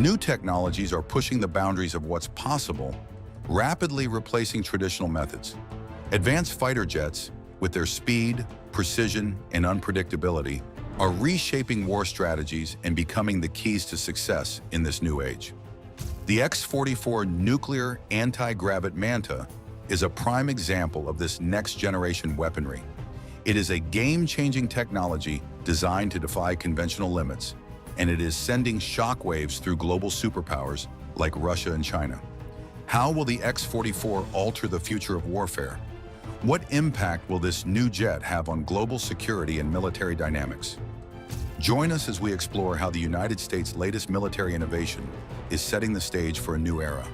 New technologies are pushing the boundaries of what's possible, rapidly replacing traditional methods. Advanced fighter jets, with their speed, precision, and unpredictability, are reshaping war strategies and becoming the keys to success in this new age. The X-44 nuclear anti-gravit Manta is a prime example of this next-generation weaponry. It is a game-changing technology designed to defy conventional limits, and it is sending shockwaves through global superpowers like Russia and China. How will the X-44 alter the future of warfare? What impact will this new jet have on global security and military dynamics? Join us as we explore how the United States' latest military innovation is setting the stage for a new era.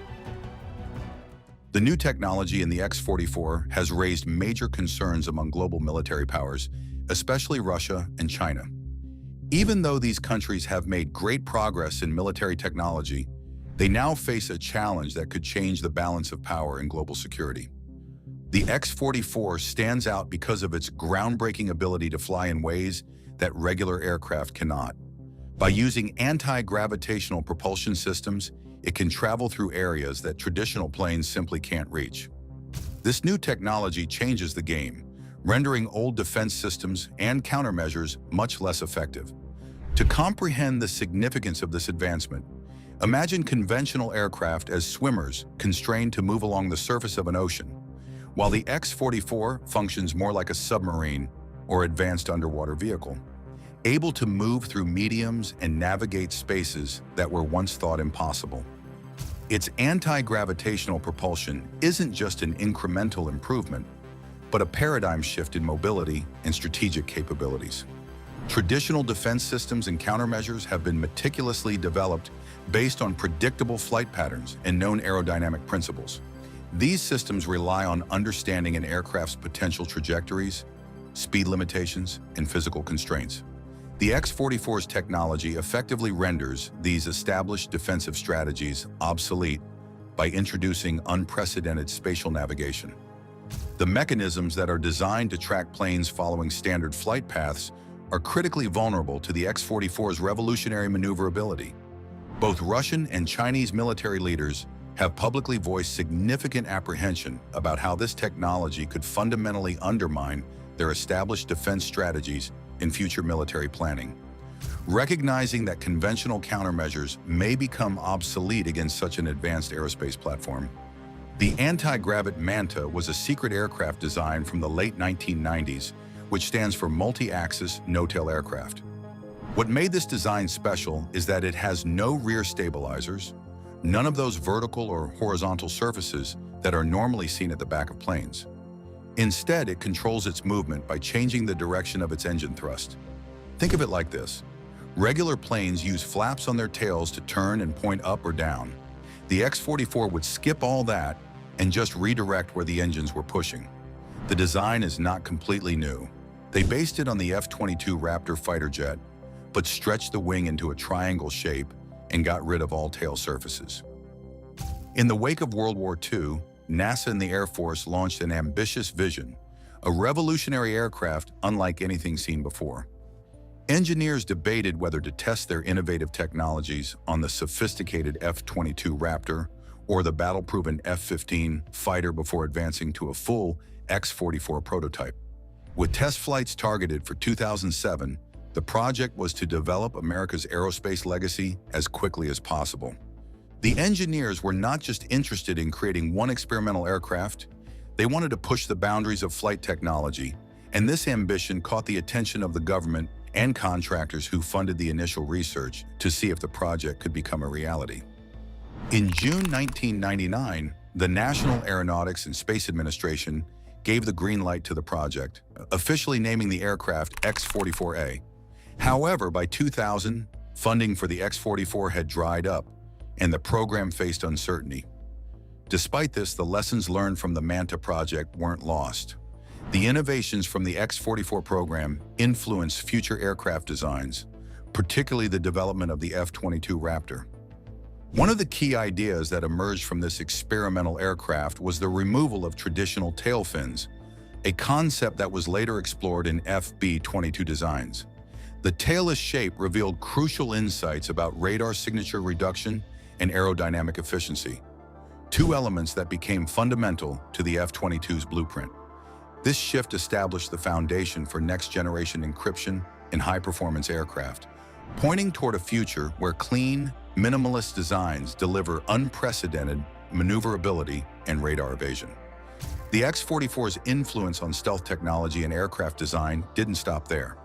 The new technology in the X-44 has raised major concerns among global military powers, especially Russia and China. Even though these countries have made great progress in military technology, they now face a challenge that could change the balance of power in global security. The X-44 stands out because of its groundbreaking ability to fly in ways that regular aircraft cannot. By using anti-gravitational propulsion systems, it can travel through areas that traditional planes simply can't reach. This new technology changes the game, rendering old defense systems and countermeasures much less effective. To comprehend the significance of this advancement, imagine conventional aircraft as swimmers constrained to move along the surface of an ocean, while the X-44 functions more like a submarine or advanced underwater vehicle, able to move through mediums and navigate spaces that were once thought impossible. Its anti-gravitational propulsion isn't just an incremental improvement, but a paradigm shift in mobility and strategic capabilities. Traditional defense systems and countermeasures have been meticulously developed based on predictable flight patterns and known aerodynamic principles. These systems rely on understanding an aircraft's potential trajectories, speed limitations, and physical constraints. The X-44's technology effectively renders these established defensive strategies obsolete by introducing unprecedented spatial navigation. The mechanisms that are designed to track planes following standard flight paths are critically vulnerable to the X-44's revolutionary maneuverability. Both Russian and Chinese military leaders have publicly voiced significant apprehension about how this technology could fundamentally undermine their established defense strategies in future military planning. Recognizing that conventional countermeasures may become obsolete against such an advanced aerospace platform, the Anti-Gravit Manta was a secret aircraft design from the late 1990s, which stands for Multi-Axis No-Tail Aircraft. What made this design special is that it has no rear stabilizers, none of those vertical or horizontal surfaces that are normally seen at the back of planes. Instead, it controls its movement by changing the direction of its engine thrust. Think of it like this. Regular planes use flaps on their tails to turn and point up or down. The X-44 would skip all that and just redirect where the engines were pushing. The design is not completely new. They based it on the F-22 Raptor fighter jet, but stretched the wing into a triangle shape and got rid of all tail surfaces. In the wake of World War II, NASA and the Air Force launched an ambitious vision, a revolutionary aircraft unlike anything seen before. Engineers debated whether to test their innovative technologies on the sophisticated F-22 Raptor or the battle-proven F-15 fighter before advancing to a full X-44 prototype. With test flights targeted for 2007, the project was to develop America's aerospace legacy as quickly as possible. The engineers were not just interested in creating one experimental aircraft, they wanted to push the boundaries of flight technology, and this ambition caught the attention of the government and contractors who funded the initial research to see if the project could become a reality. In June 1999, the National Aeronautics and Space Administration gave the green light to the project, officially naming the aircraft X-44A. However, by 2000, funding for the X-44 had dried up, and the program faced uncertainty. Despite this, the lessons learned from the Manta project weren't lost. The innovations from the X-44 program influenced future aircraft designs, particularly the development of the F-22 Raptor. One of the key ideas that emerged from this experimental aircraft was the removal of traditional tail fins, a concept that was later explored in FB-22 designs. The tailless shape revealed crucial insights about radar signature reduction and aerodynamic efficiency, two elements that became fundamental to the F-22's blueprint. This shift established the foundation for next-generation encryption in high-performance aircraft, pointing toward a future where clean, minimalist designs deliver unprecedented maneuverability and radar evasion. The X-44's influence on stealth technology and aircraft design didn't stop there.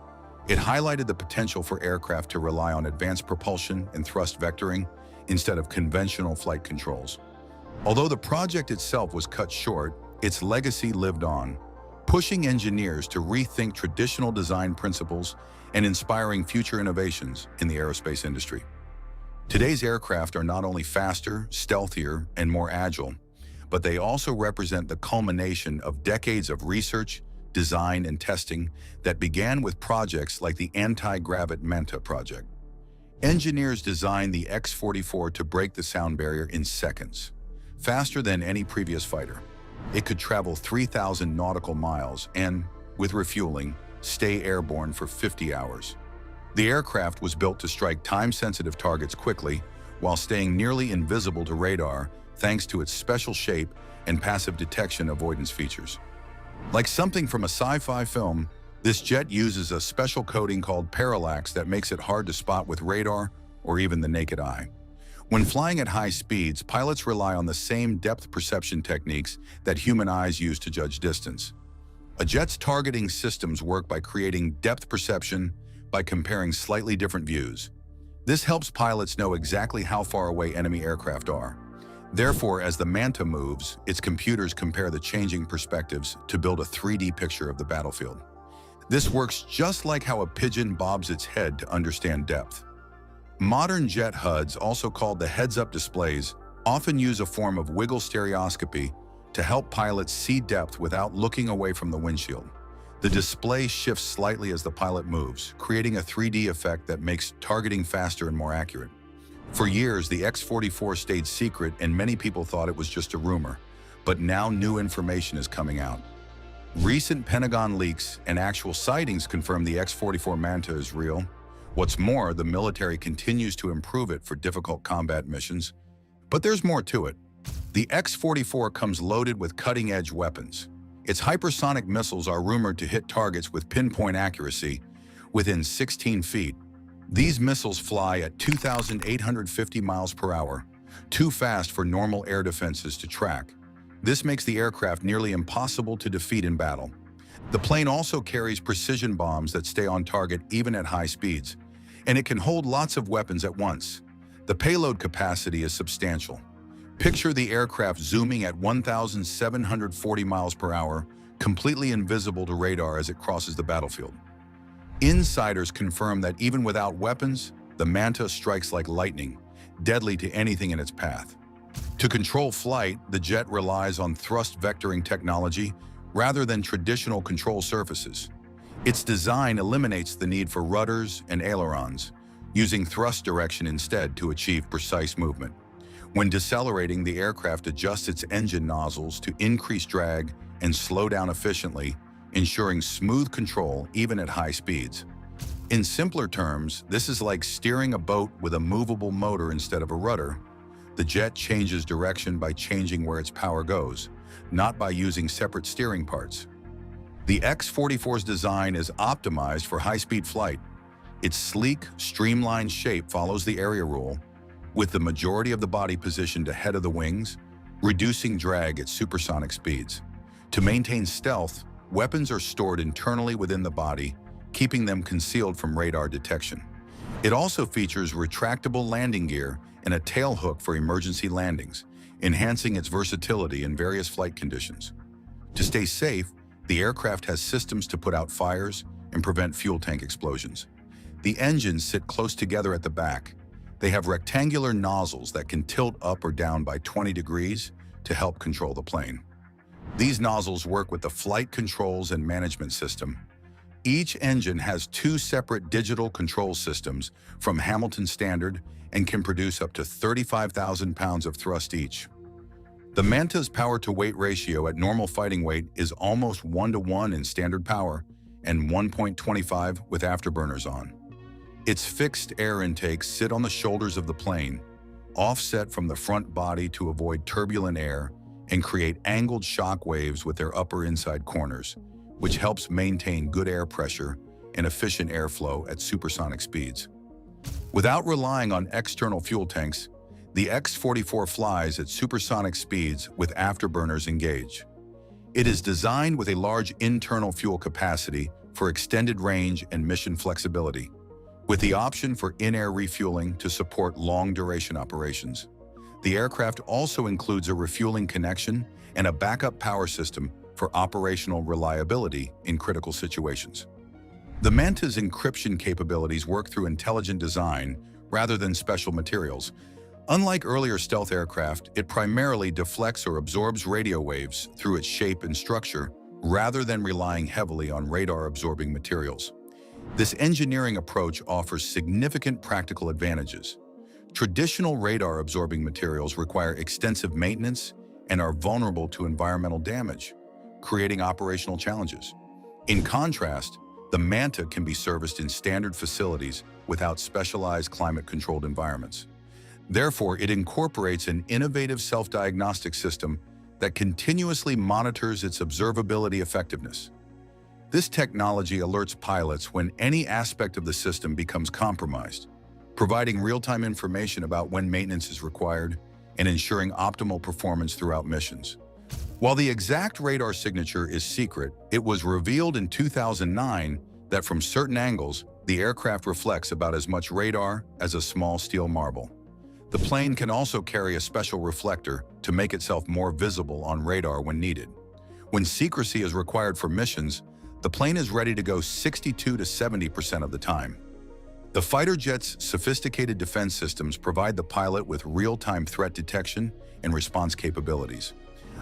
It highlighted the potential for aircraft to rely on advanced propulsion and thrust vectoring instead of conventional flight controls. Although the project itself was cut short, its legacy lived on, pushing engineers to rethink traditional design principles and inspiring future innovations in the aerospace industry. Today's aircraft are not only faster, stealthier, and more agile, but they also represent the culmination of decades of research, design, and testing that began with projects like the Anti-Gravit Manta project. Engineers designed the X-44 to break the sound barrier in seconds, faster than any previous fighter. It could travel 3,000 nautical miles and, with refueling, stay airborne for 50 hours. The aircraft was built to strike time-sensitive targets quickly while staying nearly invisible to radar thanks to its special shape and passive detection avoidance features. Like something from a sci-fi film, this jet uses a special coating called parallax that makes it hard to spot with radar or even the naked eye. When flying at high speeds, pilots rely on the same depth perception techniques that human eyes use to judge distance. A jet's targeting systems work by creating depth perception by comparing slightly different views. This helps pilots know exactly how far away enemy aircraft are. Therefore, as the Manta moves, its computers compare the changing perspectives to build a 3D picture of the battlefield. This works just like how a pigeon bobs its head to understand depth. Modern jet HUDs, also called the heads-up displays, often use a form of wiggle stereoscopy to help pilots see depth without looking away from the windshield. The display shifts slightly as the pilot moves, creating a 3D effect that makes targeting faster and more accurate. For years, the X-44 stayed secret and many people thought it was just a rumor, but now new information is coming out. Recent Pentagon leaks and actual sightings confirm the X-44 Manta is real. What's more, the military continues to improve it for difficult combat missions. But there's more to it. The X-44 comes loaded with cutting-edge weapons. Its hypersonic missiles are rumored to hit targets with pinpoint accuracy within 16 feet. These missiles fly at 2,850 miles per hour, too fast for normal air defenses to track. This makes the aircraft nearly impossible to defeat in battle. The plane also carries precision bombs that stay on target even at high speeds, and it can hold lots of weapons at once. The payload capacity is substantial. Picture the aircraft zooming at 1,740 miles per hour, completely invisible to radar as it crosses the battlefield. Insiders confirm that even without weapons, the Manta strikes like lightning, deadly to anything in its path. To control flight, the jet relies on thrust vectoring technology rather than traditional control surfaces. Its design eliminates the need for rudders and ailerons, using thrust direction instead to achieve precise movement. When decelerating, the aircraft adjusts its engine nozzles to increase drag and slow down efficiently, ensuring smooth control even at high speeds. In simpler terms, this is like steering a boat with a movable motor instead of a rudder. The jet changes direction by changing where its power goes, not by using separate steering parts. The X-44's design is optimized for high-speed flight. Its sleek, streamlined shape follows the area rule, with the majority of the body positioned ahead of the wings, reducing drag at supersonic speeds. To maintain stealth, weapons are stored internally within the body, keeping them concealed from radar detection. It also features retractable landing gear and a tail hook for emergency landings, enhancing its versatility in various flight conditions. To stay safe, the aircraft has systems to put out fires and prevent fuel tank explosions. The engines sit close together at the back. They have rectangular nozzles that can tilt up or down by 20 degrees to help control the plane. These nozzles work with the flight controls and management system. Each engine has two separate digital control systems from Hamilton Standard and can produce up to 35,000 pounds of thrust each. The Manta's power-to-weight ratio at normal fighting weight is almost 1-to-1 in standard power and 1.25 with afterburners on. Its fixed air intakes sit on the shoulders of the plane, offset from the front body to avoid turbulent air and create angled shock waves with their upper inside corners, which helps maintain good air pressure and efficient airflow at supersonic speeds. Without relying on external fuel tanks, the X-44 flies at supersonic speeds with afterburners engaged. It is designed with a large internal fuel capacity for extended range and mission flexibility, with the option for in-air refueling to support long-duration operations. The aircraft also includes a refueling connection and a backup power system for operational reliability in critical situations. The Manta's encryption capabilities work through intelligent design rather than special materials. Unlike earlier stealth aircraft, it primarily deflects or absorbs radio waves through its shape and structure rather than relying heavily on radar-absorbing materials. This engineering approach offers significant practical advantages. Traditional radar-absorbing materials require extensive maintenance and are vulnerable to environmental damage, creating operational challenges. In contrast, the Manta can be serviced in standard facilities without specialized climate-controlled environments. Therefore, it incorporates an innovative self-diagnostic system that continuously monitors its observability effectiveness. This technology alerts pilots when any aspect of the system becomes compromised, providing real-time information about when maintenance is required and ensuring optimal performance throughout missions. While the exact radar signature is secret, it was revealed in 2009 that from certain angles, the aircraft reflects about as much radar as a small steel marble. The plane can also carry a special reflector to make itself more visible on radar when needed. When secrecy is required for missions, the plane is ready to go 62 to 70% of the time. The fighter jet's sophisticated defense systems provide the pilot with real-time threat detection and response capabilities.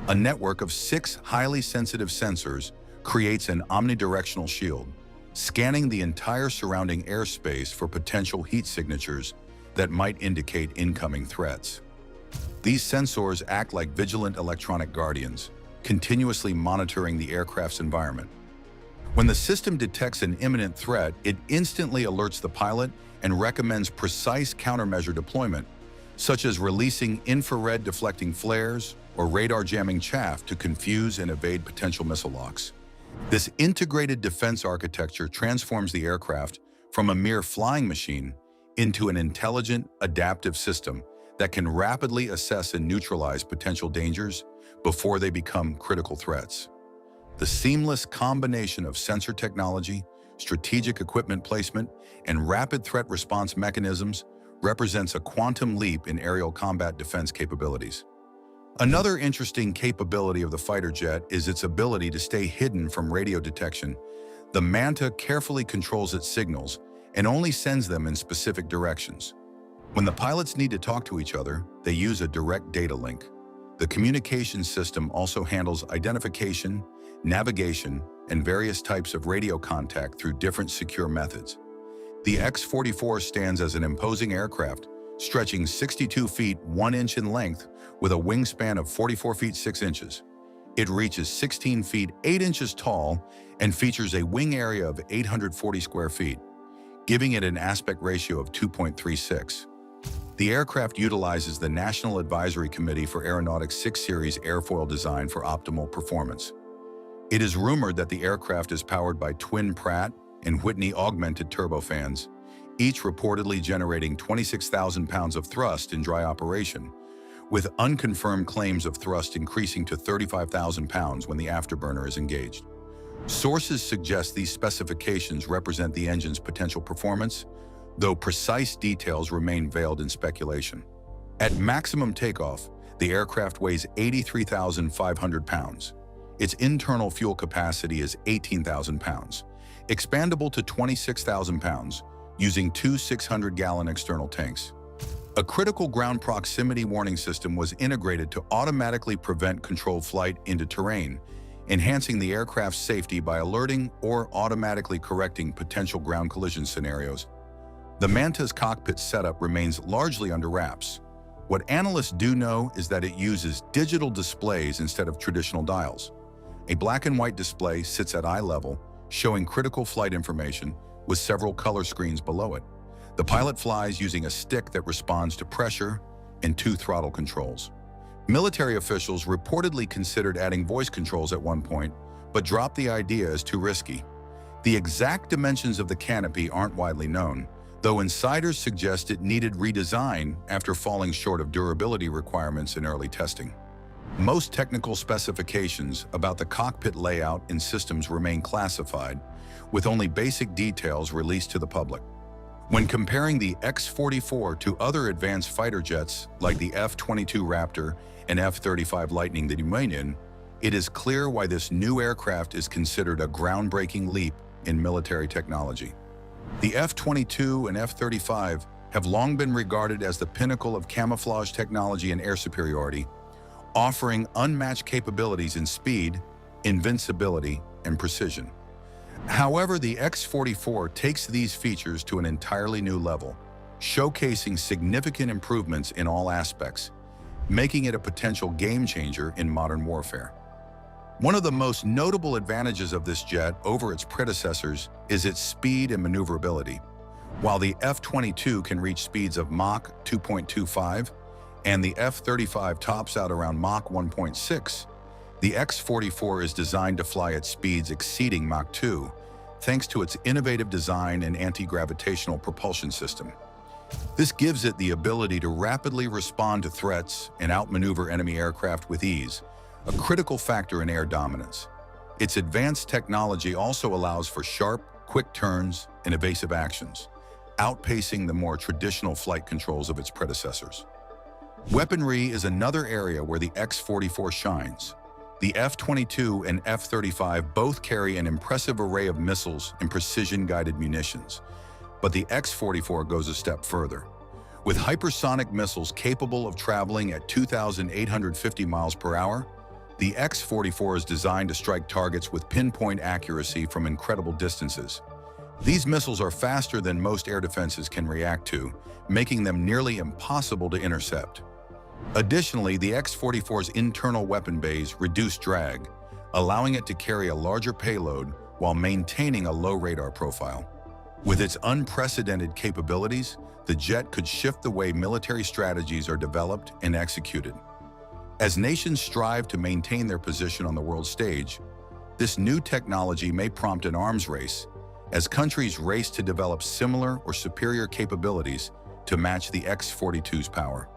A network of 6 highly sensitive sensors creates an omnidirectional shield, scanning the entire surrounding airspace for potential heat signatures that might indicate incoming threats. These sensors act like vigilant electronic guardians, continuously monitoring the aircraft's environment. When the system detects an imminent threat, it instantly alerts the pilot and recommends precise countermeasure deployment, such as releasing infrared deflecting flares or radar jamming chaff to confuse and evade potential missile locks. This integrated defense architecture transforms the aircraft from a mere flying machine into an intelligent, adaptive system that can rapidly assess and neutralize potential dangers before they become critical threats. The seamless combination of sensor technology, strategic equipment placement, and rapid threat response mechanisms represents a quantum leap in aerial combat defense capabilities. Another interesting capability of the fighter jet is its ability to stay hidden from radio detection. The Manta carefully controls its signals and only sends them in specific directions. When the pilots need to talk to each other, they use a direct data link. The communication system also handles identification, navigation, and various types of radio contact through different secure methods. The X-44 stands as an imposing aircraft, stretching 62 feet 1 inch in length with a wingspan of 44 feet 6 inches. It reaches 16 feet 8 inches tall and features a wing area of 840 square feet, giving it an aspect ratio of 2.36. The aircraft utilizes the National Advisory Committee for Aeronautics 6 Series airfoil design for optimal performance. It is rumored that the aircraft is powered by twin Pratt and Whitney augmented turbofans, each reportedly generating 26,000 pounds of thrust in dry operation, with unconfirmed claims of thrust increasing to 35,000 pounds when the afterburner is engaged. Sources suggest these specifications represent the engine's potential performance, though precise details remain veiled in speculation. At maximum takeoff, the aircraft weighs 83,500 pounds. Its internal fuel capacity is 18,000 pounds, expandable to 26,000 pounds, using 2 600-gallon external tanks. A critical ground proximity warning system was integrated to automatically prevent controlled flight into terrain, enhancing the aircraft's safety by alerting or automatically correcting potential ground collision scenarios. The Manta's cockpit setup remains largely under wraps. What analysts do know is that it uses digital displays instead of traditional dials. A black and white display sits at eye level, showing critical flight information with several color screens below it. The pilot flies using a stick that responds to pressure and 2 throttle controls. Military officials reportedly considered adding voice controls at one point, but dropped the idea as too risky. The exact dimensions of the canopy aren't widely known, though insiders suggest it needed redesign after falling short of durability requirements in early testing. Most technical specifications about the cockpit layout and systems remain classified, with only basic details released to the public. When comparing the X-44 to other advanced fighter jets like the F-22 Raptor and F-35 Lightning that in, it is clear why this new aircraft is considered a groundbreaking leap in military technology. The F-22 and F-35 have long been regarded as the pinnacle of camouflage technology and air superiority, offering unmatched capabilities in speed, invincibility, and precision. However, the X-44 takes these features to an entirely new level, showcasing significant improvements in all aspects, making it a potential game-changer in modern warfare. One of the most notable advantages of this jet over its predecessors is its speed and maneuverability. While the F-22 can reach speeds of Mach 2.25 and the F-35 tops out around Mach 1.6, the X-44 is designed to fly at speeds exceeding Mach 2, thanks to its innovative design and anti-gravitational propulsion system. This gives it the ability to rapidly respond to threats and outmaneuver enemy aircraft with ease, a critical factor in air dominance. Its advanced technology also allows for sharp, quick turns and evasive actions, outpacing the more traditional flight controls of its predecessors. Weaponry is another area where the X-44 shines. The F-22 and F-35 both carry an impressive array of missiles and precision-guided munitions, but the X-44 goes a step further. With hypersonic missiles capable of traveling at 2,850 miles per hour, the X-44 is designed to strike targets with pinpoint accuracy from incredible distances. These missiles are faster than most air defenses can react to, making them nearly impossible to intercept. Additionally, the X-44's internal weapon bays reduce drag, allowing it to carry a larger payload while maintaining a low radar profile. With its unprecedented capabilities, the jet could shift the way military strategies are developed and executed. As nations strive to maintain their position on the world stage, this new technology may prompt an arms race as countries race to develop similar or superior capabilities to match the X-42's power.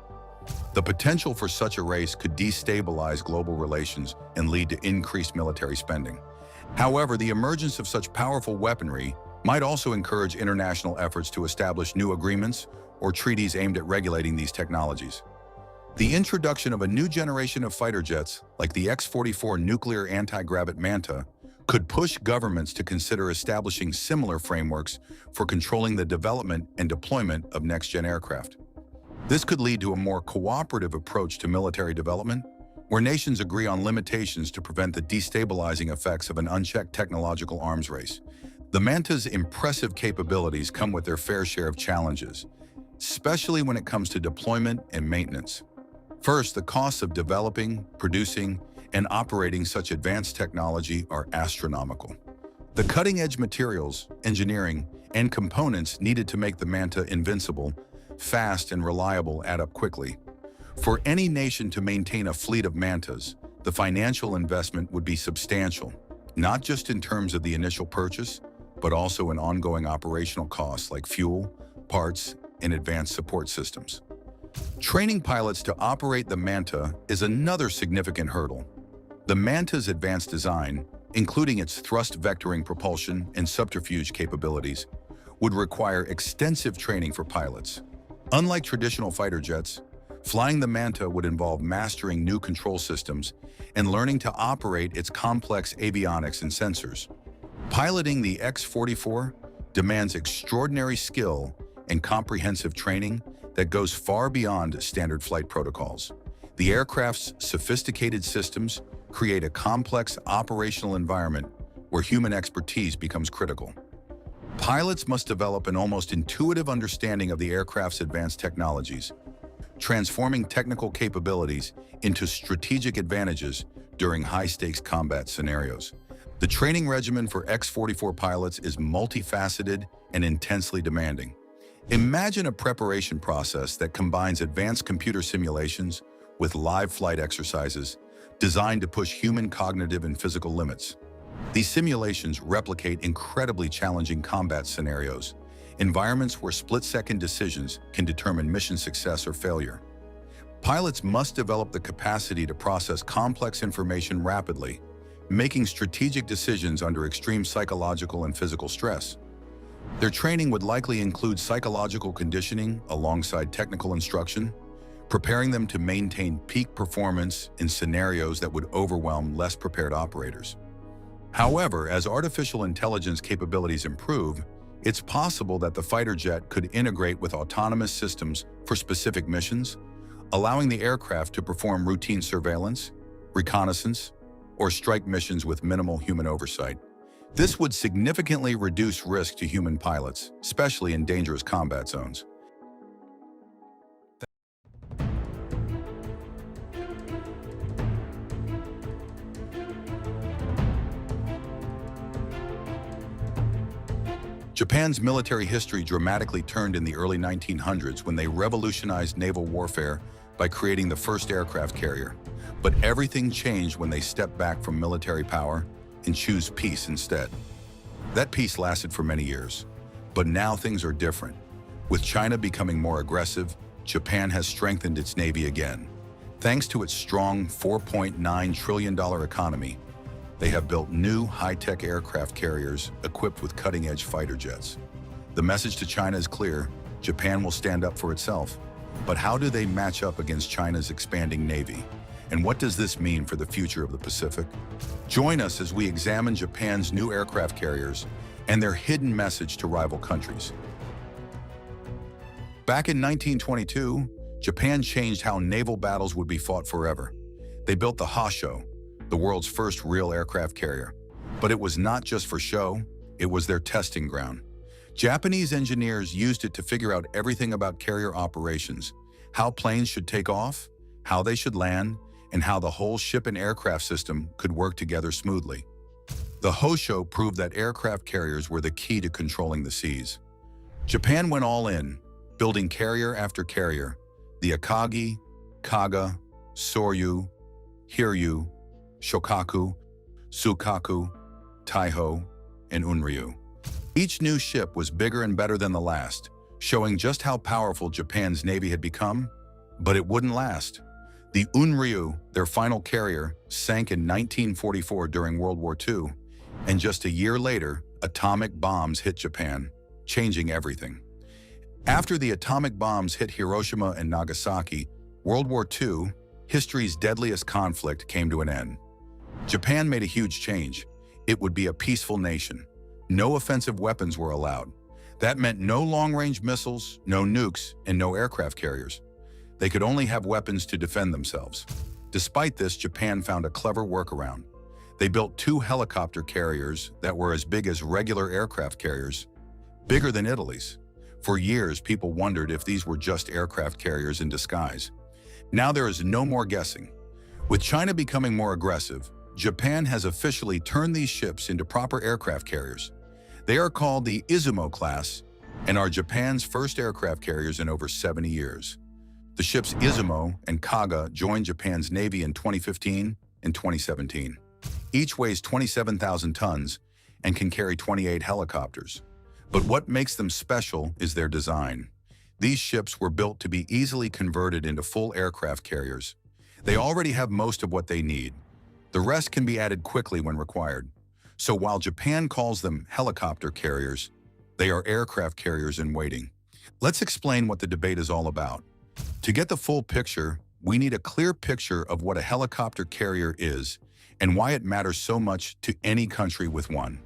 The potential for such a race could destabilize global relations and lead to increased military spending. However, the emergence of such powerful weaponry might also encourage international efforts to establish new agreements or treaties aimed at regulating these technologies. The introduction of a new generation of fighter jets, like the X-44 nuclear anti-gravit Manta, could push governments to consider establishing similar frameworks for controlling the development and deployment of next-gen aircraft. This could lead to a more cooperative approach to military development, where nations agree on limitations to prevent the destabilizing effects of an unchecked technological arms race. The Manta's impressive capabilities come with their fair share of challenges, especially when it comes to deployment and maintenance. First, the costs of developing, producing, and operating such advanced technology are astronomical. The cutting-edge materials, engineering, and components needed to make the Manta invincible, fast, and reliable add up quickly. For any nation to maintain a fleet of Mantas, the financial investment would be substantial, not just in terms of the initial purchase, but also in ongoing operational costs like fuel, parts, and advanced support systems. Training pilots to operate the Manta is another significant hurdle. The Manta's advanced design, including its thrust vectoring propulsion and subterfuge capabilities, would require extensive training for pilots. Unlike traditional fighter jets, flying the Manta would involve mastering new control systems and learning to operate its complex avionics and sensors. Piloting the X-44 demands extraordinary skill and comprehensive training that goes far beyond standard flight protocols. The aircraft's sophisticated systems create a complex operational environment where human expertise becomes critical. Pilots must develop an almost intuitive understanding of the aircraft's advanced technologies, transforming technical capabilities into strategic advantages during high-stakes combat scenarios. The training regimen for X-44 pilots is multifaceted and intensely demanding. Imagine a preparation process that combines advanced computer simulations with live flight exercises designed to push human cognitive and physical limits. These simulations replicate incredibly challenging combat scenarios, environments where split-second decisions can determine mission success or failure. Pilots must develop the capacity to process complex information rapidly, making strategic decisions under extreme psychological and physical stress. Their training would likely include psychological conditioning alongside technical instruction, preparing them to maintain peak performance in scenarios that would overwhelm less prepared operators. However, as artificial intelligence capabilities improve, it's possible that the fighter jet could integrate with autonomous systems for specific missions, allowing the aircraft to perform routine surveillance, reconnaissance, or strike missions with minimal human oversight. This would significantly reduce risk to human pilots, especially in dangerous combat zones. Japan's military history dramatically turned in the early 1900s when they revolutionized naval warfare by creating the first aircraft carrier. But everything changed when they stepped back from military power and chose peace instead. That peace lasted for many years. But now things are different. With China becoming more aggressive, Japan has strengthened its navy again. Thanks to its strong $4.9 trillion economy, they have built new high-tech aircraft carriers equipped with cutting-edge fighter jets. The message to China is clear: Japan will stand up for itself. But how do they match up against China's expanding navy? And what does this mean for the future of the Pacific? Join us as we examine Japan's new aircraft carriers and their hidden message to rival countries. Back in 1922, Japan changed how naval battles would be fought forever. They built the Hosho, the world's first real aircraft carrier. But it was not just for show, it was their testing ground. Japanese engineers used it to figure out everything about carrier operations: how planes should take off, how they should land, and how the whole ship and aircraft system could work together smoothly. The Hosho proved that aircraft carriers were the key to controlling the seas. Japan went all in, building carrier after carrier: the Akagi, Kaga, Soryu, Hiryu, Shokaku, Sukaku, Taiho, and Unryu. Each new ship was bigger and better than the last, showing just how powerful Japan's navy had become. But it wouldn't last. The Unryu, their final carrier, sank in 1944 during World War II, and just a year later, atomic bombs hit Japan, changing everything. After the atomic bombs hit Hiroshima and Nagasaki, World War II, history's deadliest conflict, came to an end. Japan made a huge change. It would be a peaceful nation. No offensive weapons were allowed. That meant no long-range missiles, no nukes, and no aircraft carriers. They could only have weapons to defend themselves. Despite this, Japan found a clever workaround. They built 2 helicopter carriers that were as big as regular aircraft carriers, bigger than Italy's. For years, people wondered if these were just aircraft carriers in disguise. Now there is no more guessing. With China becoming more aggressive, Japan has officially turned these ships into proper aircraft carriers. They are called the Izumo class and are Japan's first aircraft carriers in over 70 years. The ships Izumo and Kaga joined Japan's navy in 2015 and 2017. Each weighs 27,000 tons and can carry 28 helicopters. But what makes them special is their design. These ships were built to be easily converted into full aircraft carriers. They already have most of what they need. The rest can be added quickly when required. So while Japan calls them helicopter carriers, they are aircraft carriers in waiting. Let's explain what the debate is all about. To get the full picture, we need a clear picture of what a helicopter carrier is and why it matters so much to any country with one.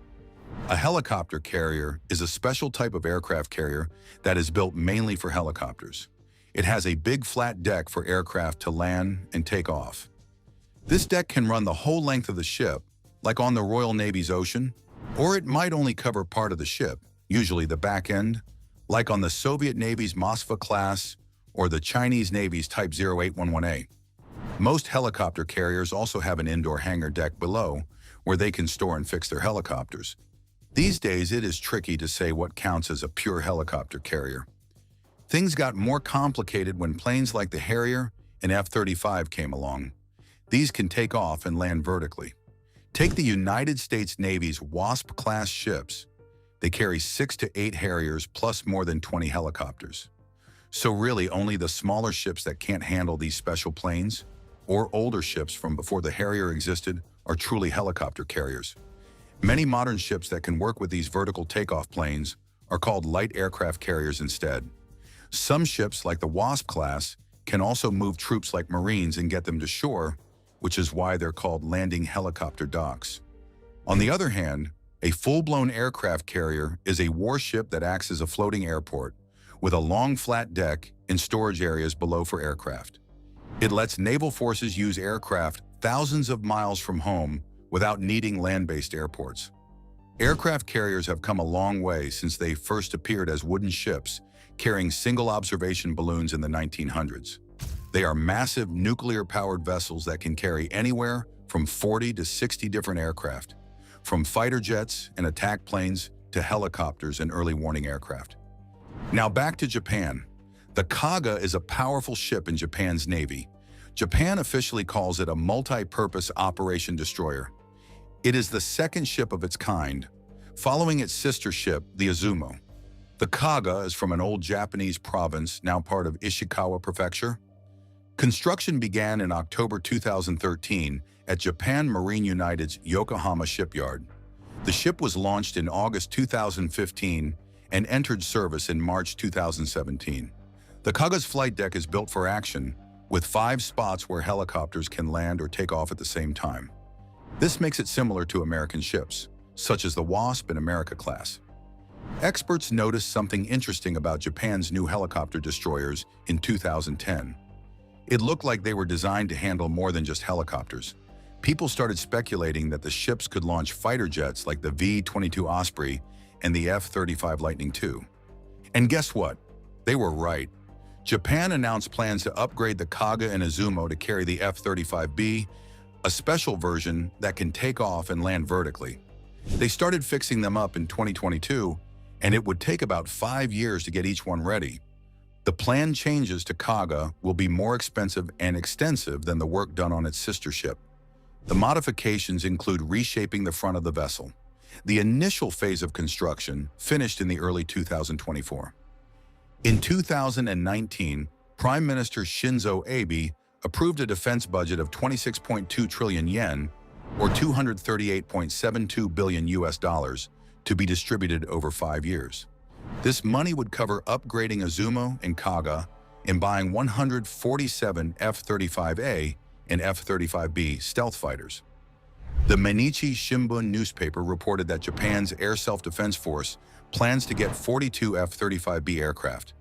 A helicopter carrier is a special type of aircraft carrier that is built mainly for helicopters. It has a big flat deck for aircraft to land and take off. This deck can run the whole length of the ship, like on the Royal Navy's Ocean, or it might only cover part of the ship, usually the back end, like on the Soviet Navy's Moskva class or the Chinese Navy's Type 0811A. Most helicopter carriers also have an indoor hangar deck below where they can store and fix their helicopters. These days, it is tricky to say what counts as a pure helicopter carrier. Things got more complicated when planes like the Harrier and F-35 came along. These can take off and land vertically. Take the United States Navy's Wasp-class ships. They carry 6 to 8 Harriers plus more than 20 helicopters. So really only the smaller ships that can't handle these special planes, or older ships from before the Harrier existed, are truly helicopter carriers. Many modern ships that can work with these vertical takeoff planes are called light aircraft carriers instead. Some ships, like the Wasp class, can also move troops like Marines and get them to shore, which is why they're called landing helicopter docks. On the other hand, a full-blown aircraft carrier is a warship that acts as a floating airport, with a long flat deck and storage areas below for aircraft. It lets naval forces use aircraft thousands of miles from home without needing land-based airports. Aircraft carriers have come a long way since they first appeared as wooden ships carrying single observation balloons in the 1900s. They are massive nuclear-powered vessels that can carry anywhere from 40 to 60 different aircraft, from fighter jets and attack planes to helicopters and early warning aircraft. Now back to Japan. The Kaga is a powerful ship in Japan's Navy. Japan officially calls it a multi-purpose operation destroyer. It is the second ship of its kind, following its sister ship, the Izumo. The Kaga is from an old Japanese province, now part of Ishikawa Prefecture. Construction began in October 2013 at Japan Marine United's Yokohama shipyard. The ship was launched in August 2015 and entered service in March 2017. The Kaga's flight deck is built for action, with 5 spots where helicopters can land or take off at the same time. This makes it similar to American ships, such as the Wasp and America class. Experts noticed something interesting about Japan's new helicopter destroyers in 2010. It looked like they were designed to handle more than just helicopters. People started speculating that the ships could launch fighter jets like the V-22 Osprey and the F-35 Lightning II. And guess what? They were right. Japan announced plans to upgrade the Kaga and Izumo to carry the F-35B, a special version that can take off and land vertically. They started fixing them up in 2022, and it would take about 5 years to get each one ready. The planned changes to Kaga will be more expensive and extensive than the work done on its sister ship. The modifications include reshaping the front of the vessel. The initial phase of construction finished in the early 2024. In 2019, Prime Minister Shinzo Abe approved a defense budget of 26.2 trillion yen, or $238.72 billion to be distributed over 5 years. This money would cover upgrading Izumo and Kaga and buying 147 F-35A and F-35B stealth fighters. The Mainichi Shimbun newspaper reported that Japan's Air Self-Defense Force plans to get 42 F-35B aircraft.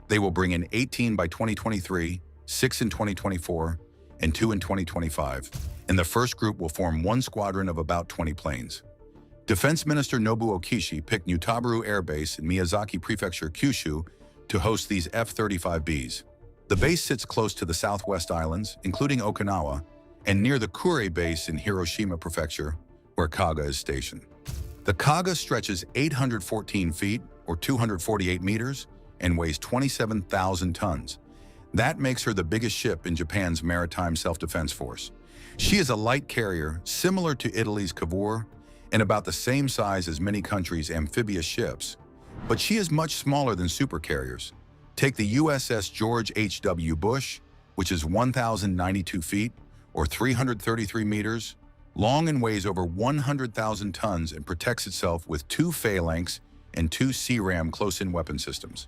They will bring in 18 by 2023, 6 in 2024, and 2 in 2025, and the first group will form one squadron of about 20 planes. Defense Minister Nobuo Kishi picked Nutabaru Air Base in Miyazaki Prefecture, Kyushu, to host these F-35Bs. The base sits close to the Southwest Islands, including Okinawa, and near the Kure Base in Hiroshima Prefecture, where Kaga is stationed. The Kaga stretches 814 feet, or 248 meters, and weighs 27,000 tons. That makes her the biggest ship in Japan's maritime self-defense force. She is a light carrier similar to Italy's Cavour and about the same size as many countries' amphibious ships, but she is much smaller than supercarriers. Take the USS George H.W. Bush, which is 1,092 feet, or 333 meters, long and weighs over 100,000 tons and protects itself with 2 phalanx and 2 CRAM close-in weapon systems.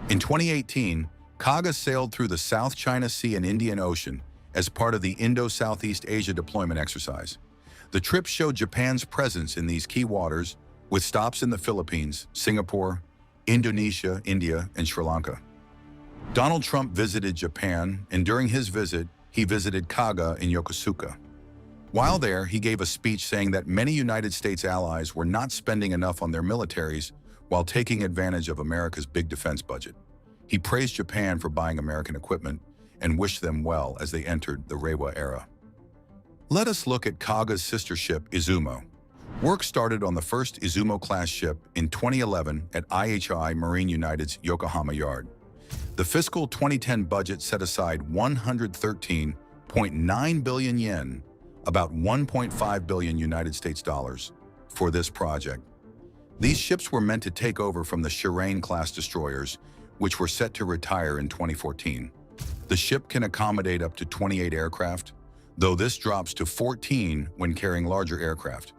In 2018, Kaga sailed through the South China Sea and Indian Ocean as part of the Indo-Southeast Asia deployment exercise. The trip showed Japan's presence in these key waters, with stops in the Philippines, Singapore, Indonesia, India, and Sri Lanka. Donald Trump visited Japan, and during his visit, he visited Kaga in Yokosuka. While there, he gave a speech saying that many United States allies were not spending enough on their militaries while taking advantage of America's big defense budget. He praised Japan for buying American equipment and wished them well as they entered the Reiwa era. Let us look at Kaga's sister ship, Izumo. Work started on the first Izumo-class ship in 2011 at IHI Marine United's Yokohama yard. The fiscal 2010 budget set aside 113.9 billion yen, about 1.5 billion United States dollars, for this project. These ships were meant to take over from the Shirane-class destroyers, which were set to retire in 2014. The ship can accommodate up to 28 aircraft, though this drops to 14 when carrying larger aircraft.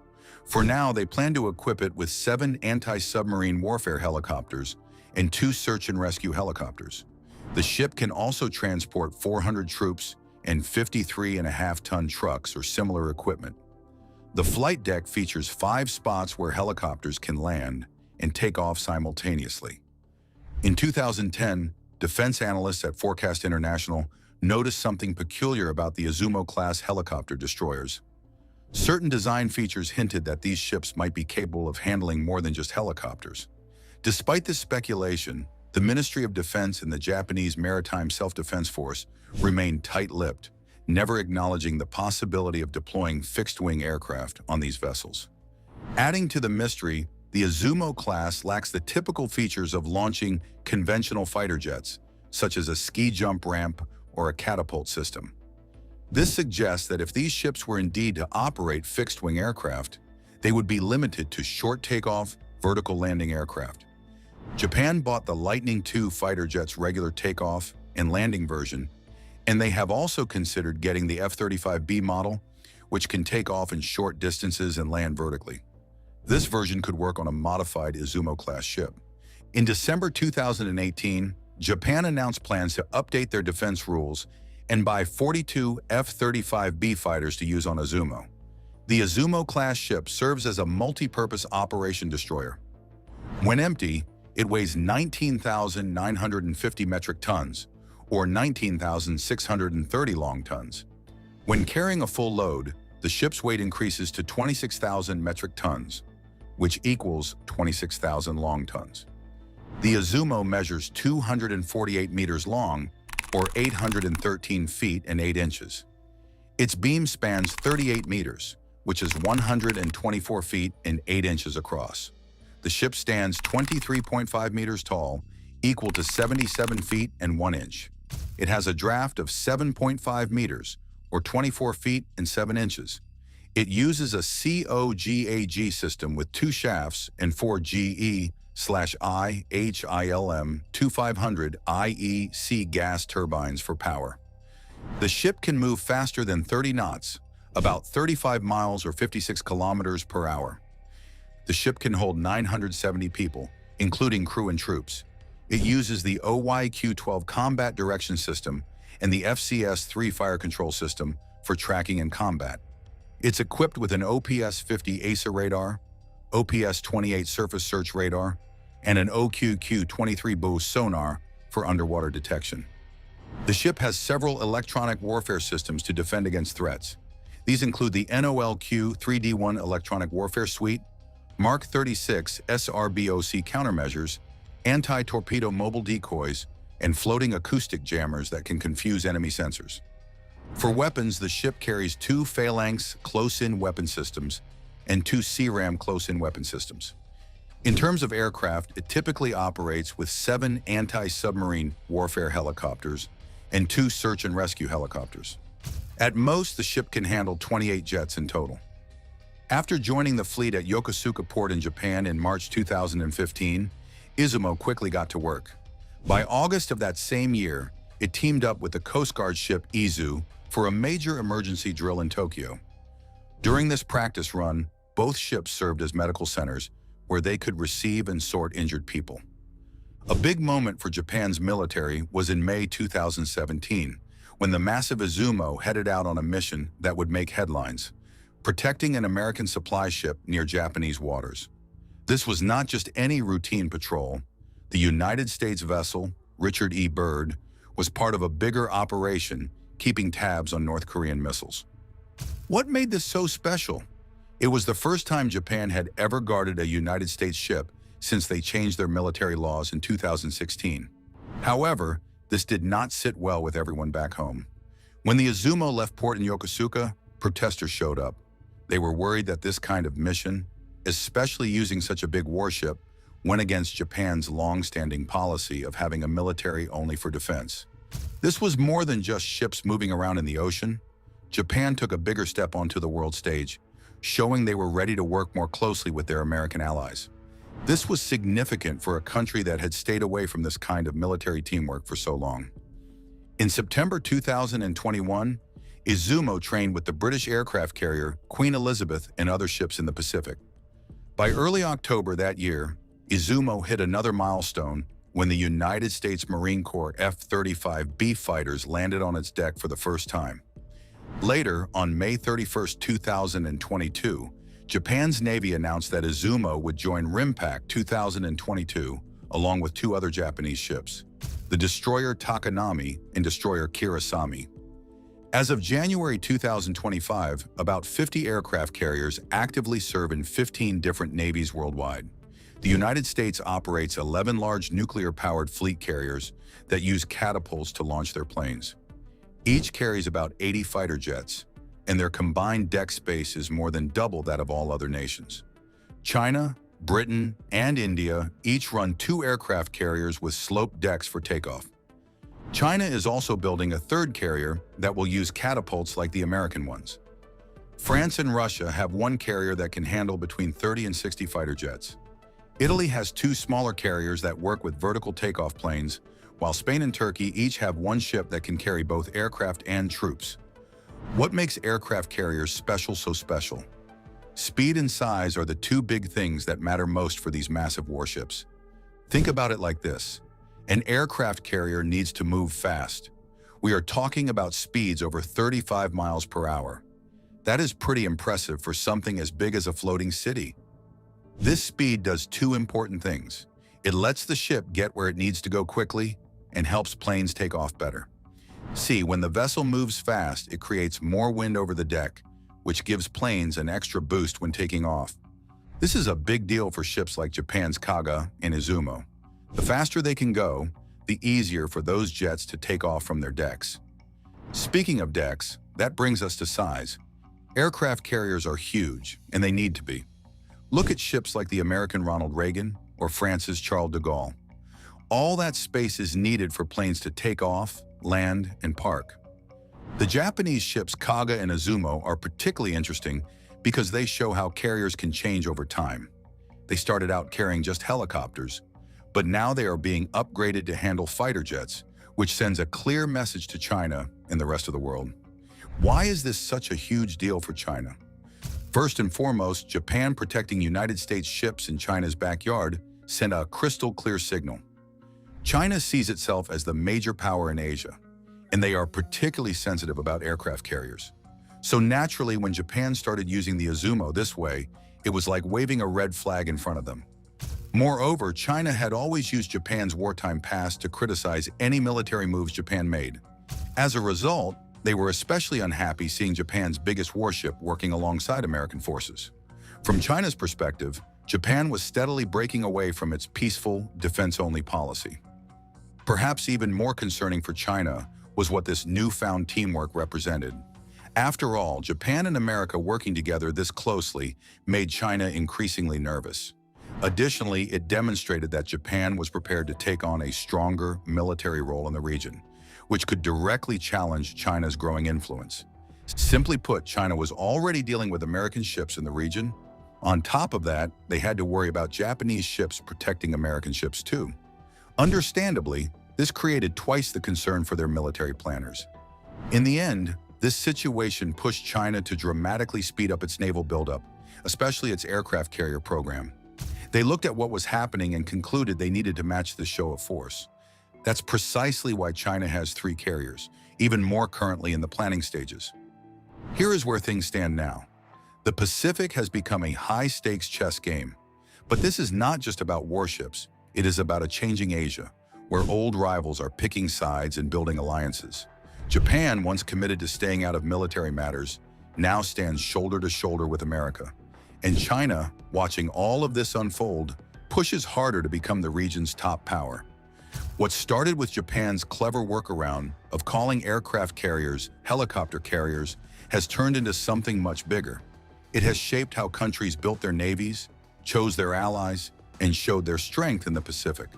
For now, they plan to equip it with 7 anti-submarine warfare helicopters and 2 search and rescue helicopters. The ship can also transport 400 troops and 53.5-ton trucks or similar equipment. The flight deck features 5 spots where helicopters can land and take off simultaneously. In 2010, defense analysts at Forecast International noticed something peculiar about the Izumo-class helicopter destroyers. Certain design features hinted that these ships might be capable of handling more than just helicopters. Despite this speculation, the Ministry of Defense and the Japanese Maritime Self-Defense Force remained tight-lipped, never acknowledging the possibility of deploying fixed-wing aircraft on these vessels. Adding to the mystery, the Izumo class lacks the typical features of launching conventional fighter jets, such as a ski jump ramp or a catapult system. This suggests that if these ships were indeed to operate fixed-wing aircraft, they would be limited to short takeoff, vertical landing aircraft. Japan bought the Lightning II fighter jet's regular takeoff and landing version, and they have also considered getting the F-35B model, which can take off in short distances and land vertically. This version could work on a modified Izumo-class ship. In December 2018, Japan announced plans to update their defense rules and buy 42 F-35B fighters to use on Izumo. The Izumo-class ship serves as a multi-purpose operation destroyer. When empty, it weighs 19,950 metric tons, or 19,630 long tons. When carrying a full load, the ship's weight increases to 26,000 metric tons, which equals 26,000 long tons. The Izumo measures 248 meters long, or 813 feet and 8 inches. Its beam spans 38 meters, which is 124 feet and 8 inches across. The ship stands 23.5 meters tall, equal to 77 feet and 1 inch. It has a draft of 7.5 meters, or 24 feet and 7 inches. It uses a COGAG system with 2 shafts and 4 GE/IHILM 2500 IEC gas turbines for power. The ship can move faster than 30 knots, about 35 miles or 56 kilometers per hour. The ship can hold 970 people, including crew and troops. It uses the OYQ-12 combat direction system and the FCS-3 fire control system for tracking and combat. It's equipped with an OPS-50 ASA radar, OPS-28 surface search radar, and an OQQ-23 boost sonar for underwater detection. The ship has several electronic warfare systems to defend against threats. These include the NOLQ-3D1 electronic warfare suite, Mark 36 SRBOC countermeasures, anti-torpedo mobile decoys, and floating acoustic jammers that can confuse enemy sensors. For weapons, the ship carries 2 Phalanx close-in weapon systems and 2 CRAM close-in weapon systems. In terms of aircraft, it typically operates with 7 anti-submarine warfare helicopters and 2 search and rescue helicopters. At most, the ship can handle 28 jets in total. After joining the fleet at Yokosuka Port in Japan in March 2015, Izumo quickly got to work. By August of that same year, it teamed up with the Coast Guard ship Izu for a major emergency drill in Tokyo. During this practice run, both ships served as medical centers where they could receive and sort injured people. A big moment for Japan's military was in May 2017, when the massive Izumo headed out on a mission that would make headlines, protecting an American supply ship near Japanese waters. This was not just any routine patrol. The United States vessel, Richard E. Byrd, was part of a bigger operation keeping tabs on North Korean missiles. What made this so special? It was the first time Japan had ever guarded a United States ship since they changed their military laws in 2016. However, this did not sit well with everyone back home. When the Izumo left port in Yokosuka, protesters showed up. They were worried that this kind of mission, especially using such a big warship, went against Japan's long-standing policy of having a military only for defense. This was more than just ships moving around in the ocean. Japan took a bigger step onto the world stage, showing they were ready to work more closely with their American allies. This was significant for a country that had stayed away from this kind of military teamwork for so long. In September 2021, Izumo trained with the British aircraft carrier Queen Elizabeth and other ships in the Pacific. By early October that year, Izumo hit another milestone when the United States Marine Corps F-35B fighters landed on its deck for the first time. Later, on May 31, 2022, Japan's Navy announced that Izumo would join RIMPAC 2022 along with two other Japanese ships, the destroyer Takanami and destroyer Kirasami. As of January 2025, about 50 aircraft carriers actively serve in 15 different navies worldwide. The United States operates 11 large nuclear-powered fleet carriers that use catapults to launch their planes. Each carries about 80 fighter jets, and their combined deck space is more than double that of all other nations. China, Britain, and India each run 2 aircraft carriers with sloped decks for takeoff. China is also building a third carrier that will use catapults like the American ones. France and Russia have one carrier that can handle between 30 and 60 fighter jets. Italy has 2 smaller carriers that work with vertical takeoff planes, while Spain and Turkey each have one ship that can carry both aircraft and troops. What makes aircraft carriers so special? Speed and size are the 2 big things that matter most for these massive warships. Think about it like this. An aircraft carrier needs to move fast. We are talking about speeds over 35 miles per hour. That is pretty impressive for something as big as a floating city. This speed does 2 important things. It lets the ship get where it needs to go quickly and helps planes take off better. See, when the vessel moves fast, it creates more wind over the deck, which gives planes an extra boost when taking off. This is a big deal for ships like Japan's Kaga and Izumo. The faster they can go, the easier for those jets to take off from their decks. Speaking of decks, that brings us to size. Aircraft carriers are huge, and they need to be. Look at ships like the American Ronald Reagan or France's Charles de Gaulle. All that space is needed for planes to take off, land, and park. The Japanese ships Kaga and Izumo are particularly interesting because they show how carriers can change over time. They started out carrying just helicopters, but now they are being upgraded to handle fighter jets, which sends a clear message to China and the rest of the world. Why is this such a huge deal for China? First and foremost, Japan protecting United States ships in China's backyard sent a crystal clear signal. China sees itself as the major power in Asia, and they are particularly sensitive about aircraft carriers. So naturally, when Japan started using the Izumo this way, it was like waving a red flag in front of them. Moreover, China had always used Japan's wartime past to criticize any military moves Japan made. As a result, they were especially unhappy seeing Japan's biggest warship working alongside American forces. From China's perspective, Japan was steadily breaking away from its peaceful, defense-only policy. Perhaps even more concerning for China was what this newfound teamwork represented. After all, Japan and America working together this closely made China increasingly nervous. Additionally, it demonstrated that Japan was prepared to take on a stronger military role in the region, which could directly challenge China's growing influence. Simply put, China was already dealing with American ships in the region. On top of that, they had to worry about Japanese ships protecting American ships too. Understandably, this created twice the concern for their military planners. In the end, this situation pushed China to dramatically speed up its naval buildup, especially its aircraft carrier program. They looked at what was happening and concluded they needed to match this show of force. That's precisely why China has 3 carriers, even more currently in the planning stages. Here is where things stand now. The Pacific has become a high-stakes chess game. But this is not just about warships. It is about a changing Asia, where old rivals are picking sides and building alliances. Japan, once committed to staying out of military matters, now stands shoulder to shoulder with America. And China, watching all of this unfold, pushes harder to become the region's top power. What started with Japan's clever workaround of calling aircraft carriers helicopter carriers has turned into something much bigger. It has shaped how countries built their navies, chose their allies, and showed their strength in the Pacific.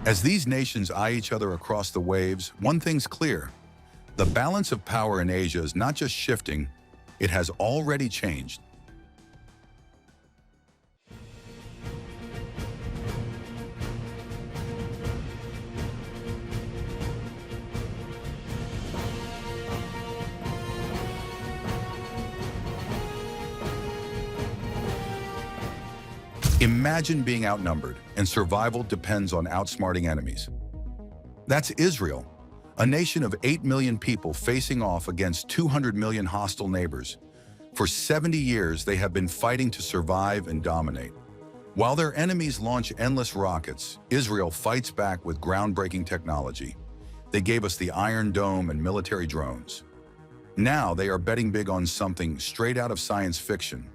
As these nations eye each other across the waves, one thing's clear. The balance of power in Asia is not just shifting, it has already changed. Imagine being outnumbered, and survival depends on outsmarting enemies. That's Israel, a nation of 8 million people facing off against 200 million hostile neighbors. For 70 years, they have been fighting to survive and dominate. While their enemies launch endless rockets, Israel fights back with groundbreaking technology. They gave us the Iron Dome and military drones. Now they are betting big on something straight out of science fiction: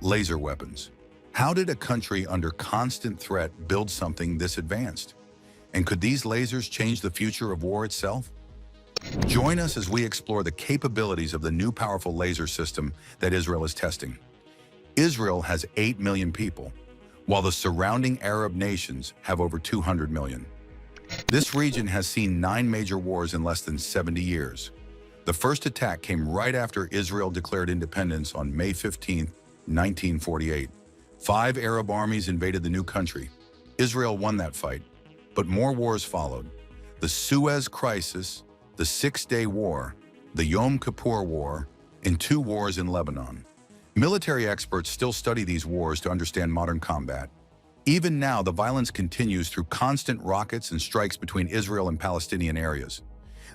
laser weapons. How did a country under constant threat build something this advanced? And could these lasers change the future of war itself? Join us as we explore the capabilities of the new powerful laser system that Israel is testing. Israel has 8 million people, while the surrounding Arab nations have over 200 million. This region has seen 9 major wars in less than 70 years. The first attack came right after Israel declared independence on May 15, 1948. 5 Arab armies invaded the new country. Israel won that fight, but more wars followed. The Suez Crisis, the Six-Day War, the Yom Kippur War, and 2 wars in Lebanon. Military experts still study these wars to understand modern combat. Even now, the violence continues through constant rockets and strikes between Israel and Palestinian areas.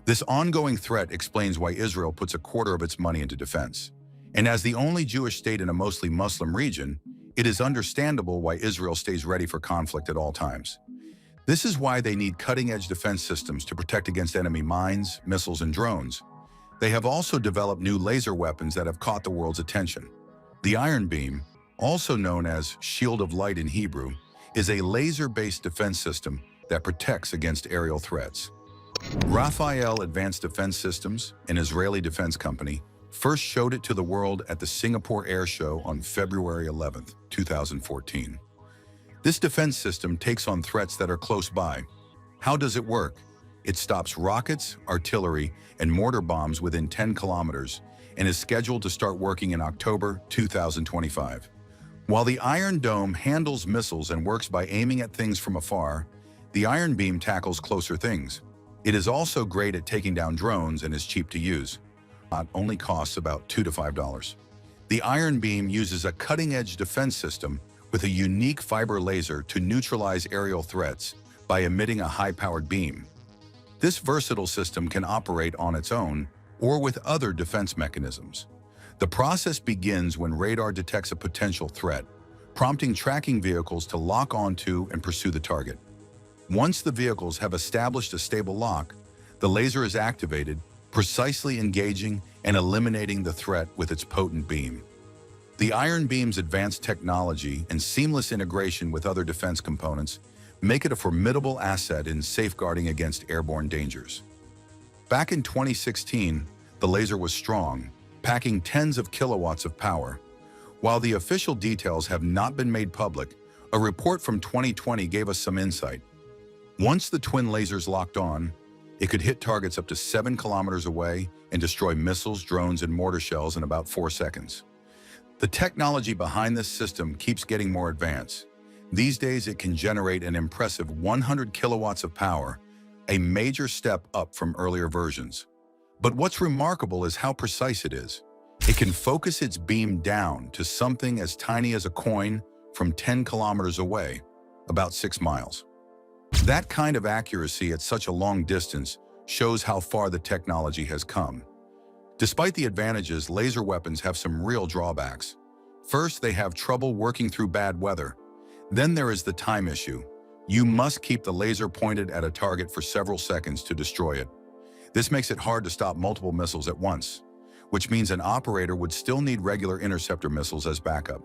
This ongoing threat explains why Israel puts a quarter of its money into defense. And as the only Jewish state in a mostly Muslim region, it is understandable why Israel stays ready for conflict at all times. This is why they need cutting-edge defense systems to protect against enemy mines, missiles, and drones. They have also developed new laser weapons that have caught the world's attention. The Iron Beam, also known as Shield of Light in Hebrew, is a laser-based defense system that protects against aerial threats. Rafael Advanced Defense Systems, an Israeli defense company, first showed it to the world at the Singapore Air Show on February 11, 2014. This defense system takes on threats that are close by. How does it work? It stops rockets, artillery, and mortar bombs within 10 kilometers and is scheduled to start working in October 2025. While the Iron Dome handles missiles and works by aiming at things from afar, the Iron Beam tackles closer things. It is also great at taking down drones and is cheap to use. It only costs about $2 to $5. The Iron Beam uses a cutting-edge defense system with a unique fiber laser to neutralize aerial threats by emitting a high-powered beam. This versatile system can operate on its own or with other defense mechanisms. The process begins when radar detects a potential threat, prompting tracking vehicles to lock onto and pursue the target. Once the vehicles have established a stable lock, the laser is activated, precisely engaging and eliminating the threat with its potent beam. The Iron Beam's advanced technology and seamless integration with other defense components make it a formidable asset in safeguarding against airborne dangers. Back in 2016, the laser was strong, packing tens of kilowatts of power. While the official details have not been made public, a report from 2020 gave us some insight. Once the twin lasers locked on, it could hit targets up to 7 kilometers away and destroy missiles, drones, and mortar shells in about 4 seconds. The technology behind this system keeps getting more advanced. These days, it can generate an impressive 100 kilowatts of power, a major step up from earlier versions. But what's remarkable is how precise it is. It can focus its beam down to something as tiny as a coin from 10 kilometers away, about 6 miles. That kind of accuracy at such a long distance shows how far the technology has come. Despite the advantages, laser weapons have some real drawbacks. First, they have trouble working through bad weather. Then there is the time issue. You must keep the laser pointed at a target for several seconds to destroy it. This makes it hard to stop multiple missiles at once, which means an operator would still need regular interceptor missiles as backup.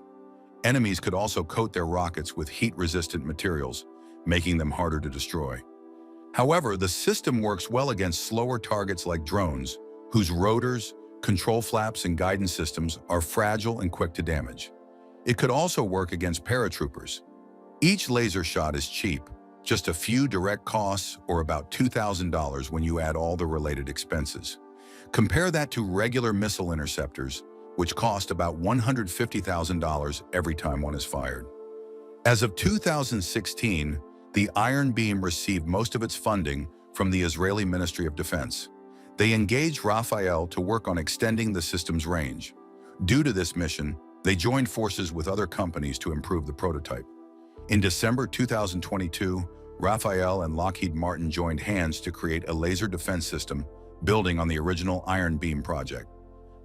Enemies could also coat their rockets with heat-resistant materials, making them harder to destroy. However, the system works well against slower targets like drones, whose rotors, control flaps, and guidance systems are fragile and quick to damage. It could also work against paratroopers. Each laser shot is cheap, just a few direct costs or about $2,000 when you add all the related expenses. Compare that to regular missile interceptors, which cost about $150,000 every time one is fired. As of 2016, the Iron Beam received most of its funding from the Israeli Ministry of Defense. They engaged Rafael to work on extending the system's range. Due to this mission, they joined forces with other companies to improve the prototype. In December 2022, Rafael and Lockheed Martin joined hands to create a laser defense system building on the original Iron Beam project.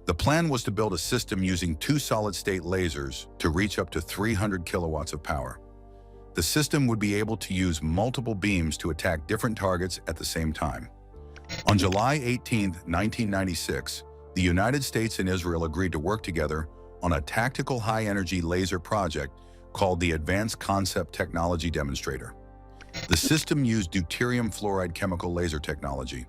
The plan was to build a system using two solid-state lasers to reach up to 300 kilowatts of power. The system would be able to use multiple beams to attack different targets at the same time. On July 18, 1996, the United States and Israel agreed to work together on a tactical high-energy laser project called the Advanced Concept Technology Demonstrator. The system used deuterium fluoride chemical laser technology.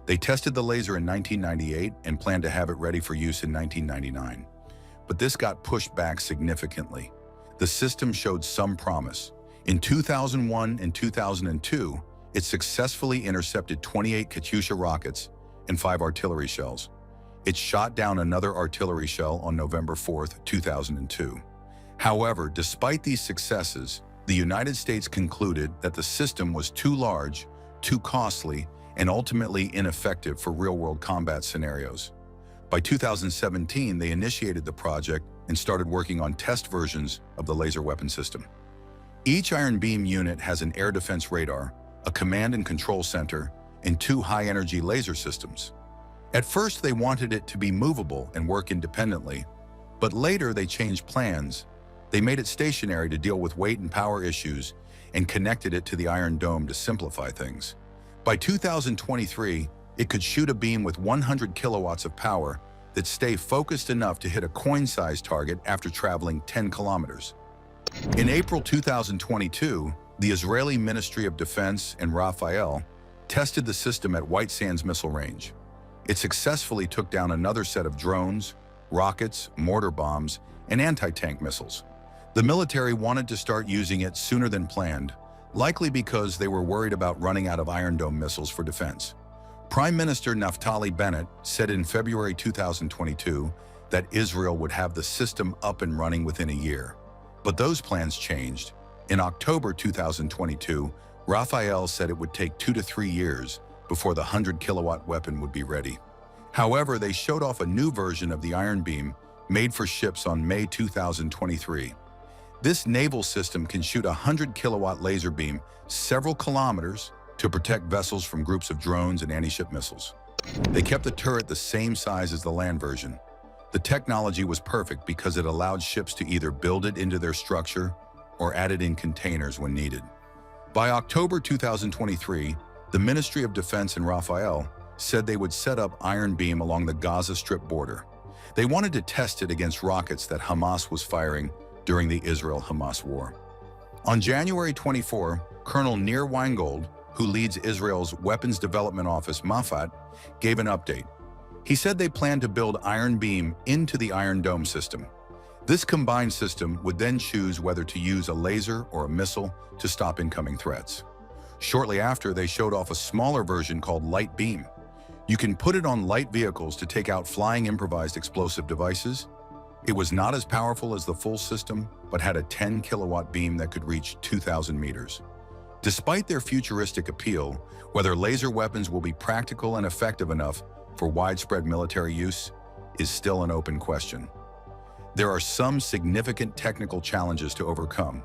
They tested the laser in 1998 and planned to have it ready for use in 1999. But this got pushed back significantly. The system showed some promise. In 2001 and 2002, it successfully intercepted 28 Katyusha rockets and 5 artillery shells. It shot down another artillery shell on November 4, 2002. However, despite these successes, the United States concluded that the system was too large, too costly, and ultimately ineffective for real-world combat scenarios. By 2017, they initiated the project and started working on test versions of the laser weapon system. Each Iron Beam unit has an air defense radar, a command and control center, and 2 high-energy laser systems. At first, they wanted it to be movable and work independently, but later they changed plans. They made it stationary to deal with weight and power issues and connected it to the Iron Dome to simplify things. By 2023, it could shoot a beam with 100 kilowatts of power that stay focused enough to hit a coin-sized target after traveling 10 kilometers. In April 2022, the Israeli Ministry of Defense and Rafael tested the system at White Sands Missile Range. It successfully took down another set of drones, rockets, mortar bombs, and anti-tank missiles. The military wanted to start using it sooner than planned, likely because they were worried about running out of Iron Dome missiles for defense. Prime Minister Naftali Bennett said in February 2022 that Israel would have the system up and running within a year. But those plans changed. In October 2022, Rafael said it would take 2 to 3 years before the 100-kilowatt weapon would be ready. However, they showed off a new version of the Iron Beam made for ships on May 2023. This naval system can shoot a 100-kilowatt laser beam several kilometers to protect vessels from groups of drones and anti-ship missiles. They kept the turret the same size as the land version. The technology was perfect because it allowed ships to either build it into their structure or add it in containers when needed. By October 2023, the Ministry of Defense and Rafael said they would set up Iron Beam along the Gaza Strip border. They wanted to test it against rockets that Hamas was firing during the Israel-Hamas war. On January 24, Colonel Nir Weingold, who leads Israel's Weapons Development Office, Mossad, gave an update. He said they plan to build Iron Beam into the Iron Dome system. This combined system would then choose whether to use a laser or a missile to stop incoming threats. Shortly after, they showed off a smaller version called Light Beam. You can put it on light vehicles to take out flying improvised explosive devices. It was not as powerful as the full system, but had a 10-kilowatt beam that could reach 2,000 meters. Despite their futuristic appeal, whether laser weapons will be practical and effective enough for widespread military use is still an open question. There are some significant technical challenges to overcome.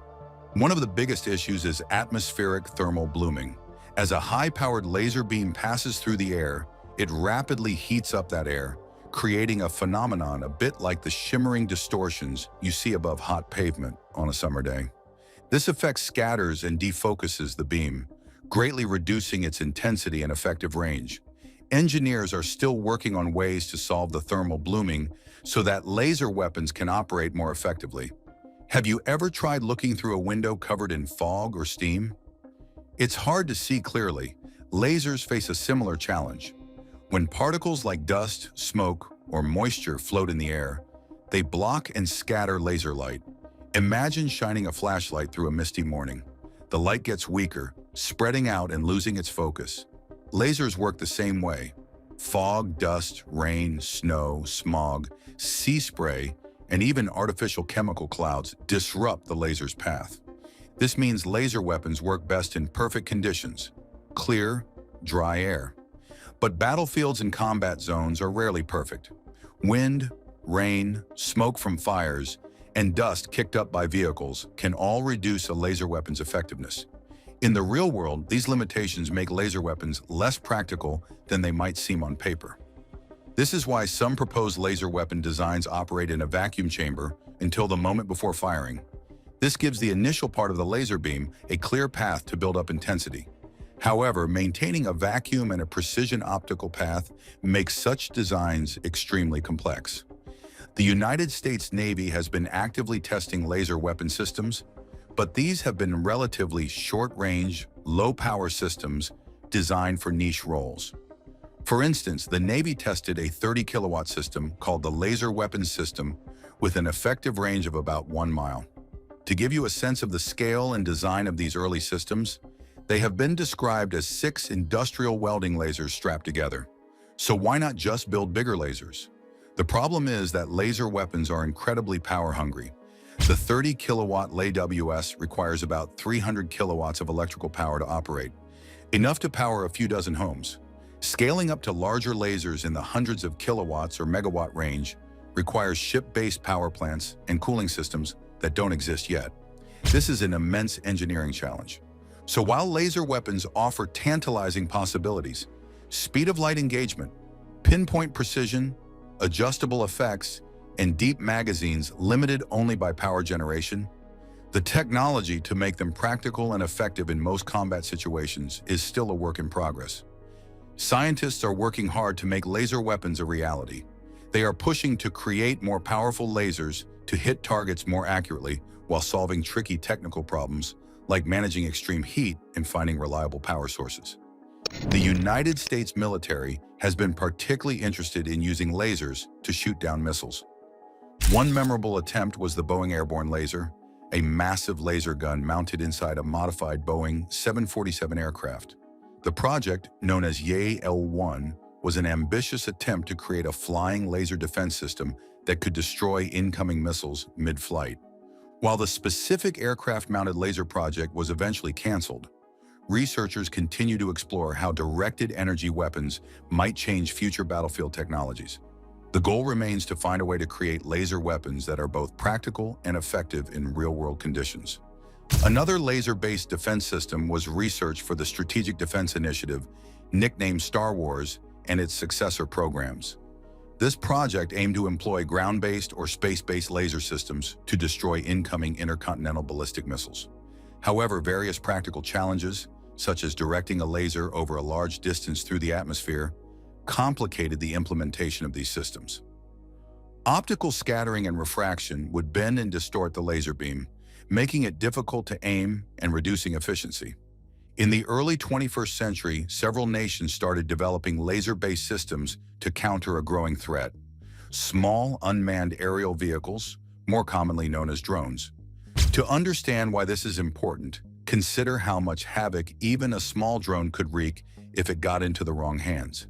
One of the biggest issues is atmospheric thermal blooming. As a high-powered laser beam passes through the air, it rapidly heats up that air, creating a phenomenon a bit like the shimmering distortions you see above hot pavement on a summer day. This effect scatters and defocuses the beam, greatly reducing its intensity and effective range. Engineers are still working on ways to solve the thermal blooming so that laser weapons can operate more effectively. Have you ever tried looking through a window covered in fog or steam? It's hard to see clearly. Lasers face a similar challenge. When particles like dust, smoke, or moisture float in the air, they block and scatter laser light. Imagine shining a flashlight through a misty morning. The light gets weaker, spreading out and losing its focus. Lasers work the same way. Fog, dust, rain, snow, smog, sea spray, and even artificial chemical clouds disrupt the laser's path. This means laser weapons work best in perfect conditions, clear, dry air. But battlefields and combat zones are rarely perfect. Wind, rain, smoke from fires, and dust kicked up by vehicles can all reduce a laser weapon's effectiveness. In the real world, these limitations make laser weapons less practical than they might seem on paper. This is why some proposed laser weapon designs operate in a vacuum chamber until the moment before firing. This gives the initial part of the laser beam a clear path to build up intensity. However, maintaining a vacuum and a precision optical path makes such designs extremely complex. The United States Navy has been actively testing laser weapon systems, but these have been relatively short-range, low-power systems designed for niche roles. For instance, the Navy tested a 30-kilowatt system called the Laser Weapons System with an effective range of about 1 mile. To give you a sense of the scale and design of these early systems, they have been described as 6 industrial welding lasers strapped together. So why not just build bigger lasers? The problem is that laser weapons are incredibly power-hungry. The 30-kilowatt LAWS requires about 300 kilowatts of electrical power to operate, enough to power a few dozen homes. Scaling up to larger lasers in the hundreds of kilowatts or megawatt range requires ship-based power plants and cooling systems that don't exist yet. This is an immense engineering challenge. So while laser weapons offer tantalizing possibilities, speed of light engagement, pinpoint precision, adjustable effects, and deep magazines limited only by power generation, the technology to make them practical and effective in most combat situations is still a work in progress. Scientists are working hard to make laser weapons a reality. They are pushing to create more powerful lasers to hit targets more accurately while solving tricky technical problems like managing extreme heat and finding reliable power sources. The United States military has been particularly interested in using lasers to shoot down missiles. One memorable attempt was the Boeing Airborne Laser, a massive laser gun mounted inside a modified Boeing 747 aircraft. The project, known as YAY-L1, was an ambitious attempt to create a flying laser defense system that could destroy incoming missiles mid-flight. While the specific aircraft-mounted laser project was eventually canceled, researchers continue to explore how directed energy weapons might change future battlefield technologies. The goal remains to find a way to create laser weapons that are both practical and effective in real-world conditions. Another laser-based defense system was researched for the Strategic Defense Initiative, nicknamed Star Wars, and its successor programs. This project aimed to employ ground-based or space-based laser systems to destroy incoming intercontinental ballistic missiles. However, various practical challenges, such as directing a laser over a large distance through the atmosphere, complicated the implementation of these systems. Optical scattering and refraction would bend and distort the laser beam, making it difficult to aim and reducing efficiency. In the early 21st century, several nations started developing laser-based systems to counter a growing threat: small, unmanned aerial vehicles, more commonly known as drones. To understand why this is important, consider how much havoc even a small drone could wreak if it got into the wrong hands.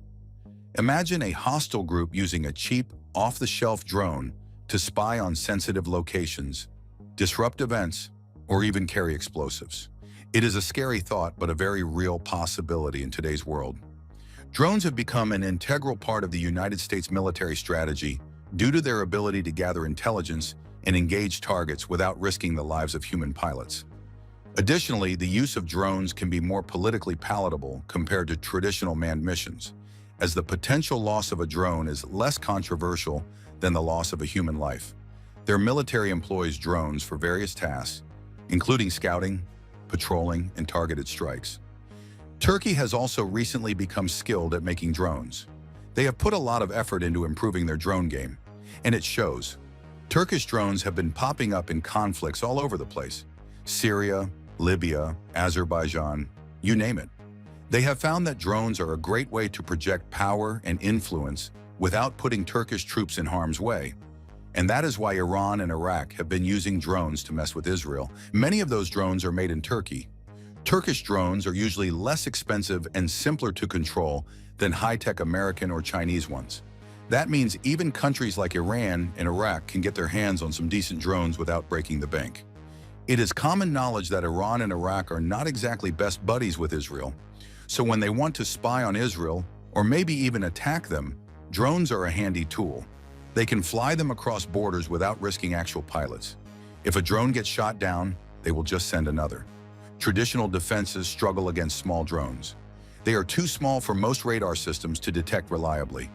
Imagine a hostile group using a cheap, off-the-shelf drone to spy on sensitive locations, disrupt events, or even carry explosives. It is a scary thought, but a very real possibility in today's world. Drones have become an integral part of the United States military strategy due to their ability to gather intelligence and engage targets without risking the lives of human pilots. Additionally, the use of drones can be more politically palatable compared to traditional manned missions, as the potential loss of a drone is less controversial than the loss of a human life. Their military employs drones for various tasks, including scouting, patrolling, and targeted strikes. Turkey has also recently become skilled at making drones. They have put a lot of effort into improving their drone game, and it shows. Turkish drones have been popping up in conflicts all over the place: Syria, Libya, Azerbaijan, you name it. They have found that drones are a great way to project power and influence without putting Turkish troops in harm's way. And that is why Iran and Iraq have been using drones to mess with Israel. Many of those drones are made in Turkey. Turkish drones are usually less expensive and simpler to control than high-tech American or Chinese ones. That means even countries like Iran and Iraq can get their hands on some decent drones without breaking the bank. It is common knowledge that Iran and Iraq are not exactly best buddies with Israel. So when they want to spy on Israel, or maybe even attack them, drones are a handy tool. They can fly them across borders without risking actual pilots. If a drone gets shot down, they will just send another. Traditional defenses struggle against small drones. They are too small for most radar systems to detect reliably.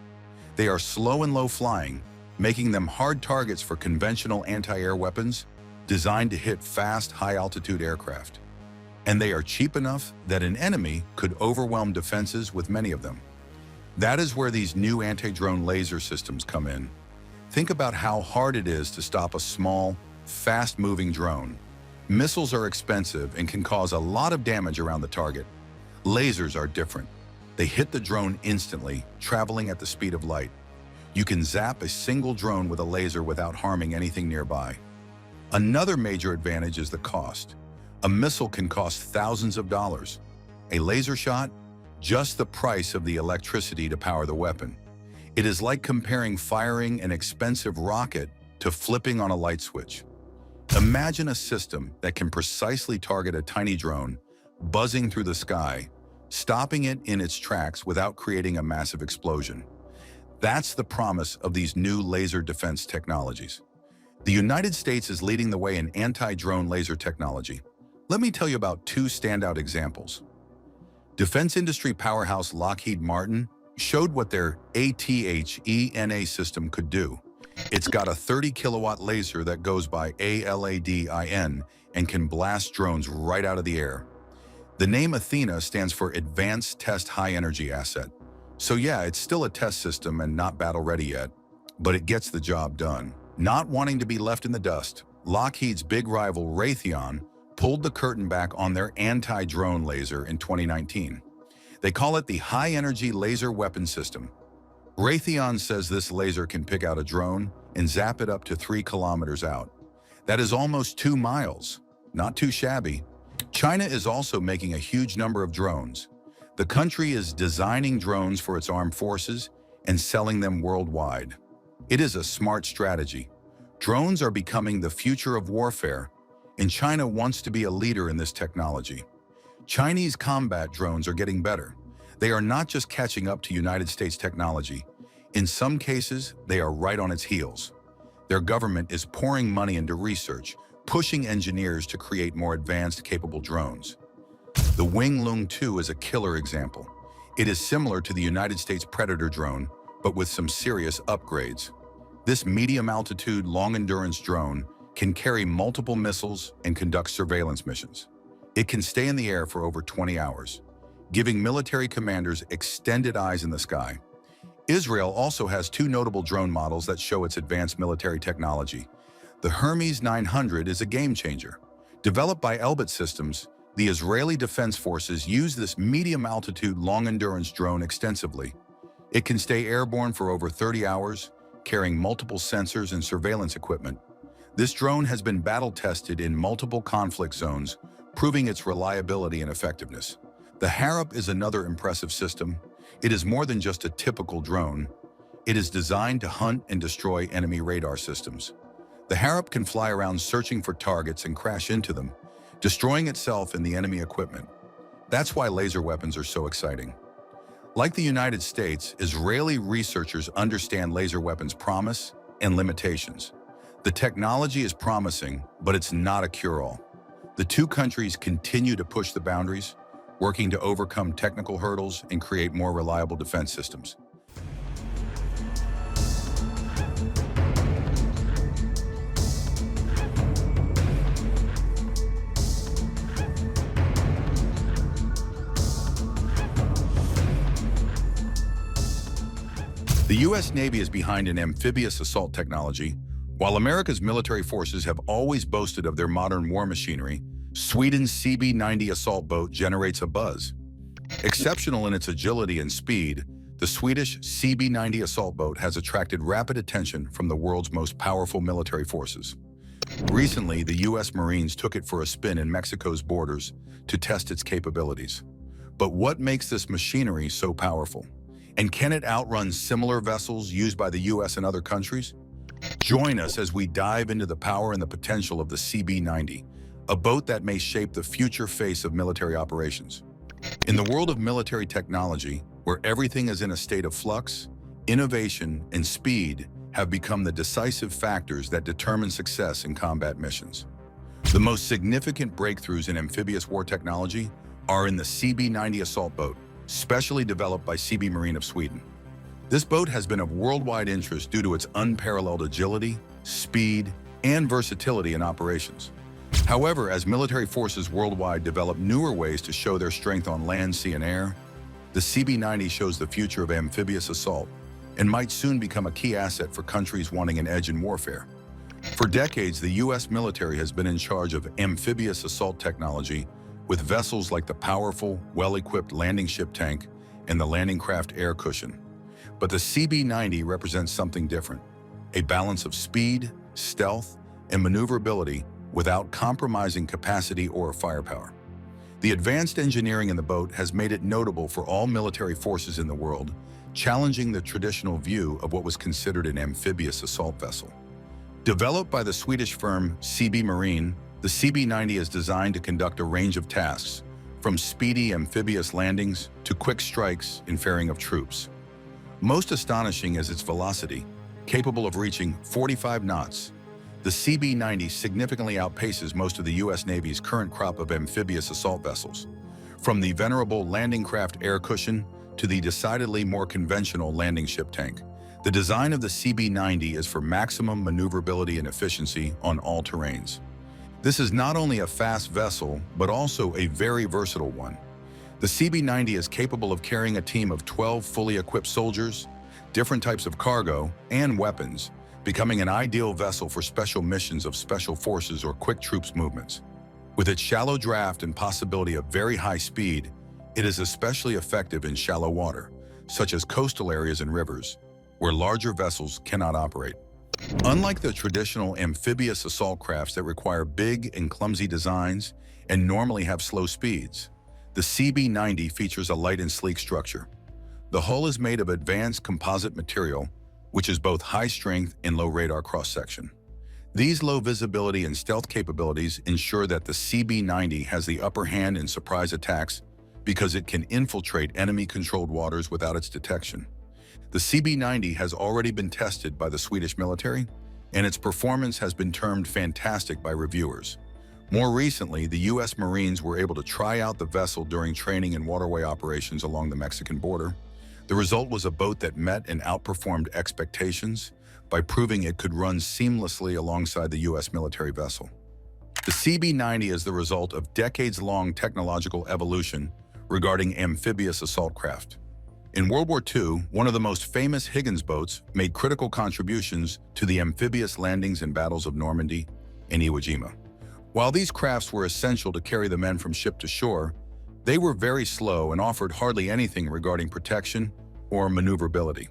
They are slow and low flying, making them hard targets for conventional anti-air weapons designed to hit fast, high-altitude aircraft. And they are cheap enough that an enemy could overwhelm defenses with many of them. That is where these new anti-drone laser systems come in. Think about how hard it is to stop a small, fast-moving drone. Missiles are expensive and can cause a lot of damage around the target. Lasers are different. They hit the drone instantly, traveling at the speed of light. You can zap a single drone with a laser without harming anything nearby. Another major advantage is the cost. A missile can cost thousands of dollars. A laser shot? Just the price of the electricity to power the weapon. It is like comparing firing an expensive rocket to flipping on a light switch. Imagine a system that can precisely target a tiny drone, buzzing through the sky, stopping it in its tracks without creating a massive explosion. That's the promise of these new laser defense technologies. The United States is leading the way in anti-drone laser technology. Let me tell you about two standout examples. Defense industry powerhouse Lockheed Martin showed what their ATHENA system could do. It's got a 30-kilowatt laser that goes by ALADIN and can blast drones right out of the air. The name Athena stands for Advanced Test High Energy Asset. So yeah, it's still a test system and not battle-ready yet, but it gets the job done. Not wanting to be left in the dust, Lockheed's big rival Raytheon pulled the curtain back on their anti-drone laser in 2019. They call it the High Energy Laser Weapon System. Raytheon says this laser can pick out a drone and zap it up to 3 kilometers out. That is almost 2 miles. Not too shabby. China is also making a huge number of drones. The country is designing drones for its armed forces and selling them worldwide. It is a smart strategy. Drones are becoming the future of warfare, and China wants to be a leader in this technology. Chinese combat drones are getting better. They are not just catching up to United States technology. In some cases, they are right on its heels. Their government is pouring money into research, pushing engineers to create more advanced, capable drones. The Wing Lung 2 is a killer example. It is similar to the United States Predator drone, but with some serious upgrades. This medium-altitude, long-endurance drone can carry multiple missiles and conduct surveillance missions. It can stay in the air for over 20 hours, giving military commanders extended eyes in the sky. Israel also has 2 notable drone models that show its advanced military technology. The Hermes 900 is a game-changer. Developed by Elbit Systems, the Israeli Defense Forces use this medium-altitude, long-endurance drone extensively. It can stay airborne for over 30 hours, carrying multiple sensors and surveillance equipment. This drone has been battle-tested in multiple conflict zones, proving its reliability and effectiveness. The Harp is another impressive system. It is more than just a typical drone. It is designed to hunt and destroy enemy radar systems. The Harp can fly around searching for targets and crash into them, destroying itself and the enemy equipment. That's why laser weapons are so exciting. Like the United States, Israeli researchers understand laser weapons' promise and limitations. The technology is promising, but it's not a cure-all. The two countries continue to push the boundaries, working to overcome technical hurdles and create more reliable defense systems. The U.S. Navy is behind an amphibious assault technology. While America's military forces have always boasted of their modern war machinery, Sweden's CB-90 assault boat generates a buzz. Exceptional in its agility and speed, The Swedish CB-90 assault boat has attracted rapid attention from the world's most powerful military forces. Recently, the U.S. Marines took it for a spin in Mexico's borders to test its capabilities. But what makes this machinery so powerful? And can it outrun similar vessels used by the U.S. and other countries? Join us as we dive into the power and the potential of the CB-90, a boat that may shape the future face of military operations. In the world of military technology, where everything is in a state of flux, innovation and speed have become the decisive factors that determine success in combat missions. The most significant breakthroughs in amphibious war technology are in the CB-90 assault boat, specially developed by CB Marine of Sweden. This boat has been of worldwide interest due to its unparalleled agility, speed, and versatility in operations. However, as military forces worldwide develop newer ways to show their strength on land, sea, and air, the CB-90 shows the future of amphibious assault and might soon become a key asset for countries wanting an edge in warfare. For decades, the U.S. military has been in charge of amphibious assault technology with vessels like the powerful, well-equipped landing ship tank and the landing craft air cushion. But the CB-90 represents something different, a balance of speed, stealth, and maneuverability without compromising capacity or firepower. The advanced engineering in the boat has made it notable for all military forces in the world, challenging the traditional view of what was considered an amphibious assault vessel. Developed by the Swedish firm CB Marine, the CB-90 is designed to conduct a range of tasks, from speedy amphibious landings to quick strikes in ferrying of troops. Most astonishing is its velocity, capable of reaching 45 knots. The CB-90 significantly outpaces most of the U.S. Navy's current crop of amphibious assault vessels, from the venerable landing craft air cushion to the decidedly more conventional landing ship tank. The design of the CB-90 is for maximum maneuverability and efficiency on all terrains. This is not only a fast vessel, but also a very versatile one. The CB-90 is capable of carrying a team of 12 fully equipped soldiers, different types of cargo, and weapons, becoming an ideal vessel for special missions of special forces or quick troops movements. With its shallow draft and possibility of very high speed, it is especially effective in shallow water, such as coastal areas and rivers, where larger vessels cannot operate. Unlike the traditional amphibious assault crafts that require big and clumsy designs and normally have slow speeds, the CB-90 features a light and sleek structure. The hull is made of advanced composite material, which is both high strength and low radar cross-section. These low visibility and stealth capabilities ensure that the CB-90 has the upper hand in surprise attacks because it can infiltrate enemy-controlled waters without its detection. The CB-90 has already been tested by the Swedish military, and its performance has been termed fantastic by reviewers. More recently, the U.S. Marines were able to try out the vessel during training and waterway operations along the Mexican border. The result was a boat that met and outperformed expectations by proving it could run seamlessly alongside the U.S. military vessel. The CB-90 is the result of decades-long technological evolution regarding amphibious assault craft. In World War II, one of the most famous Higgins boats made critical contributions to the amphibious landings and battles of Normandy and Iwo Jima. While these crafts were essential to carry the men from ship to shore, they were very slow and offered hardly anything regarding protection or maneuverability.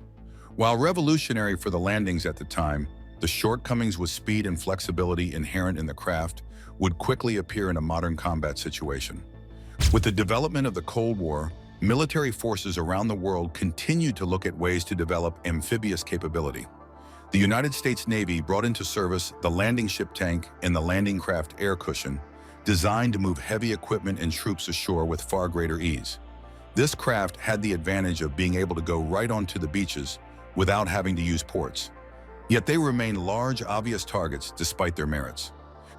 While revolutionary for the landings at the time, the shortcomings with speed and flexibility inherent in the craft would quickly appear in a modern combat situation. With the development of the Cold War, military forces around the world continued to look at ways to develop amphibious capability. The United States Navy brought into service the landing ship tank and the landing craft air cushion, designed to move heavy equipment and troops ashore with far greater ease. This craft had the advantage of being able to go right onto the beaches without having to use ports. Yet they remain large, obvious targets despite their merits.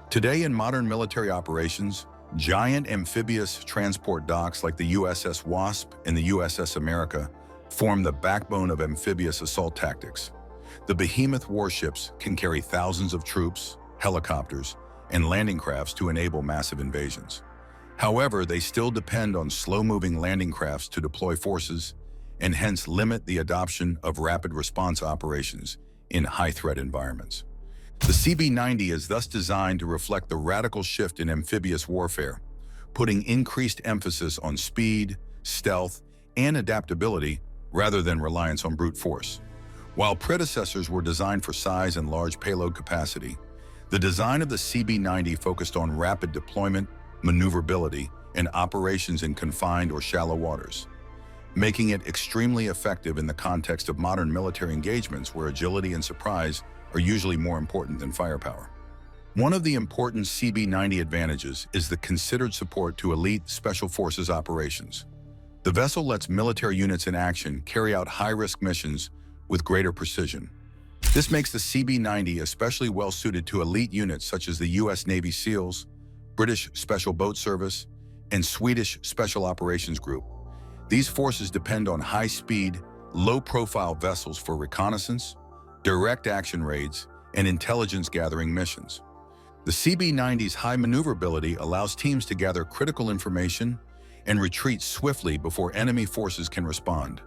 Today in modern military operations, giant amphibious transport docks like the USS Wasp and the USS America form the backbone of amphibious assault tactics. The behemoth warships can carry thousands of troops, helicopters, and landing crafts to enable massive invasions. However, they still depend on slow-moving landing crafts to deploy forces and hence limit the adoption of rapid response operations in high-threat environments. The CB-90 is thus designed to reflect the radical shift in amphibious warfare, putting increased emphasis on speed, stealth, and adaptability rather than reliance on brute force. While predecessors were designed for size and large payload capacity, the design of the CB-90 focused on rapid deployment, maneuverability, and operations in confined or shallow waters, making it extremely effective in the context of modern military engagements where agility and surprise are usually more important than firepower. One of the important CB-90 advantages is the considered support to elite special forces operations. The vessel lets military units in action carry out high-risk missions with greater precision. This makes the CB-90 especially well-suited to elite units such as the U.S. Navy SEALs, British Special Boat Service, and Swedish Special Operations Group. These forces depend on high-speed, low-profile vessels for reconnaissance, direct action raids, and intelligence-gathering missions. The CB-90's high maneuverability allows teams to gather critical information and retreat swiftly before enemy forces can respond.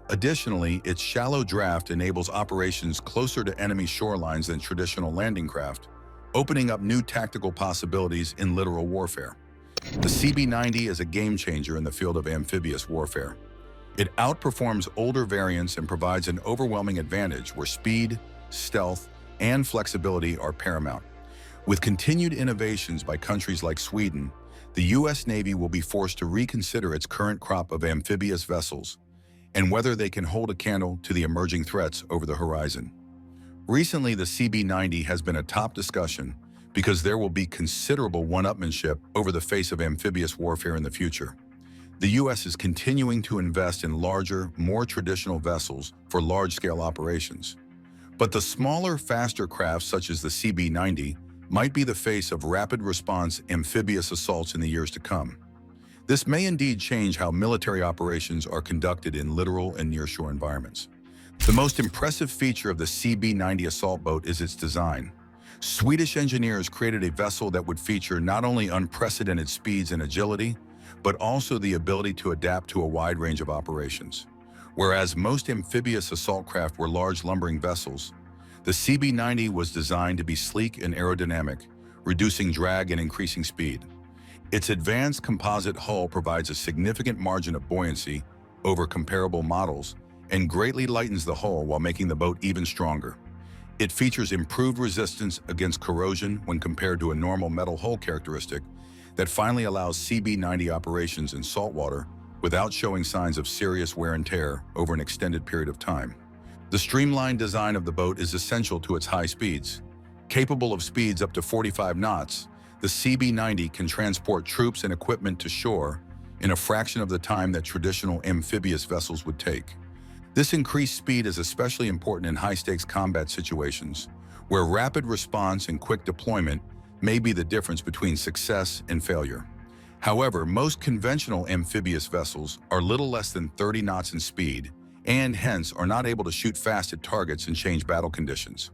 Additionally, its shallow draft enables operations closer to enemy shorelines than traditional landing craft, opening up new tactical possibilities in littoral warfare. The CB-90 is a game-changer in the field of amphibious warfare. It outperforms older variants and provides an overwhelming advantage where speed, stealth, and flexibility are paramount. With continued innovations by countries like Sweden, the U.S. Navy will be forced to reconsider its current crop of amphibious vessels and whether they can hold a candle to the emerging threats over the horizon. Recently, the CB-90 has been a top discussion because there will be considerable one-upmanship over the face of amphibious warfare in the future. The U.S. is continuing to invest in larger, more traditional vessels for large-scale operations. But the smaller, faster crafts such as the CB-90 might be the face of rapid response amphibious assaults in the years to come. This may indeed change how military operations are conducted in littoral and nearshore environments. The most impressive feature of the CB-90 assault boat is its design. Swedish engineers created a vessel that would feature not only unprecedented speeds and agility, but also the ability to adapt to a wide range of operations. Whereas most amphibious assault craft were large lumbering vessels, the CB-90 was designed to be sleek and aerodynamic, reducing drag and increasing speed. Its advanced composite hull provides a significant margin of buoyancy over comparable models and greatly lightens the hull while making the boat even stronger. It features improved resistance against corrosion when compared to a normal metal hull characteristic that finally allows CB-90 operations in saltwater without showing signs of serious wear and tear over an extended period of time. The streamlined design of the boat is essential to its high speeds. Capable of speeds up to 45 knots, the CB-90 can transport troops and equipment to shore in a fraction of the time that traditional amphibious vessels would take. This increased speed is especially important in high-stakes combat situations, where rapid response and quick deployment may be the difference between success and failure. However, most conventional amphibious vessels are little less than 30 knots in speed and hence are not able to shoot fast at targets and change battle conditions.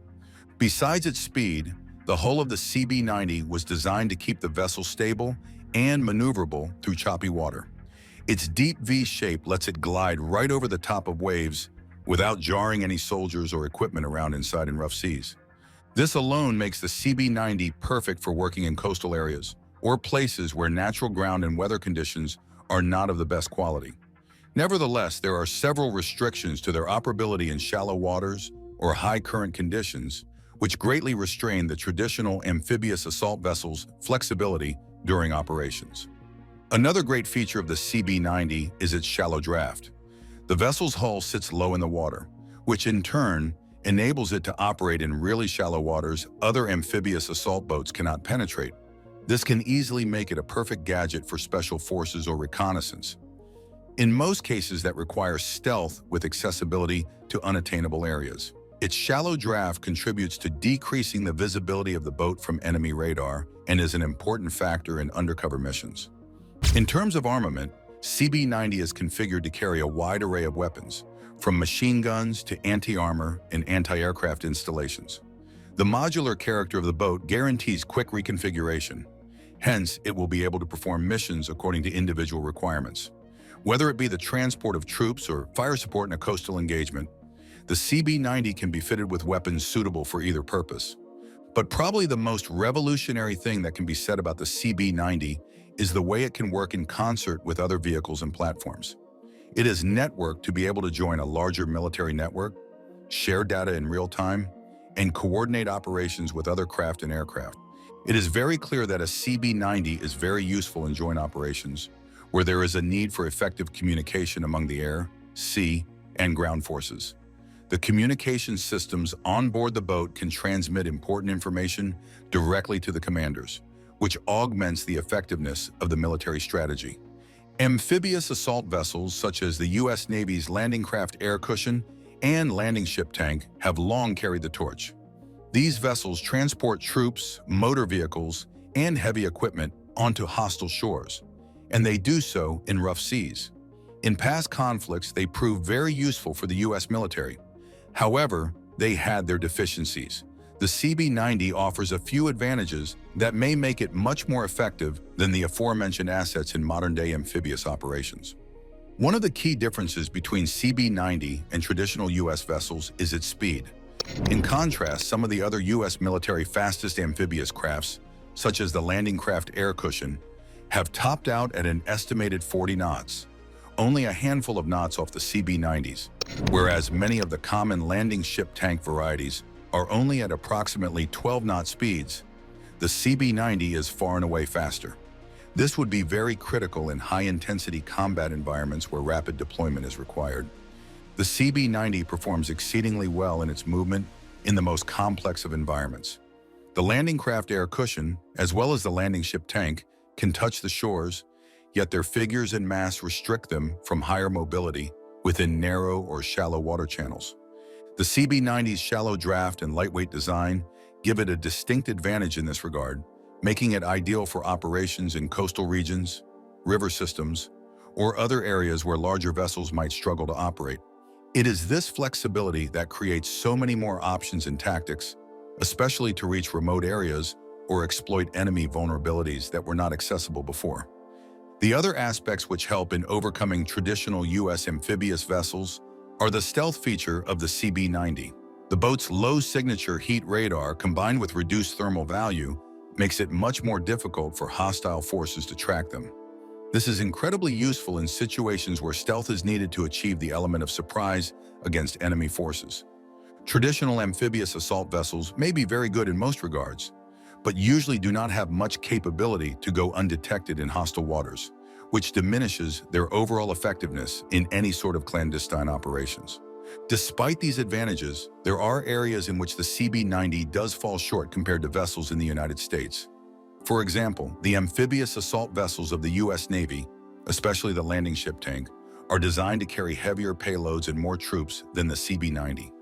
Besides its speed, the hull of the CB-90 was designed to keep the vessel stable and maneuverable through choppy water. Its deep V shape lets it glide right over the top of waves without jarring any soldiers or equipment around inside in rough seas. This alone makes the CB-90 perfect for working in coastal areas or places where natural ground and weather conditions are not of the best quality. Nevertheless, there are several restrictions to their operability in shallow waters or high current conditions, which greatly restrain the traditional amphibious assault vessel's flexibility during operations. Another great feature of the CB-90 is its shallow draft. The vessel's hull sits low in the water, which in turn enables it to operate in really shallow waters other amphibious assault boats cannot penetrate. This can easily make it a perfect gadget for special forces or reconnaissance, in most cases that require stealth with accessibility to unattainable areas. Its shallow draft contributes to decreasing the visibility of the boat from enemy radar and is an important factor in undercover missions. In terms of armament, CB-90 is configured to carry a wide array of weapons, from machine guns to anti-armor and anti-aircraft installations. The modular character of the boat guarantees quick reconfiguration. Hence, it will be able to perform missions according to individual requirements. Whether it be the transport of troops or fire support in a coastal engagement, the CB-90 can be fitted with weapons suitable for either purpose. But probably the most revolutionary thing that can be said about the CB-90 is the way it can work in concert with other vehicles and platforms. It is networked to be able to join a larger military network, share data in real time, and coordinate operations with other craft and aircraft. It is very clear that a CB-90 is very useful in joint operations, where there is a need for effective communication among the air, sea, and ground forces. The communication systems on board the boat can transmit important information directly to the commanders, which augments the effectiveness of the military strategy. Amphibious assault vessels such as the U.S. Navy's landing craft air cushion and landing ship tank have long carried the torch. These vessels transport troops, motor vehicles, and heavy equipment onto hostile shores, and they do so in rough seas. In past conflicts, they proved very useful for the U.S. military. However, they had their deficiencies. The CB-90 offers a few advantages that may make it much more effective than the aforementioned assets in modern-day amphibious operations. One of the key differences between CB-90 and traditional U.S. vessels is its speed. In contrast, some of the other U.S. military fastest amphibious crafts, such as the landing craft air cushion, have topped out at an estimated 40 knots, only a handful of knots off the CB-90s, whereas many of the common landing ship tank varieties are only at approximately 12-knot speeds. The CB-90 is far and away faster. This would be very critical in high-intensity combat environments where rapid deployment is required. The CB-90 performs exceedingly well in its movement in the most complex of environments. The landing craft air cushion, as well as the landing ship tank, can touch the shores, yet their figures and mass restrict them from higher mobility within narrow or shallow water channels. The CB-90's shallow draft and lightweight design give it a distinct advantage in this regard, making it ideal for operations in coastal regions, river systems, or other areas where larger vessels might struggle to operate. It is this flexibility that creates so many more options and tactics, especially to reach remote areas or exploit enemy vulnerabilities that were not accessible before. The other aspects which help in overcoming traditional U.S. amphibious vessels are the stealth feature of the CB-90. The boat's low signature heat radar combined with reduced thermal value makes it much more difficult for hostile forces to track them. This is incredibly useful in situations where stealth is needed to achieve the element of surprise against enemy forces. Traditional amphibious assault vessels may be very good in most regards, but usually do not have much capability to go undetected in hostile waters, which diminishes their overall effectiveness in any sort of clandestine operations. Despite these advantages, there are areas in which the CB-90 does fall short compared to vessels in the United States. For example, the amphibious assault vessels of the U.S. Navy, especially the landing ship tank, are designed to carry heavier payloads and more troops than the CB-90.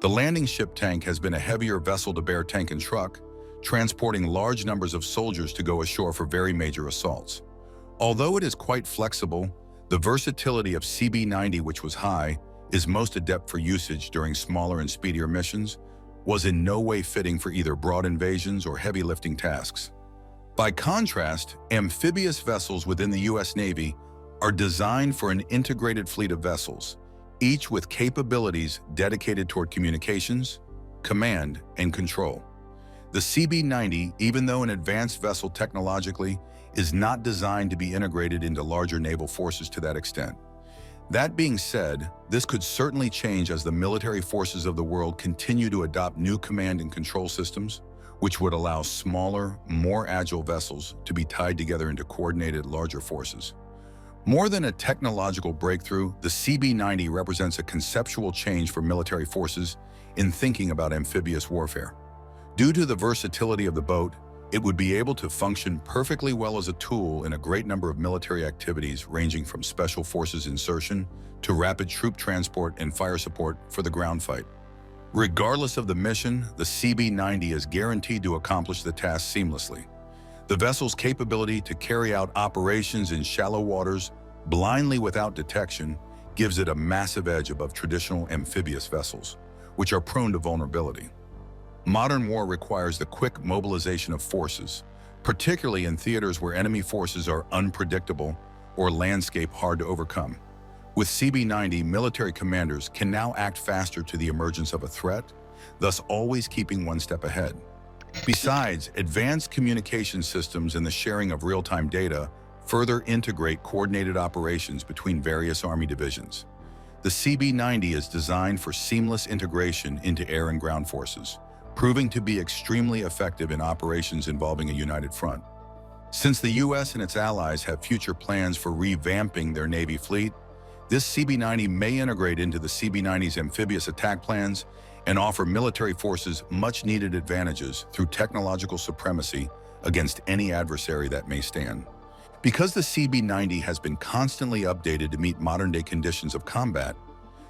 The landing ship tank has been a heavier vessel to bear tank and truck, transporting large numbers of soldiers to go ashore for very major assaults. Although it is quite flexible, the versatility of CB-90, which was high, is most adept for usage during smaller and speedier missions, was in no way fitting for either broad invasions or heavy lifting tasks. By contrast, amphibious vessels within the U.S. Navy are designed for an integrated fleet of vessels, each with capabilities dedicated toward communications, command, and control. The CB-90, even though an advanced vessel technologically, is not designed to be integrated into larger naval forces to that extent. That being said, this could certainly change as the military forces of the world continue to adopt new command and control systems, which would allow smaller, more agile vessels to be tied together into coordinated larger forces. More than a technological breakthrough, the CB-90 represents a conceptual change for military forces in thinking about amphibious warfare. Due to the versatility of the boat, it would be able to function perfectly well as a tool in a great number of military activities ranging from special forces insertion to rapid troop transport and fire support for the ground fight. Regardless of the mission, the CB-90 is guaranteed to accomplish the task seamlessly. The vessel's capability to carry out operations in shallow waters blindly without detection gives it a massive edge above traditional amphibious vessels, which are prone to vulnerability. Modern war requires the quick mobilization of forces, particularly in theaters where enemy forces are unpredictable or landscape hard to overcome. With CB-90, military commanders can now act faster to the emergence of a threat, thus always keeping one step ahead. Besides, advanced communication systems and the sharing of real-time data further integrate coordinated operations between various Army divisions. The CB-90 is designed for seamless integration into air and ground forces, proving to be extremely effective in operations involving a united front. Since the U.S. and its allies have future plans for revamping their Navy fleet, this CB-90 may integrate into the CB-90's amphibious attack plans and offer military forces much-needed advantages through technological supremacy against any adversary that may stand. Because the CB-90 has been constantly updated to meet modern-day conditions of combat,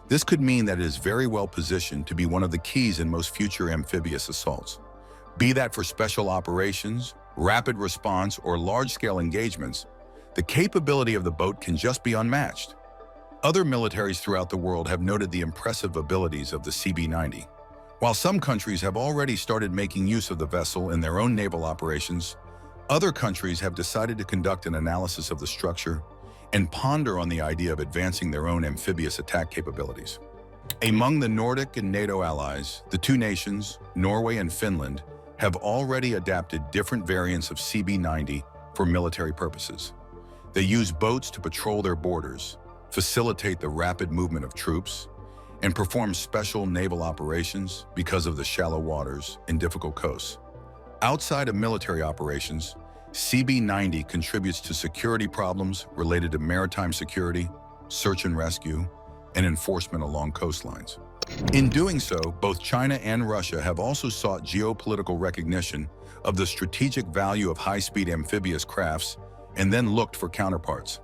this could mean that it is very well positioned to be one of the keys in most future amphibious assaults. Be that for special operations, rapid response, or large-scale engagements, the capability of the boat can just be unmatched. Other militaries throughout the world have noted the impressive abilities of the CB-90. While some countries have already started making use of the vessel in their own naval operations, other countries have decided to conduct an analysis of the structure and ponder on the idea of advancing their own amphibious attack capabilities. Among the Nordic and NATO allies, the two nations, Norway and Finland, have already adapted different variants of CB-90 for military purposes. They use boats to patrol their borders, facilitate the rapid movement of troops, and perform special naval operations because of the shallow waters and difficult coasts. Outside of military operations, CB-90 contributes to security problems related to maritime security, search and rescue, and enforcement along coastlines. In doing so, both China and Russia have also sought geopolitical recognition of the strategic value of high-speed amphibious crafts and then looked for counterparts.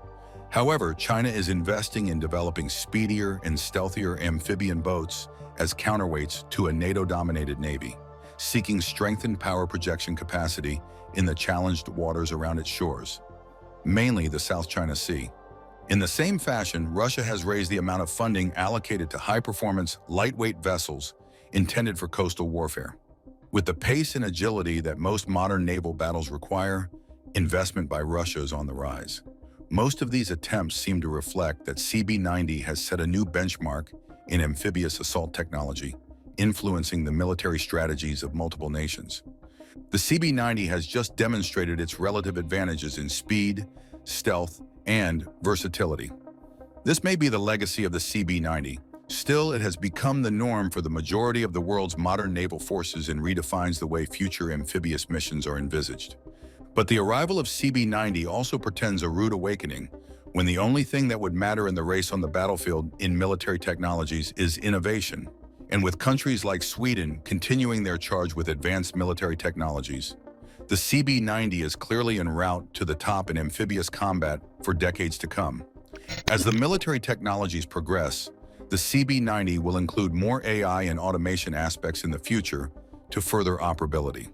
However, China is investing in developing speedier and stealthier amphibian boats as counterweights to a NATO-dominated navy, seeking strengthened power projection capacity in the challenged waters around its shores, mainly the South China Sea. In the same fashion, Russia has raised the amount of funding allocated to high-performance, lightweight vessels intended for coastal warfare. With the pace and agility that most modern naval battles require, investment by Russia is on the rise. Most of these attempts seem to reflect that CB-90 has set a new benchmark in amphibious assault technology, influencing the military strategies of multiple nations. The CB-90 has just demonstrated its relative advantages in speed, stealth, and versatility. This may be the legacy of the CB-90. Still, it has become the norm for the majority of the world's modern naval forces and redefines the way future amphibious missions are envisaged. But the arrival of CB-90 also portends a rude awakening, when the only thing that would matter in the race on the battlefield in military technologies is innovation. And with countries like Sweden continuing their charge with advanced military technologies, the CB-90 is clearly en route to the top in amphibious combat for decades to come. As the military technologies progress, the CB-90 will include more AI and automation aspects in the future to further operability.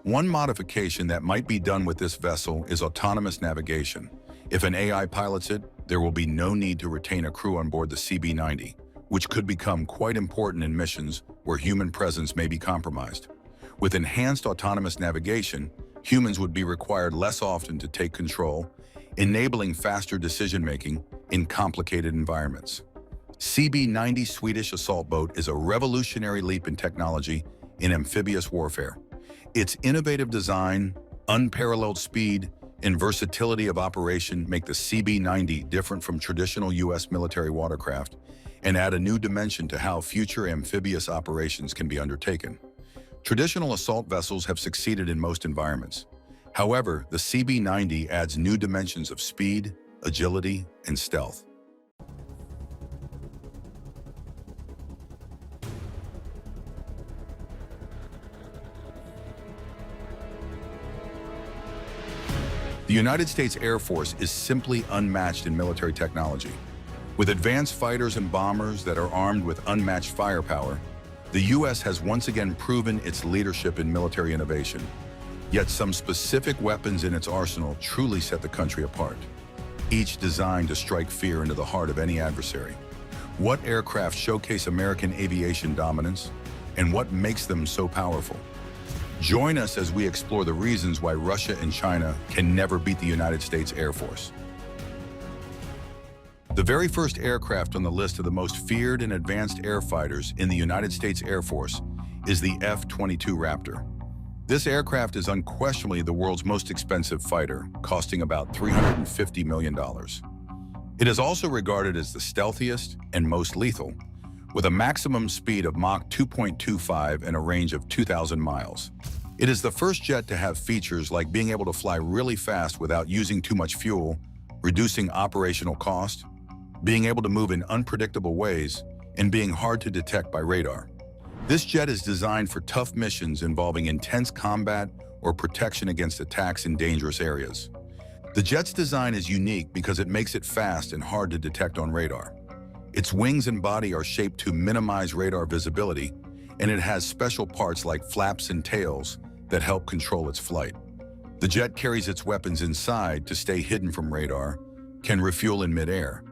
One modification that might be done with this vessel is autonomous navigation. If an AI pilots it, there will be no need to retain a crew on board the CB-90, which could become quite important in missions where human presence may be compromised. With enhanced autonomous navigation, humans would be required less often to take control, enabling faster decision-making in complicated environments. CB-90 Swedish assault boat is a revolutionary leap in technology in amphibious warfare. Its innovative design, unparalleled speed, and versatility of operation make the CB-90 different from traditional U.S. military watercraft and add a new dimension to how future amphibious operations can be undertaken. Traditional assault vessels have succeeded in most environments. However, the CB-90 adds new dimensions of speed, agility, and stealth. The United States Air Force is simply unmatched in military technology. With advanced fighters and bombers that are armed with unmatched firepower, the U.S. has once again proven its leadership in military innovation. Yet some specific weapons in its arsenal truly set the country apart, each designed to strike fear into the heart of any adversary. What aircraft showcase American aviation dominance, and what makes them so powerful? Join us as we explore the reasons why Russia and China can never beat the United States Air Force. The very first aircraft on the list of the most feared and advanced air fighters in the United States Air Force is the F-22 Raptor. This aircraft is unquestionably the world's most expensive fighter, costing about $350 million. It is also regarded as the stealthiest and most lethal, with a maximum speed of Mach 2.25 and a range of 2,000 miles. It is the first jet to have features like being able to fly really fast without using too much fuel, reducing operational cost, being able to move in unpredictable ways, and being hard to detect by radar. This jet is designed for tough missions involving intense combat or protection against attacks in dangerous areas. The jet's design is unique because it makes it fast and hard to detect on radar. Its wings and body are shaped to minimize radar visibility, and it has special parts like flaps and tails that help control its flight. The jet carries its weapons inside to stay hidden from radar, can refuel in midair,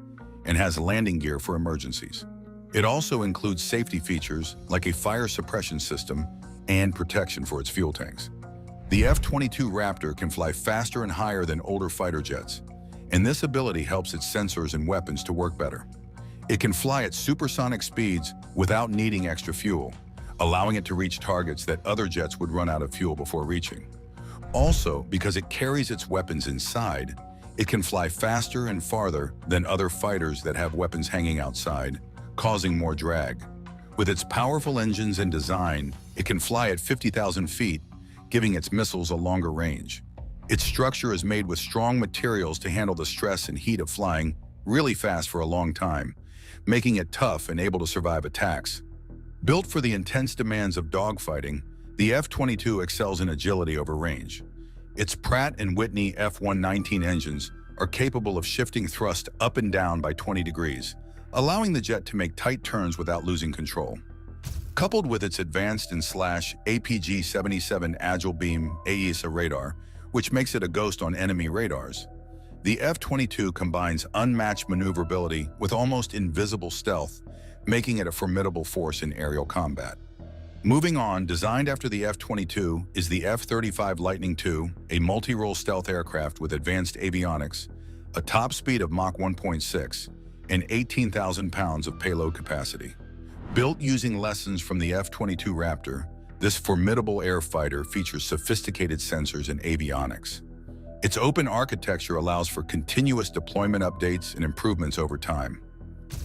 and has landing gear for emergencies. It also includes safety features like a fire suppression system and protection for its fuel tanks. The F-22 Raptor can fly faster and higher than older fighter jets, and this ability helps its sensors and weapons to work better. It can fly at supersonic speeds without needing extra fuel, allowing it to reach targets that other jets would run out of fuel before reaching. Also, because it carries its weapons inside, it can fly faster and farther than other fighters that have weapons hanging outside, causing more drag. With its powerful engines and design, it can fly at 50,000 feet, giving its missiles a longer range. Its structure is made with strong materials to handle the stress and heat of flying really fast for a long time, making it tough and able to survive attacks. Built for the intense demands of dogfighting, the F-22 excels in agility over range. Its Pratt & Whitney F-119 engines are capable of shifting thrust up and down by 20 degrees, allowing the jet to make tight turns without losing control. Coupled with its advanced and APG-77 Agile Beam AESA radar, which makes it a ghost on enemy radars, the F-22 combines unmatched maneuverability with almost invisible stealth, making it a formidable force in aerial combat. Moving on, designed after the F-22 is the F-35 Lightning II, a multi-role stealth aircraft with advanced avionics, a top speed of Mach 1.6, and 18,000 pounds of payload capacity. Built using lessons from the F-22 Raptor, this formidable air fighter features sophisticated sensors and avionics. Its open architecture allows for continuous deployment updates and improvements over time.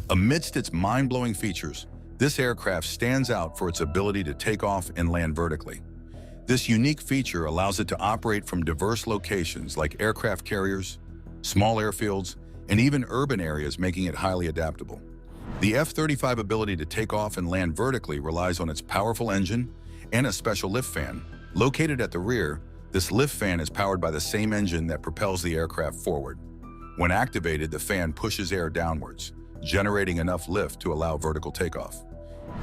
Amidst its mind-blowing features, this aircraft stands out for its ability to take off and land vertically. This unique feature allows it to operate from diverse locations like aircraft carriers, small airfields, and even urban areas, making it highly adaptable. The F-35 ability to take off and land vertically relies on its powerful engine and a special lift fan. Located at the rear, this lift fan is powered by the same engine that propels the aircraft forward. When activated, the fan pushes air downwards, generating enough lift to allow vertical takeoff.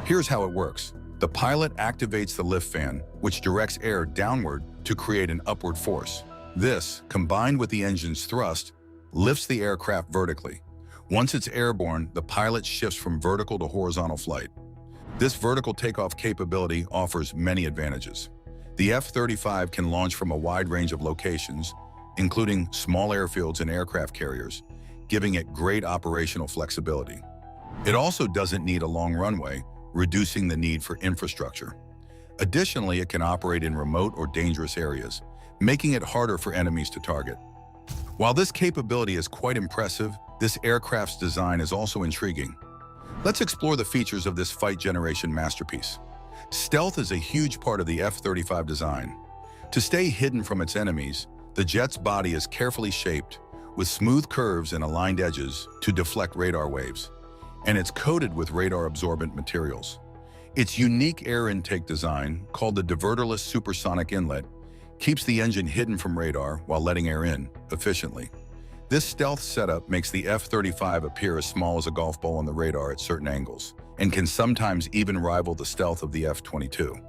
Here's how it works. The pilot activates the lift fan, which directs air downward to create an upward force. This, combined with the engine's thrust, lifts the aircraft vertically. Once it's airborne, the pilot shifts from vertical to horizontal flight. This vertical takeoff capability offers many advantages. The F-35 can launch from a wide range of locations, including small airfields and aircraft carriers, giving it great operational flexibility. It also doesn't need a long runway, reducing the need for infrastructure. Additionally, it can operate in remote or dangerous areas, making it harder for enemies to target. While this capability is quite impressive, this aircraft's design is also intriguing. Let's explore the features of this fight generation masterpiece. Stealth is a huge part of the F-35 design. To stay hidden from its enemies, the jet's body is carefully shaped with smooth curves and aligned edges to deflect radar waves, and it's coated with radar-absorbent materials. Its unique air intake design, called the diverterless supersonic inlet, keeps the engine hidden from radar while letting air in efficiently. This stealth setup makes the F-35 appear as small as a golf ball on the radar at certain angles, and can sometimes even rival the stealth of the F-22.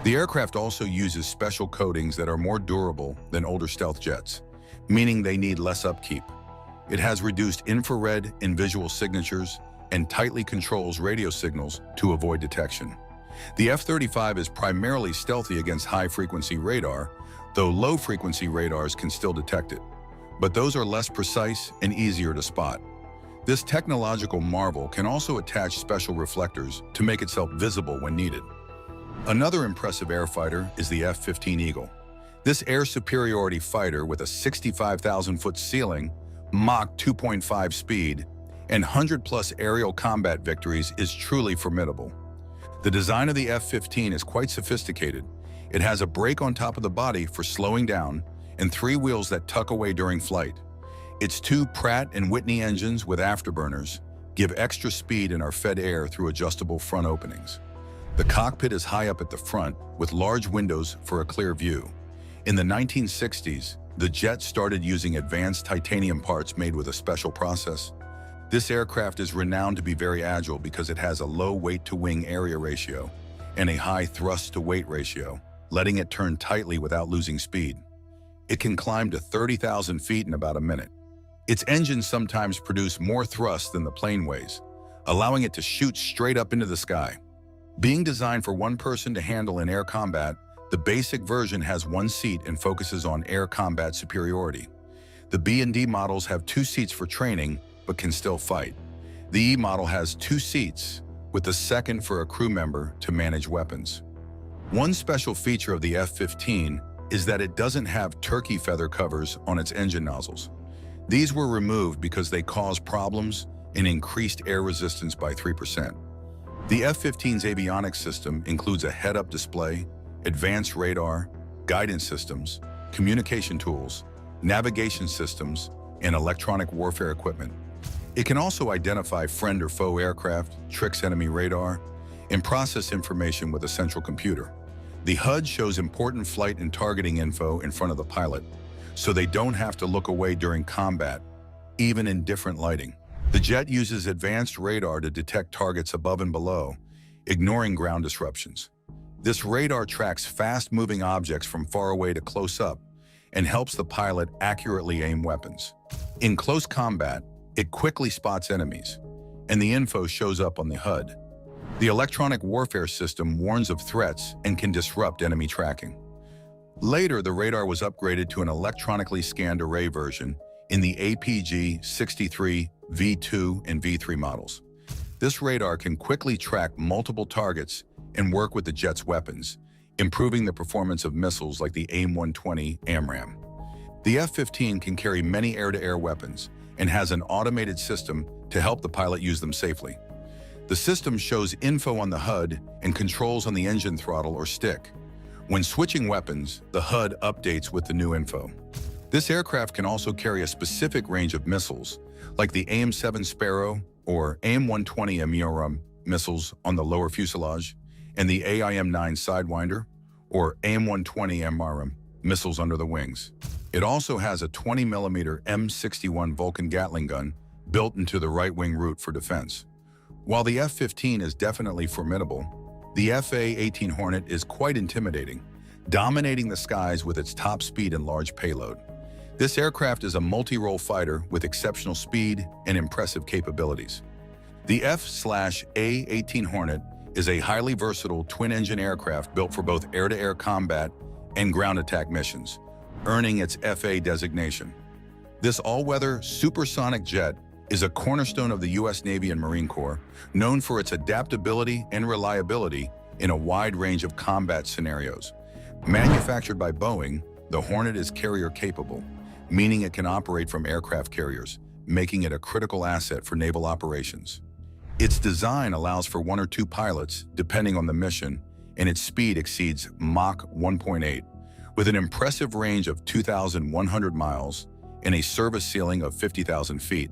The aircraft also uses special coatings that are more durable than older stealth jets, meaning they need less upkeep. It has reduced infrared and visual signatures and tightly controls radio signals to avoid detection. The F-35 is primarily stealthy against high-frequency radar, though low-frequency radars can still detect it. But those are less precise and easier to spot. This technological marvel can also attach special reflectors to make itself visible when needed. Another impressive air fighter is the F-15 Eagle. This air superiority fighter with a 65,000-foot ceiling, Mach 2.5 speed, and 100-plus aerial combat victories is truly formidable. The design of the F-15 is quite sophisticated. It has a brake on top of the body for slowing down and 3 wheels that tuck away during flight. Its 2 Pratt & Whitney engines with afterburners give extra speed and are fed air through adjustable front openings. The cockpit is high up at the front with large windows for a clear view. In the 1960s, the jet started using advanced titanium parts made with a special process. This aircraft is renowned to be very agile because it has a low weight-to-wing area ratio and a high thrust-to-weight ratio, letting it turn tightly without losing speed. It can climb to 30,000 feet in about a minute. Its engines sometimes produce more thrust than the plane weighs, allowing it to shoot straight up into the sky. Being designed for one person to handle in air combat, the basic version has 1 seat and focuses on air combat superiority. The B and D models have 2 seats for training, but can still fight. The E model has 2 seats, with the second for a crew member to manage weapons. One special feature of the F-15 is that it doesn't have turkey feather covers on its engine nozzles. These were removed because they cause problems and increased air resistance by 3%. The F-15's avionics system includes a head-up display, advanced radar, guidance systems, communication tools, navigation systems, and electronic warfare equipment. It can also identify friend or foe aircraft, tricks enemy radar, and process information with a central computer. The HUD shows important flight and targeting info in front of the pilot, so they don't have to look away during combat, even in different lighting. The jet uses advanced radar to detect targets above and below, ignoring ground disruptions. This radar tracks fast-moving objects from far away to close up and helps the pilot accurately aim weapons. In close combat, it quickly spots enemies, and the info shows up on the HUD. The electronic warfare system warns of threats and can disrupt enemy tracking. Later, the radar was upgraded to an electronically scanned array version in the APG-63 V2 and V3 models. This radar can quickly track multiple targets and work with the jet's weapons, improving the performance of missiles like the AIM-120 AMRAAM. The F-15 can carry many air-to-air weapons and has an automated system to help the pilot use them safely. The system shows info on the HUD and controls on the engine throttle or stick. When switching weapons, the HUD updates with the new info. This aircraft can also carry a specific range of missiles, like the AIM-7 Sparrow or AIM-120 AMRAAM missiles on the lower fuselage, and the AIM-9 Sidewinder or AIM-120 AMRAAM missiles under the wings. It also has a 20mm M61 Vulcan Gatling gun built into the right-wing root for defense. While the F-15 is definitely formidable, the F/A-18 Hornet is quite intimidating, dominating the skies with its top speed and large payload. This aircraft is a multi-role fighter with exceptional speed and impressive capabilities. The F/A-18 Hornet is a highly versatile twin-engine aircraft built for both air-to-air combat and ground attack missions, earning its FA designation. This all-weather supersonic jet is a cornerstone of the U.S. Navy and Marine Corps, known for its adaptability and reliability in a wide range of combat scenarios. Manufactured by Boeing, the Hornet is carrier-capable, meaning it can operate from aircraft carriers, making it a critical asset for naval operations. Its design allows for 1 or 2 pilots, depending on the mission, and its speed exceeds Mach 1.8, with an impressive range of 2,100 miles and a service ceiling of 50,000 feet.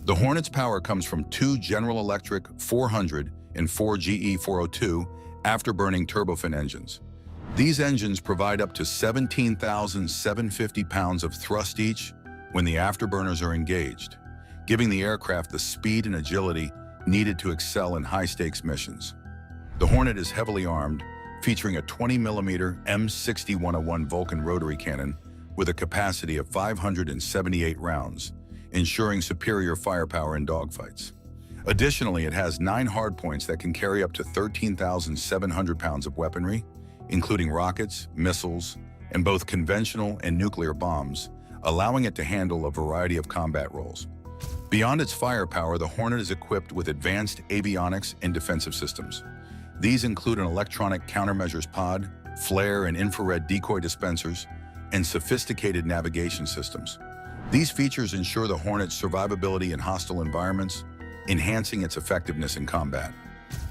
The Hornet's power comes from 2 General Electric 400 and 4 GE 402 afterburning turbofan engines. These engines provide up to 17,750 pounds of thrust each when the afterburners are engaged, giving the aircraft the speed and agility needed to excel in high-stakes missions. The Hornet is heavily armed, featuring a 20mm M60-101 Vulcan rotary cannon with a capacity of 578 rounds, ensuring superior firepower in dogfights. Additionally, it has 9 hardpoints that can carry up to 13,700 pounds of weaponry, including rockets, missiles, and both conventional and nuclear bombs, allowing it to handle a variety of combat roles. Beyond its firepower, the Hornet is equipped with advanced avionics and defensive systems. These include an electronic countermeasures pod, flare and infrared decoy dispensers, and sophisticated navigation systems. These features ensure the Hornet's survivability in hostile environments, enhancing its effectiveness in combat.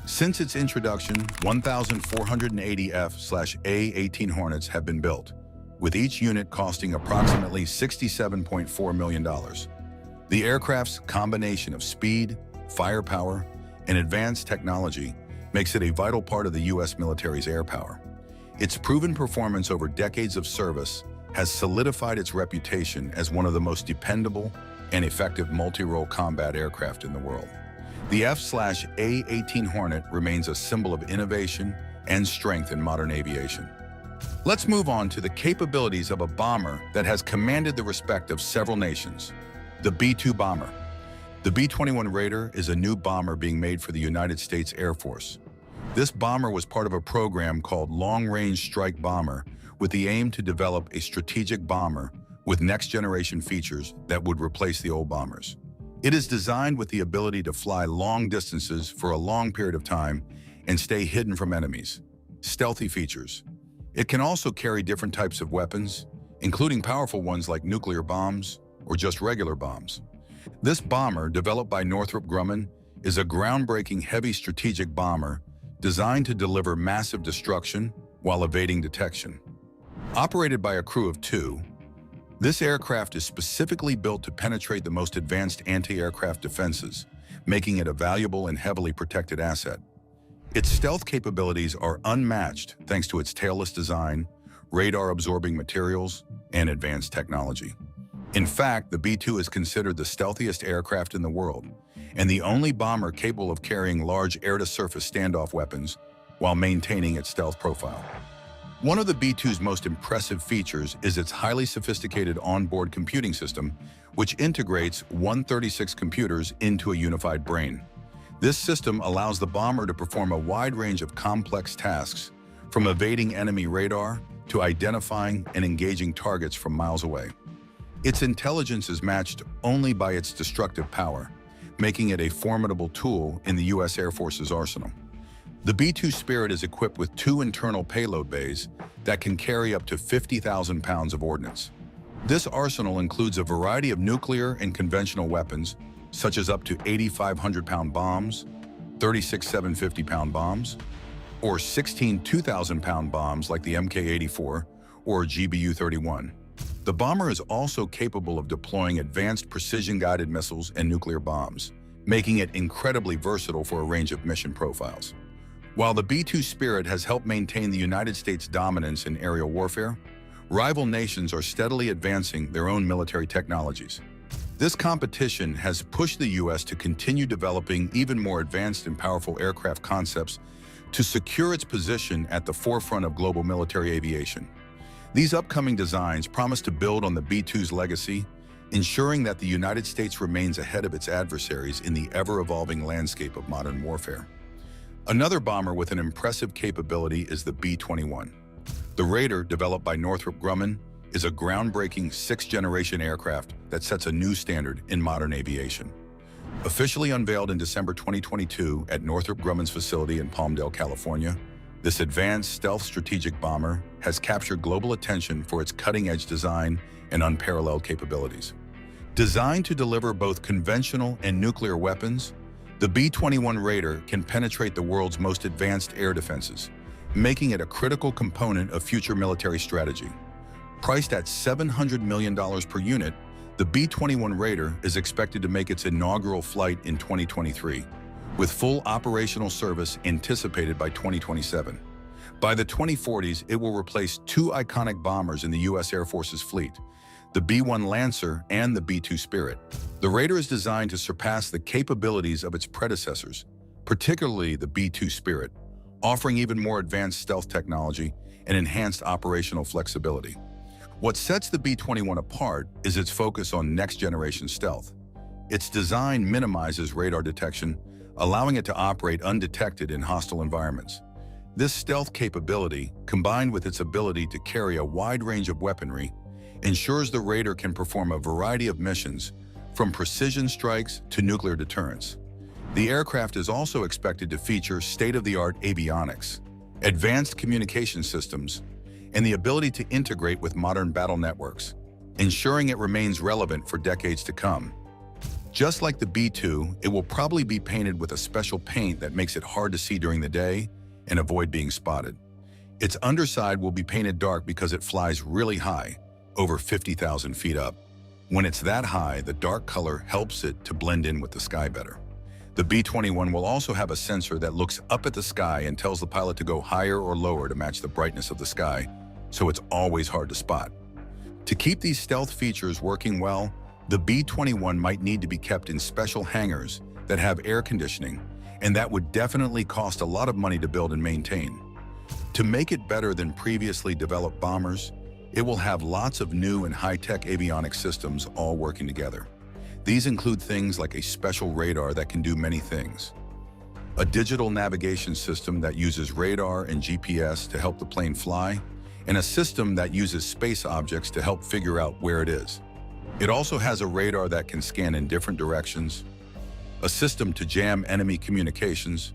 Since its introduction, 1,480 F/A-18 Hornets have been built, with each unit costing approximately $67.4 million. The aircraft's combination of speed, firepower, and advanced technology makes it a vital part of the U.S. military's air power. Its proven performance over decades of service has solidified its reputation as one of the most dependable and effective multi-role combat aircraft in the world. The F/A-18 Hornet remains a symbol of innovation and strength in modern aviation. Let's move on to the capabilities of a bomber that has commanded the respect of several nations, the B-2 bomber. The B-21 Raider is a new bomber being made for the United States Air Force. This bomber was part of a program called Long Range Strike Bomber, with the aim to develop a strategic bomber with next-generation features that would replace the old bombers. It is designed with the ability to fly long distances for a long period of time and stay hidden from enemies. Stealthy features. It can also carry different types of weapons, including powerful ones like nuclear bombs or just regular bombs. This bomber, developed by Northrop Grumman, is a groundbreaking heavy strategic bomber designed to deliver massive destruction while evading detection. Operated by a crew of 2, this aircraft is specifically built to penetrate the most advanced anti-aircraft defenses, making it a valuable and heavily protected asset. Its stealth capabilities are unmatched thanks to its tailless design, radar-absorbing materials, and advanced technology. In fact, the B-2 is considered the stealthiest aircraft in the world, and the only bomber capable of carrying large air-to-surface standoff weapons while maintaining its stealth profile. One of the B-2's most impressive features is its highly sophisticated onboard computing system, which integrates 136 computers into a unified brain. This system allows the bomber to perform a wide range of complex tasks, from evading enemy radar to identifying and engaging targets from miles away. Its intelligence is matched only by its destructive power, making it a formidable tool in the U.S. Air Force's arsenal. The B-2 Spirit is equipped with 2 internal payload bays that can carry up to 50,000 pounds of ordnance. This arsenal includes a variety of nuclear and conventional weapons, such as up to 8,500-pound bombs, 36 750-pound bombs, or 16 2,000-pound bombs like the Mk-84 or GBU-31. The bomber is also capable of deploying advanced precision-guided missiles and nuclear bombs, making it incredibly versatile for a range of mission profiles. While the B-2 Spirit has helped maintain the United States' dominance in aerial warfare, rival nations are steadily advancing their own military technologies. This competition has pushed the U.S. to continue developing even more advanced and powerful aircraft concepts to secure its position at the forefront of global military aviation. These upcoming designs promise to build on the B-2's legacy, ensuring that the United States remains ahead of its adversaries in the ever-evolving landscape of modern warfare. Another bomber with an impressive capability is the B-21. The Raider, developed by Northrop Grumman, is a groundbreaking 6th-generation aircraft that sets a new standard in modern aviation. Officially unveiled in December 2022 at Northrop Grumman's facility in Palmdale, California, this advanced stealth strategic bomber has captured global attention for its cutting-edge design and unparalleled capabilities. Designed to deliver both conventional and nuclear weapons, the B-21 Raider can penetrate the world's most advanced air defenses, making it a critical component of future military strategy. Priced at $700 million per unit, the B-21 Raider is expected to make its inaugural flight in 2023, with full operational service anticipated by 2027. By the 2040s, it will replace 2 iconic bombers in the U.S. Air Force's fleet, the B-1 Lancer and the B-2 Spirit. The Raider is designed to surpass the capabilities of its predecessors, particularly the B-2 Spirit, offering even more advanced stealth technology and enhanced operational flexibility. What sets the B-21 apart is its focus on next-generation stealth. Its design minimizes radar detection, allowing it to operate undetected in hostile environments. This stealth capability, combined with its ability to carry a wide range of weaponry, ensures the Raider can perform a variety of missions, from precision strikes to nuclear deterrence. The aircraft is also expected to feature state-of-the-art avionics, advanced communication systems, and the ability to integrate with modern battle networks, ensuring it remains relevant for decades to come. Just like the B-2, it will probably be painted with a special paint that makes it hard to see during the day and avoid being spotted. Its underside will be painted dark because it flies really high, over 50,000 feet up. When it's that high, the dark color helps it to blend in with the sky better. The B-21 will also have a sensor that looks up at the sky and tells the pilot to go higher or lower to match the brightness of the sky, so it's always hard to spot. To keep these stealth features working well, the B-21 might need to be kept in special hangars that have air conditioning, and that would definitely cost a lot of money to build and maintain. To make it better than previously developed bombers, it will have lots of new and high-tech avionics systems all working together. These include things like a special radar that can do many things, a digital navigation system that uses radar and GPS to help the plane fly, and a system that uses space objects to help figure out where it is. It also has a radar that can scan in different directions, a system to jam enemy communications,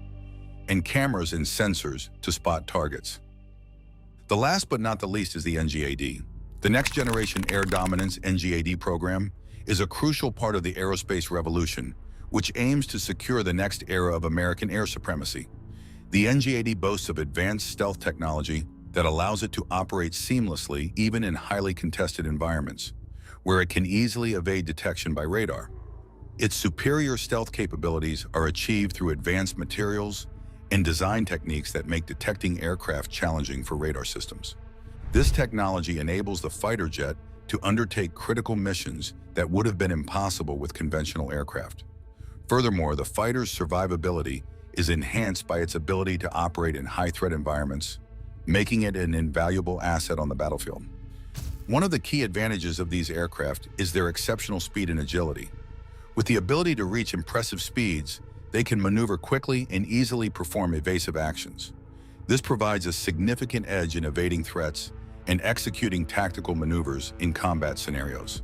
and cameras and sensors to spot targets. The last but not the least is the NGAD. The Next Generation Air Dominance NGAD program is a crucial part of the aerospace revolution, which aims to secure the next era of American air supremacy. The NGAD boasts of advanced stealth technology that allows it to operate seamlessly even in highly contested environments, where it can easily evade detection by radar. Its superior stealth capabilities are achieved through advanced materials and design techniques that make detecting aircraft challenging for radar systems. This technology enables the fighter jet to undertake critical missions that would have been impossible with conventional aircraft. Furthermore, the fighter's survivability is enhanced by its ability to operate in high-threat environments, making it an invaluable asset on the battlefield. One of the key advantages of these aircraft is their exceptional speed and agility. With the ability to reach impressive speeds, they can maneuver quickly and easily perform evasive actions. This provides a significant edge in evading threats and executing tactical maneuvers in combat scenarios.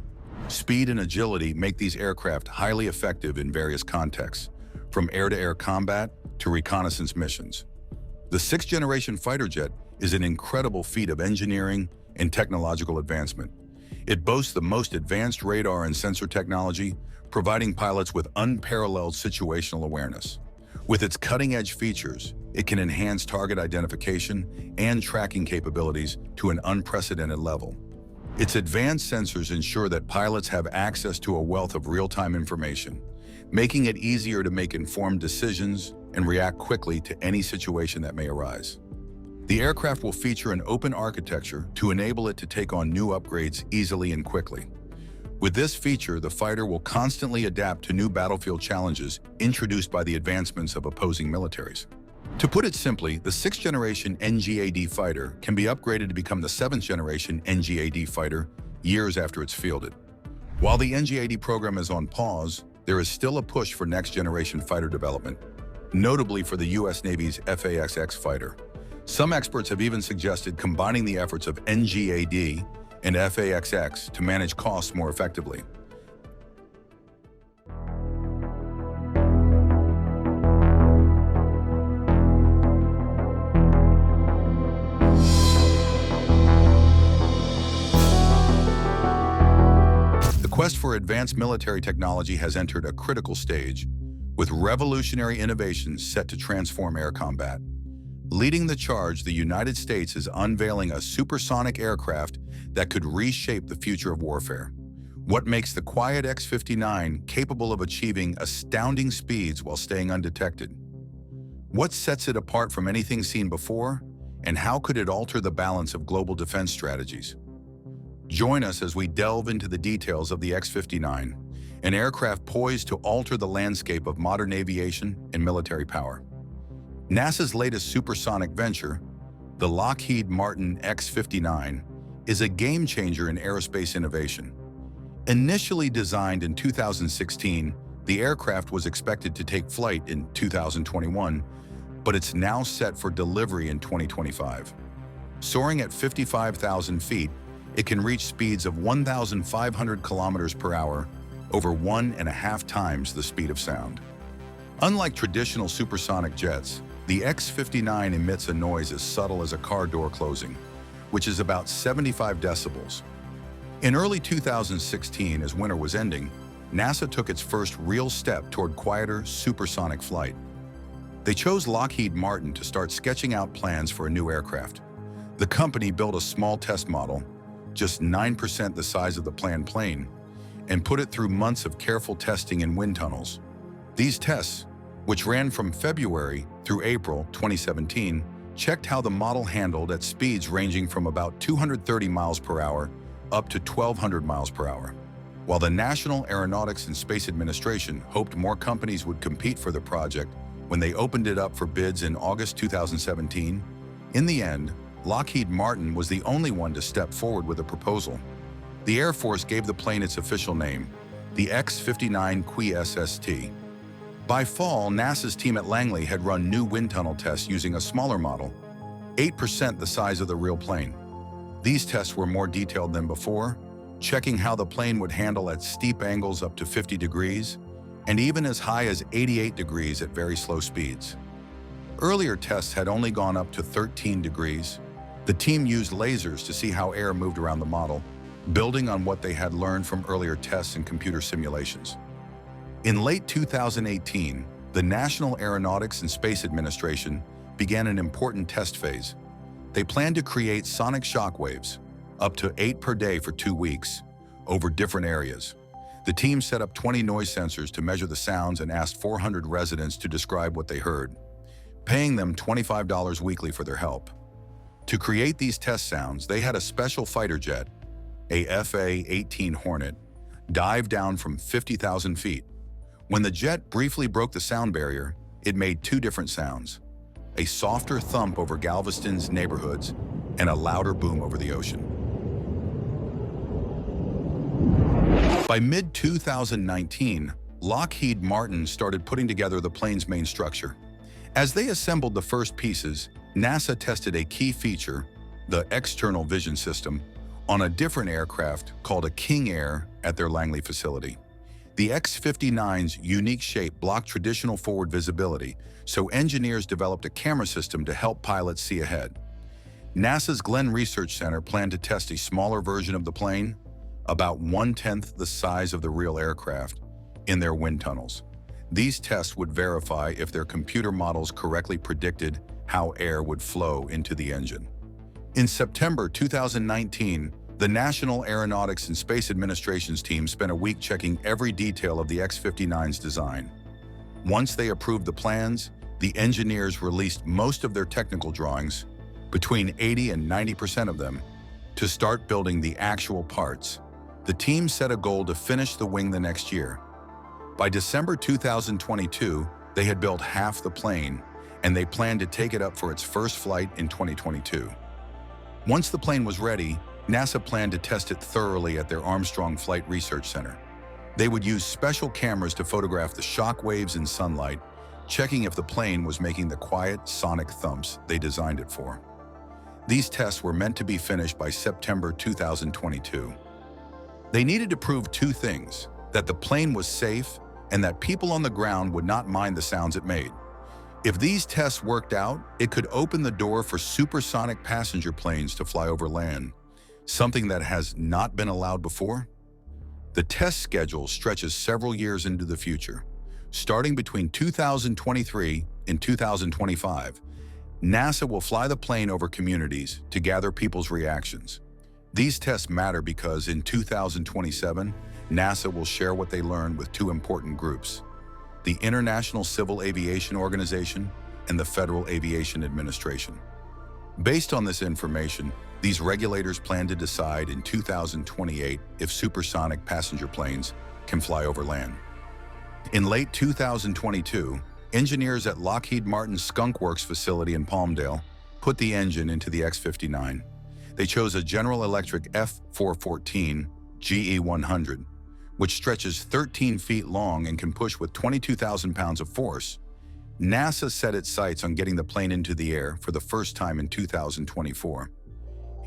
Speed and agility make these aircraft highly effective in various contexts, from air-to-air combat to reconnaissance missions. The sixth-generation fighter jet is an incredible feat of engineering and technological advancement. It boasts the most advanced radar and sensor technology, providing pilots with unparalleled situational awareness. With its cutting-edge features, it can enhance target identification and tracking capabilities to an unprecedented level. Its advanced sensors ensure that pilots have access to a wealth of real-time information, making it easier to make informed decisions and react quickly to any situation that may arise. The aircraft will feature an open architecture to enable it to take on new upgrades easily and quickly. With this feature, the fighter will constantly adapt to new battlefield challenges introduced by the advancements of opposing militaries. To put it simply, the sixth-generation NGAD fighter can be upgraded to become the seventh-generation NGAD fighter years after it's fielded. While the NGAD program is on pause, there is still a push for next-generation fighter development, notably for the U.S. Navy's F/A-XX fighter. Some experts have even suggested combining the efforts of NGAD and F/A-XX to manage costs more effectively. The quest for advanced military technology has entered a critical stage, with revolutionary innovations set to transform air combat. Leading the charge, the United States is unveiling a supersonic aircraft that could reshape the future of warfare. What makes the quiet X-59 capable of achieving astounding speeds while staying undetected? What sets it apart from anything seen before, and how could it alter the balance of global defense strategies? Join us as we delve into the details of the X-59, an aircraft poised to alter the landscape of modern aviation and military power. NASA's latest supersonic venture, the Lockheed Martin X-59, is a game-changer in aerospace innovation. Initially designed in 2016, the aircraft was expected to take flight in 2021, but it's now set for delivery in 2025. Soaring at 55,000 feet, it can reach speeds of 1,500 kilometers per hour, over 1.5 times the speed of sound. Unlike traditional supersonic jets, the X-59 emits a noise as subtle as a car door closing, which is about 75 decibels. In early 2016, as winter was ending, NASA took its first real step toward quieter, supersonic flight. They chose Lockheed Martin to start sketching out plans for a new aircraft. The company built a small test model, just 9% the size of the planned plane, and put it through months of careful testing in wind tunnels. These tests, which ran from February through April 2017, checked how the model handled at speeds ranging from about 230 miles per hour up to 1,200 miles per hour. While the National Aeronautics and Space Administration hoped more companies would compete for the project when they opened it up for bids in August 2017, in the end, Lockheed Martin was the only one to step forward with a proposal. The Air Force gave the plane its official name, the X-59 QuSST. By fall, NASA's team at Langley had run new wind tunnel tests using a smaller model, 8% the size of the real plane. These tests were more detailed than before, checking how the plane would handle at steep angles up to 50 degrees, and even as high as 88 degrees at very slow speeds. Earlier tests had only gone up to 13 degrees. The team used lasers to see how air moved around the model, building on what they had learned from earlier tests and computer simulations. In late 2018, the National Aeronautics and Space Administration began an important test phase. They planned to create sonic shock waves, up to 8 per day for 2 weeks, over different areas. The team set up 20 noise sensors to measure the sounds and asked 400 residents to describe what they heard, paying them $25 weekly for their help. To create these test sounds, they had a special fighter jet, a FA-18 Hornet, dive down from 50,000 feet. When the jet briefly broke the sound barrier, it made 2 different sounds: a softer thump over Galveston's neighborhoods and a louder boom over the ocean. By mid-2019, Lockheed Martin started putting together the plane's main structure. As they assembled the first pieces, NASA tested a key feature, the external vision system, on a different aircraft called a King Air at their Langley facility. The X-59's unique shape blocked traditional forward visibility, so engineers developed a camera system to help pilots see ahead. NASA's Glenn Research Center planned to test a smaller version of the plane, about 1/10 the size of the real aircraft, in their wind tunnels. These tests would verify if their computer models correctly predicted how air would flow into the engine. In September 2019, the National Aeronautics and Space Administration's team spent a week checking every detail of the X-59's design. Once they approved the plans, the engineers released most of their technical drawings, between 80 and 90% of them, to start building the actual parts. The team set a goal to finish the wing the next year. By December 2022, they had built half the plane, and they planned to take it up for its first flight in 2022. Once the plane was ready, NASA planned to test it thoroughly at their Armstrong Flight Research Center. They would use special cameras to photograph the shock waves in sunlight, checking if the plane was making the quiet, sonic thumps they designed it for. These tests were meant to be finished by September 2022. They needed to prove 2 things: that the plane was safe and that people on the ground would not mind the sounds it made. If these tests worked out, it could open the door for supersonic passenger planes to fly over land, something that has not been allowed before. The test schedule stretches several years into the future. Starting between 2023 and 2025, NASA will fly the plane over communities to gather people's reactions. These tests matter because in 2027, NASA will share what they learned with 2 important groups: the International Civil Aviation Organization and the Federal Aviation Administration. Based on this information, these regulators plan to decide in 2028 if supersonic passenger planes can fly over land. In late 2022, engineers at Lockheed Martin's Skunk Works facility in Palmdale put the engine into the X-59. They chose a General Electric F-414 GE-100, which stretches 13 feet long and can push with 22,000 pounds of force. NASA set its sights on getting the plane into the air for the first time in 2024.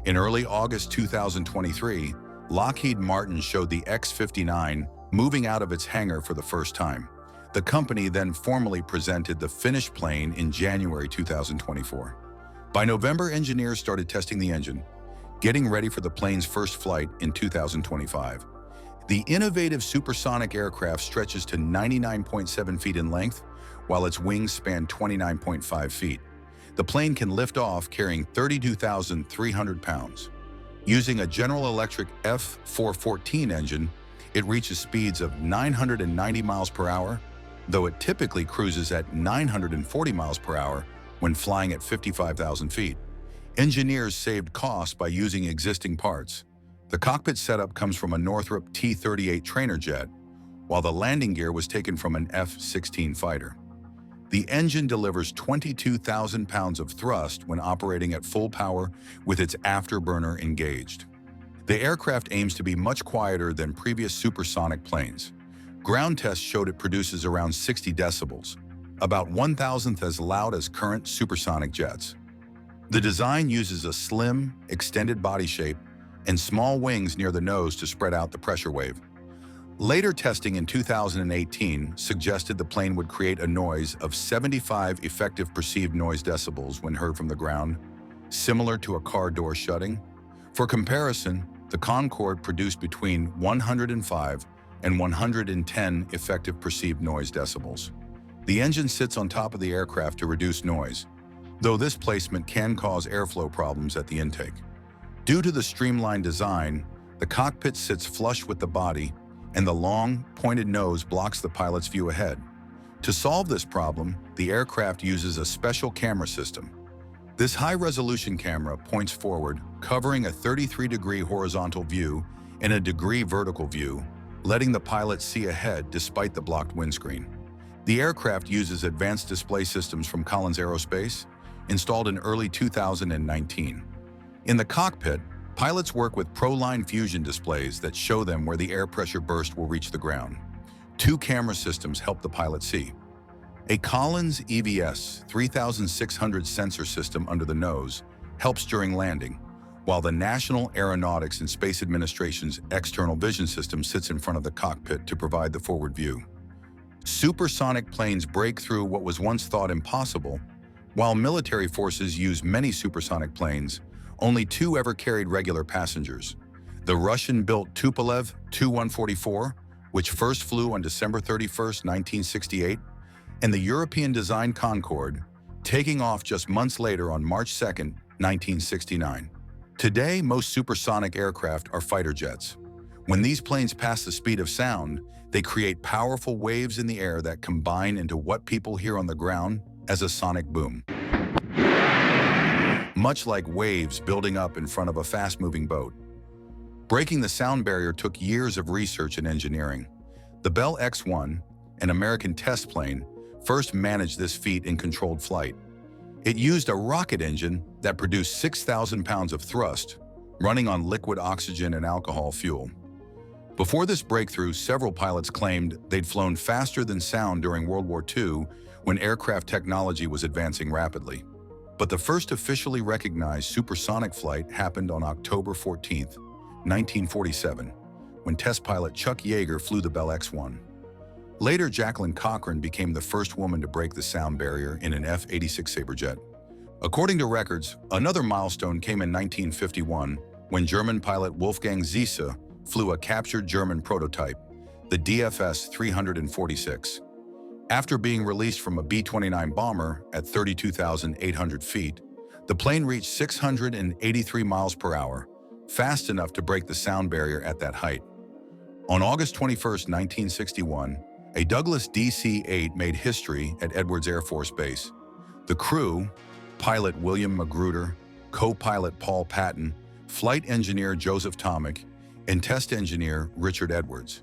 In early August 2023, Lockheed Martin showed the X-59 moving out of its hangar for the first time. The company then formally presented the finished plane in January 2024. By November, engineers started testing the engine, getting ready for the plane's first flight in 2025. The innovative supersonic aircraft stretches to 99.7 feet in length, while its wings span 29.5 feet. The plane can lift off carrying 32,300 pounds. Using a General Electric F-414 engine, it reaches speeds of 990 miles per hour, though it typically cruises at 940 miles per hour when flying at 55,000 feet. Engineers saved costs by using existing parts. The cockpit setup comes from a Northrop T-38 trainer jet, while the landing gear was taken from an F-16 fighter. The engine delivers 22,000 pounds of thrust when operating at full power with its afterburner engaged. The aircraft aims to be much quieter than previous supersonic planes. Ground tests showed it produces around 60 decibels, about 1,000th as loud as current supersonic jets. The design uses a slim, extended body shape and small wings near the nose to spread out the pressure wave. Later testing in 2018 suggested the plane would create a noise of 75 effective perceived noise decibels when heard from the ground, similar to a car door shutting. For comparison, the Concorde produced between 105 and 110 effective perceived noise decibels. The engine sits on top of the aircraft to reduce noise, though this placement can cause airflow problems at the intake. Due to the streamlined design, the cockpit sits flush with the body, and the long, pointed nose blocks the pilot's view ahead. To solve this problem, the aircraft uses a special camera system. This high-resolution camera points forward, covering a 33-degree horizontal view and a degree vertical view, letting the pilot see ahead despite the blocked windscreen. The aircraft uses advanced display systems from Collins Aerospace, installed in early 2019. In the cockpit, pilots work with ProLine fusion displays that show them where the air pressure burst will reach the ground. 2 camera systems help the pilot see. A Collins EVS 3600 sensor system under the nose helps during landing, while the National Aeronautics and Space Administration's external vision system sits in front of the cockpit to provide the forward view. Supersonic planes break through what was once thought impossible. While military forces use many supersonic planes, only 2 ever carried regular passengers. The Russian-built Tupolev Tu-144, which first flew on December 31, 1968, and the European-designed Concorde, taking off just months later on March 2, 1969. Today, most supersonic aircraft are fighter jets. When these planes pass the speed of sound, they create powerful waves in the air that combine into what people hear on the ground as a sonic boom. Much like waves building up in front of a fast-moving boat. Breaking the sound barrier took years of research and engineering. The Bell X-1, an American test plane, first managed this feat in controlled flight. It used a rocket engine that produced 6,000 pounds of thrust, running on liquid oxygen and alcohol fuel. Before this breakthrough, several pilots claimed they'd flown faster than sound during World War II when aircraft technology was advancing rapidly. But the first officially recognized supersonic flight happened on October 14, 1947, when test pilot Chuck Yeager flew the Bell X-1. Later, Jacqueline Cochran became the first woman to break the sound barrier in an F-86 Saberjet. According to records, another milestone came in 1951 when German pilot Wolfgang Ziese flew a captured German prototype, the DFS 346. After being released from a B-29 bomber at 32,800 feet, the plane reached 683 miles per hour, fast enough to break the sound barrier at that height. On August 21, 1961, a Douglas DC-8 made history at Edwards Air Force Base. The crew, pilot William Magruder, co-pilot Paul Patton, flight engineer Joseph Tomic, and test engineer Richard Edwards,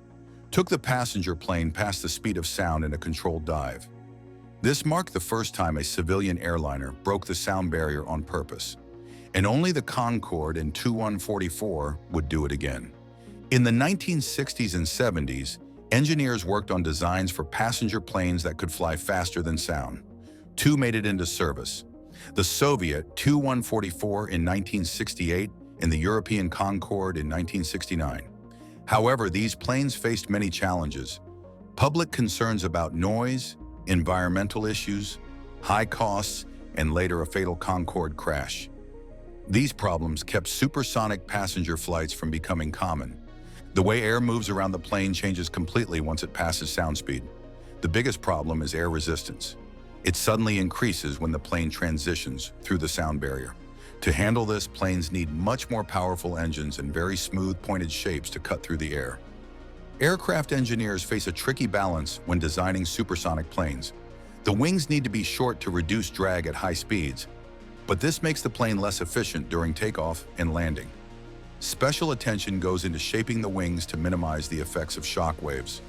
took the passenger plane past the speed of sound in a controlled dive. This marked the first time a civilian airliner broke the sound barrier on purpose, and only the Concorde and Tu-144 would do it again. In the 1960s and 70s, engineers worked on designs for passenger planes that could fly faster than sound. 2 made it into service: the Soviet Tu-144 in 1968 and the European Concorde in 1969. However, these planes faced many challenges. Public concerns about noise, environmental issues, high costs, and later a fatal Concorde crash. These problems kept supersonic passenger flights from becoming common. The way air moves around the plane changes completely once it passes sound speed. The biggest problem is air resistance. It suddenly increases when the plane transitions through the sound barrier. To handle this, planes need much more powerful engines and very smooth, pointed shapes to cut through the air. Aircraft engineers face a tricky balance when designing supersonic planes. The wings need to be short to reduce drag at high speeds, but this makes the plane less efficient during takeoff and landing. Special attention goes into shaping the wings to minimize the effects of shock waves.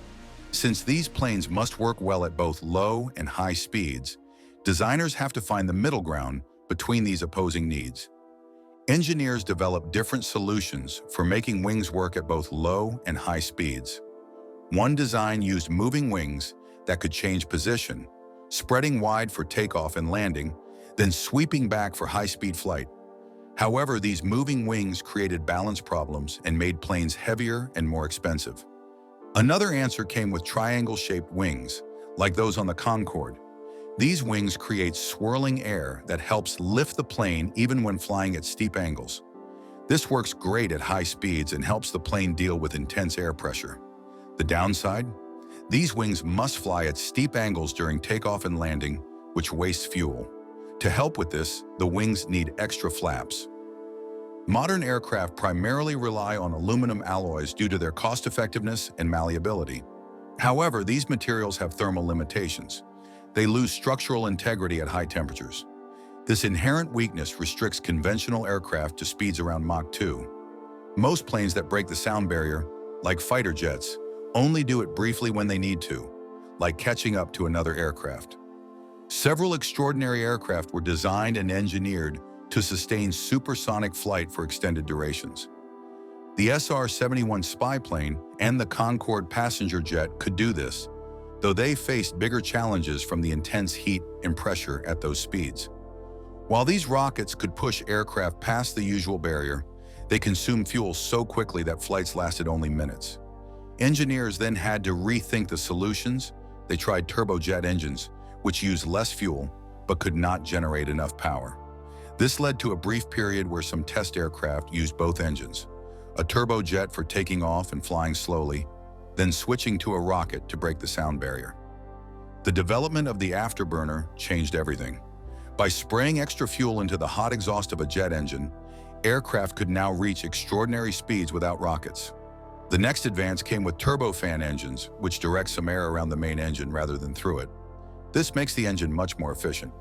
Since these planes must work well at both low and high speeds, designers have to find the middle ground between these opposing needs. Engineers develop different solutions for making wings work at both low and high speeds. One design used moving wings that could change position, spreading wide for takeoff and landing, then sweeping back for high-speed flight. However, these moving wings created balance problems and made planes heavier and more expensive. Another answer came with triangle-shaped wings, like those on the Concorde. These wings create swirling air that helps lift the plane even when flying at steep angles. This works great at high speeds and helps the plane deal with intense air pressure. The downside? These wings must fly at steep angles during takeoff and landing, which wastes fuel. To help with this, the wings need extra flaps. Modern aircraft primarily rely on aluminum alloys due to their cost-effectiveness and malleability. However, these materials have thermal limitations. They lose structural integrity at high temperatures. This inherent weakness restricts conventional aircraft to speeds around Mach 2. Most planes that break the sound barrier, like fighter jets, only do it briefly when they need to, like catching up to another aircraft. Several extraordinary aircraft were designed and engineered to sustain supersonic flight for extended durations. The SR-71 spy plane and the Concorde passenger jet could do this, though they faced bigger challenges from the intense heat and pressure at those speeds. While these rockets could push aircraft past the usual barrier, they consumed fuel so quickly that flights lasted only minutes. Engineers then had to rethink the solutions. They tried turbojet engines, which used less fuel but could not generate enough power. This led to a brief period where some test aircraft used both engines, a turbojet for taking off and flying slowly, then switching to a rocket to break the sound barrier. The development of the afterburner changed everything. By spraying extra fuel into the hot exhaust of a jet engine, aircraft could now reach extraordinary speeds without rockets. The next advance came with turbofan engines, which direct some air around the main engine rather than through it. This makes the engine much more efficient.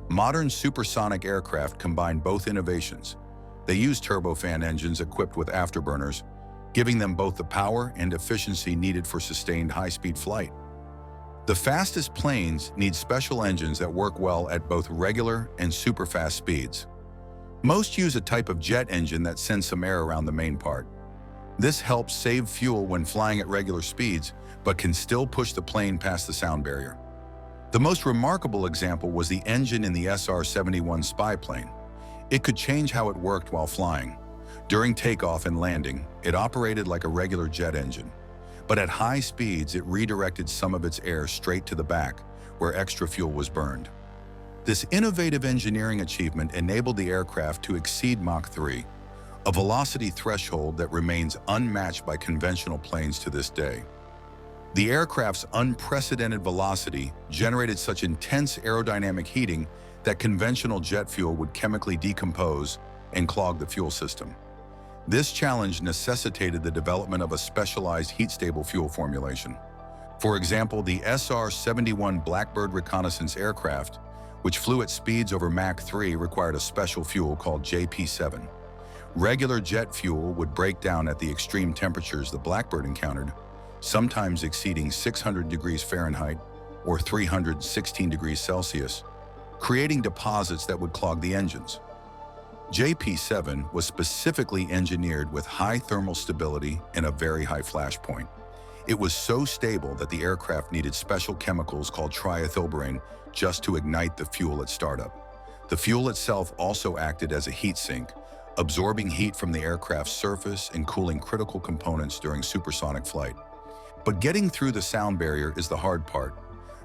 Modern supersonic aircraft combine both innovations. They use turbofan engines equipped with afterburners, giving them both the power and efficiency needed for sustained high-speed flight. The fastest planes need special engines that work well at both regular and superfast speeds. Most use a type of jet engine that sends some air around the main part. This helps save fuel when flying at regular speeds, but can still push the plane past the sound barrier. The most remarkable example was the engine in the SR-71 spy plane. It could change how it worked while flying. During takeoff and landing, it operated like a regular jet engine. But at high speeds, it redirected some of its air straight to the back, where extra fuel was burned. This innovative engineering achievement enabled the aircraft to exceed Mach 3, a velocity threshold that remains unmatched by conventional planes to this day. The aircraft's unprecedented velocity generated such intense aerodynamic heating that conventional jet fuel would chemically decompose and clog the fuel system. This challenge necessitated the development of a specialized heat-stable fuel formulation. For example, the SR-71 Blackbird reconnaissance aircraft, which flew at speeds over Mach 3, required a special fuel called JP7. Regular jet fuel would break down at the extreme temperatures the Blackbird encountered, sometimes exceeding 600 degrees Fahrenheit or 316 degrees Celsius, creating deposits that would clog the engines. JP7 was specifically engineered with high thermal stability and a very high flash point. It was so stable that the aircraft needed special chemicals called triethylberane just to ignite the fuel at startup. The fuel itself also acted as a heat sink, absorbing heat from the aircraft's surface and cooling critical components during supersonic flight. But getting through the sound barrier is the hard part.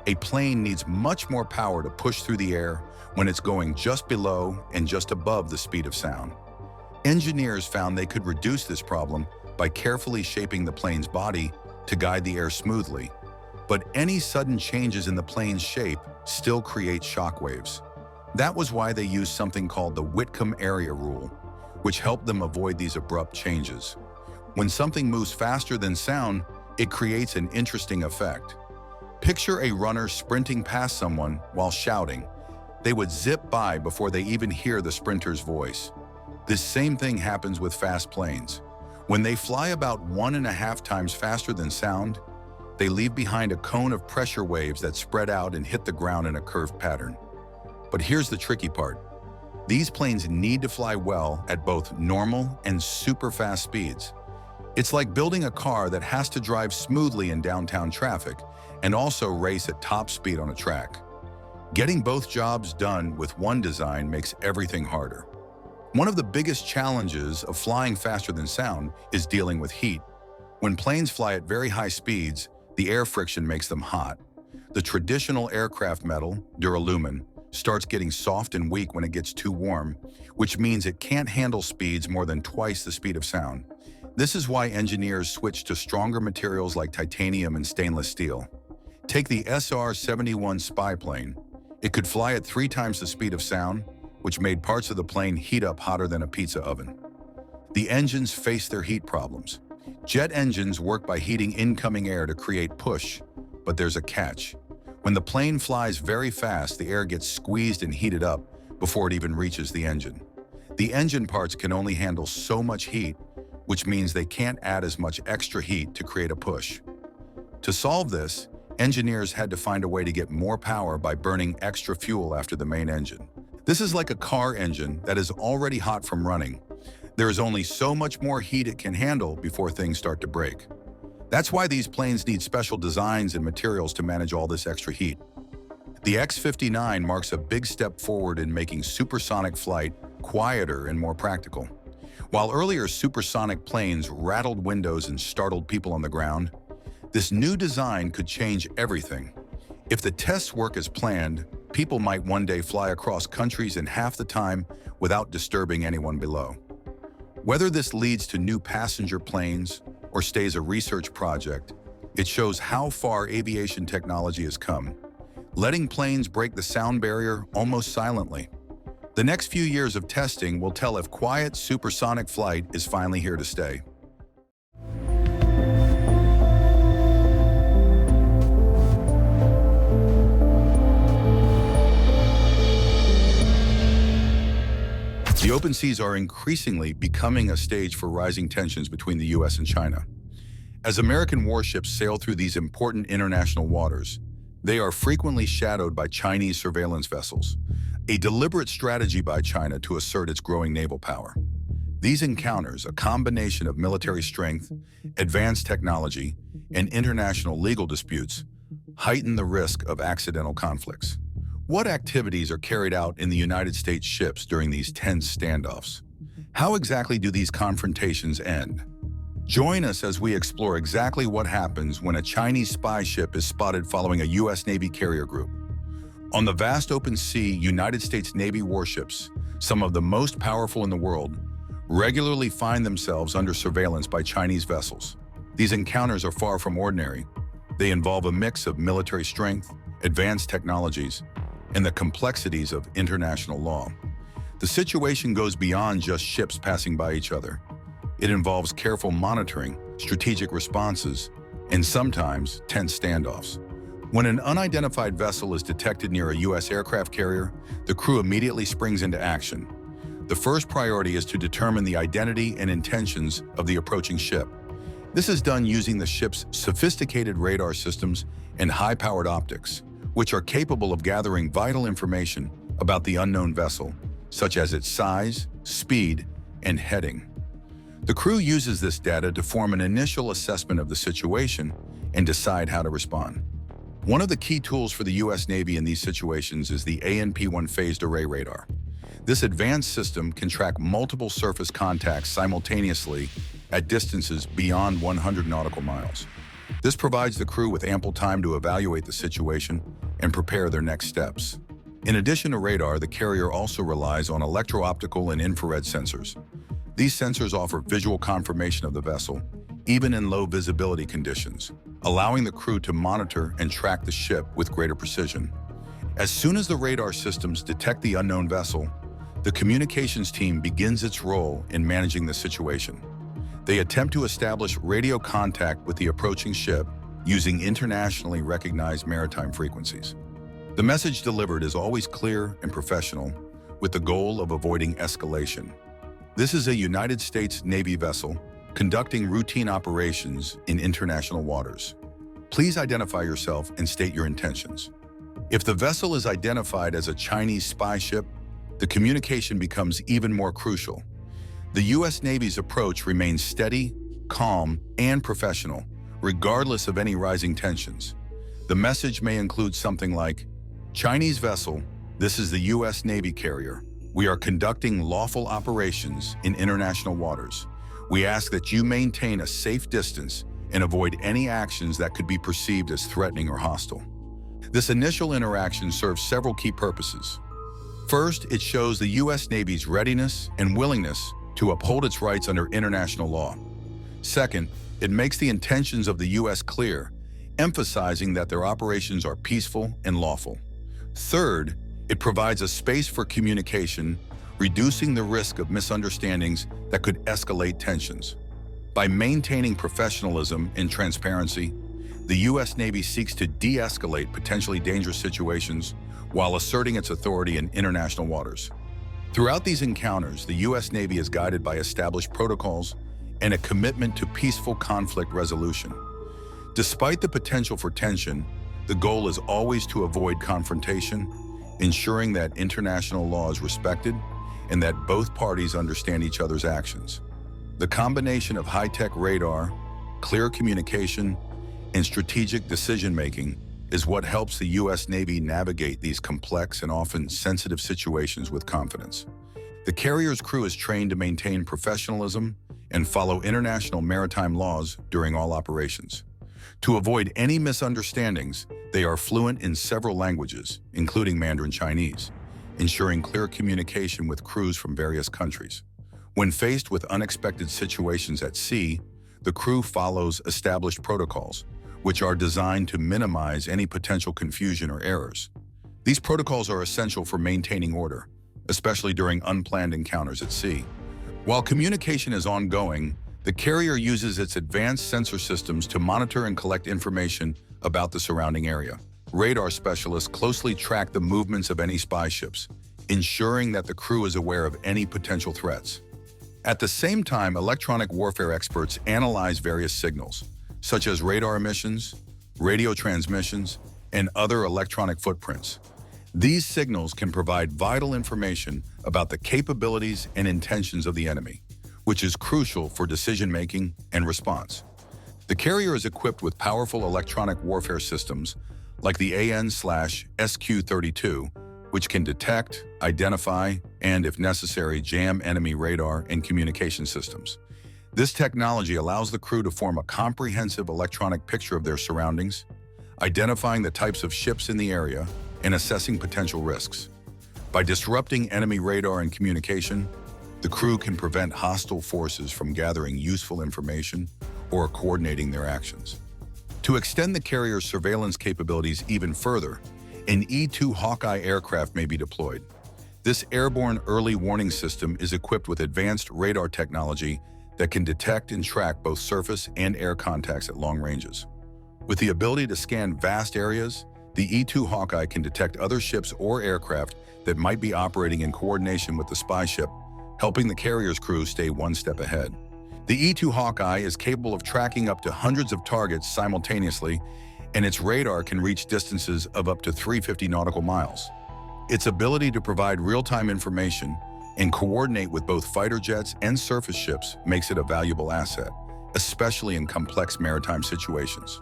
A plane needs much more power to push through the air when it's going just below and just above the speed of sound. Engineers found they could reduce this problem by carefully shaping the plane's body to guide the air smoothly. But any sudden changes in the plane's shape still create shock waves. That was why they used something called the Whitcomb area rule, which helped them avoid these abrupt changes. When something moves faster than sound, it creates an interesting effect. Picture a runner sprinting past someone while shouting. They would zip by before they even hear the sprinter's voice. This same thing happens with fast planes. When they fly about 1.5 times faster than sound, they leave behind a cone of pressure waves that spread out and hit the ground in a curved pattern. But here's the tricky part. These planes need to fly well at both normal and super fast speeds. It's like building a car that has to drive smoothly in downtown traffic and also race at top speed on a track. Getting both jobs done with one design makes everything harder. One of the biggest challenges of flying faster than sound is dealing with heat. When planes fly at very high speeds, the air friction makes them hot. The traditional aircraft metal, duralumin, starts getting soft and weak when it gets too warm, which means it can't handle speeds more than twice the speed of sound. This is why engineers switch to stronger materials like titanium and stainless steel. Take the SR-71 spy plane. It could fly at 3 times the speed of sound, which made parts of the plane heat up hotter than a pizza oven. The engines face their heat problems. Jet engines work by heating incoming air to create push, but there's a catch. When the plane flies very fast, the air gets squeezed and heated up before it even reaches the engine. The engine parts can only handle so much heat, which means they can't add as much extra heat to create a push. To solve this, engineers had to find a way to get more power by burning extra fuel after the main engine. This is like a car engine that is already hot from running. There is only so much more heat it can handle before things start to break. That's why these planes need special designs and materials to manage all this extra heat. The X-59 marks a big step forward in making supersonic flight quieter and more practical. While earlier supersonic planes rattled windows and startled people on the ground, this new design could change everything. If the tests work as planned, people might one day fly across countries in half the time without disturbing anyone below. Whether this leads to new passenger planes or stays a research project, it shows how far aviation technology has come, letting planes break the sound barrier almost silently. The next few years of testing will tell if quiet supersonic flight is finally here to stay. The open seas are increasingly becoming a stage for rising tensions between the US and China. As American warships sail through these important international waters, they are frequently shadowed by Chinese surveillance vessels, a deliberate strategy by China to assert its growing naval power. These encounters, a combination of military strength, advanced technology, and international legal disputes, heighten the risk of accidental conflicts. What activities are carried out in the United States ships during these tense standoffs? How exactly do these confrontations end? Join us as we explore exactly what happens when a Chinese spy ship is spotted following a U.S. Navy carrier group. On the vast open sea, United States Navy warships, some of the most powerful in the world, regularly find themselves under surveillance by Chinese vessels. These encounters are far from ordinary. They involve a mix of military strength, advanced technologies, and the complexities of international law. The situation goes beyond just ships passing by each other. It involves careful monitoring, strategic responses, and sometimes tense standoffs. When an unidentified vessel is detected near a U.S. aircraft carrier, the crew immediately springs into action. The first priority is to determine the identity and intentions of the approaching ship. This is done using the ship's sophisticated radar systems and high-powered optics, which are capable of gathering vital information about the unknown vessel, such as its size, speed, and heading. The crew uses this data to form an initial assessment of the situation and decide how to respond. One of the key tools for the U.S. Navy in ththese situations is the ANP-1 phased array radar. This advanced system can track multiple surface contacts simultaneously at distances beyond 100 nautical miles. This provides the crew with ample time to evaluate the situation and prepare their next steps. In addition to radar, the carrier also relies on electro-optical and infrared sensors. These sensors offer visual confirmation of the vessel, even in low visibility conditions, allowing the crew to monitor and track the ship with greater precision. As soon as the radar systems detect the unknown vessel, the communications team begins its role in managing the situation. They attempt to establish radio contact with the approaching ship using internationally recognized maritime frequencies. The message delivered is always clear and professional, with the goal of avoiding escalation. This is a United States Navy vessel conducting routine operations in international waters. Please identify yourself and state your intentions. If the vessel is identified as a Chinese spy ship, the communication becomes even more crucial. The U.S. Navy's approach remains steady, calm, and professional, regardless of any rising tensions. The message may include something like, "Chinese vessel, this is the U.S. Navy carrier. We are conducting lawful operations in international waters. We ask that you maintain a safe distance and avoid any actions that could be perceived as threatening or hostile." This initial interaction serves several key purposes. First, it shows the U.S. Navy's readiness and willingness to uphold its rights under international law. Second, it makes the intentions of the U.S. clear, emphasizing that their operations are peaceful and lawful. Third, it provides a space for communication, reducing the risk of misunderstandings that could escalate tensions. By maintaining professionalism and transparency, the U.S. Navy seeks to de-escalate potentially dangerous situations while asserting its authority in international waters. Throughout these encounters, the U.S. Navy is guided by established protocols and a commitment to peaceful conflict resolution. Despite the potential for tension, the goal is always to avoid confrontation, ensuring that international law is respected and that both parties understand each other's actions. The combination of high-tech radar, clear communication, and strategic decision-making is what helps the U.S. Navy navigate these complex and often sensitive situations with confidence. The carrier's crew is trained to maintain professionalism and follow international maritime laws during all operations. To avoid any misunderstandings, they are fluent in several languages, including Mandarin Chinese, ensuring clear communication with crews from various countries. When faced with unexpected situations at sea, the crew follows established protocols, which are designed to minimize any potential confusion or errors. These protocols are essential for maintaining order, especially during unplanned encounters at sea. While communication is ongoing, the carrier uses its advanced sensor systems to monitor and collect information about the surrounding area. Radar specialists closely track the movements of any spy ships, ensuring that the crew is aware of any potential threats. At the same time, electronic warfare experts analyze various signals, such as radar emissions, radio transmissions, and other electronic footprints. These signals can provide vital information about the capabilities and intentions of the enemy, which is crucial for decision-making and response. The carrier is equipped with powerful electronic warfare systems like the AN/SQ-32, which can detect, identify, and, if necessary, jam enemy radar and communication systems. This technology allows the crew to form a comprehensive electronic picture of their surroundings, identifying the types of ships in the area and assessing potential risks. By disrupting enemy radar and communication, the crew can prevent hostile forces from gathering useful information or coordinating their actions. To extend the carrier's surveillance capabilities even further, an E-2 Hawkeye aircraft may be deployed. This airborne early warning system is equipped with advanced radar technology that can detect and track both surface and air contacts at long ranges. With the ability to scan vast areas, the E-2 Hawkeye can detect other ships or aircraft that might be operating in coordination with the spy ship, helping the carrier's crew stay one step ahead. The E-2 Hawkeye is capable of tracking up to hundreds of targets simultaneously, and its radar can reach distances of up to 350 nautical miles. Its ability to provide real-time information and coordinate with both fighter jets and surface ships makes it a valuable asset, especially in complex maritime situations.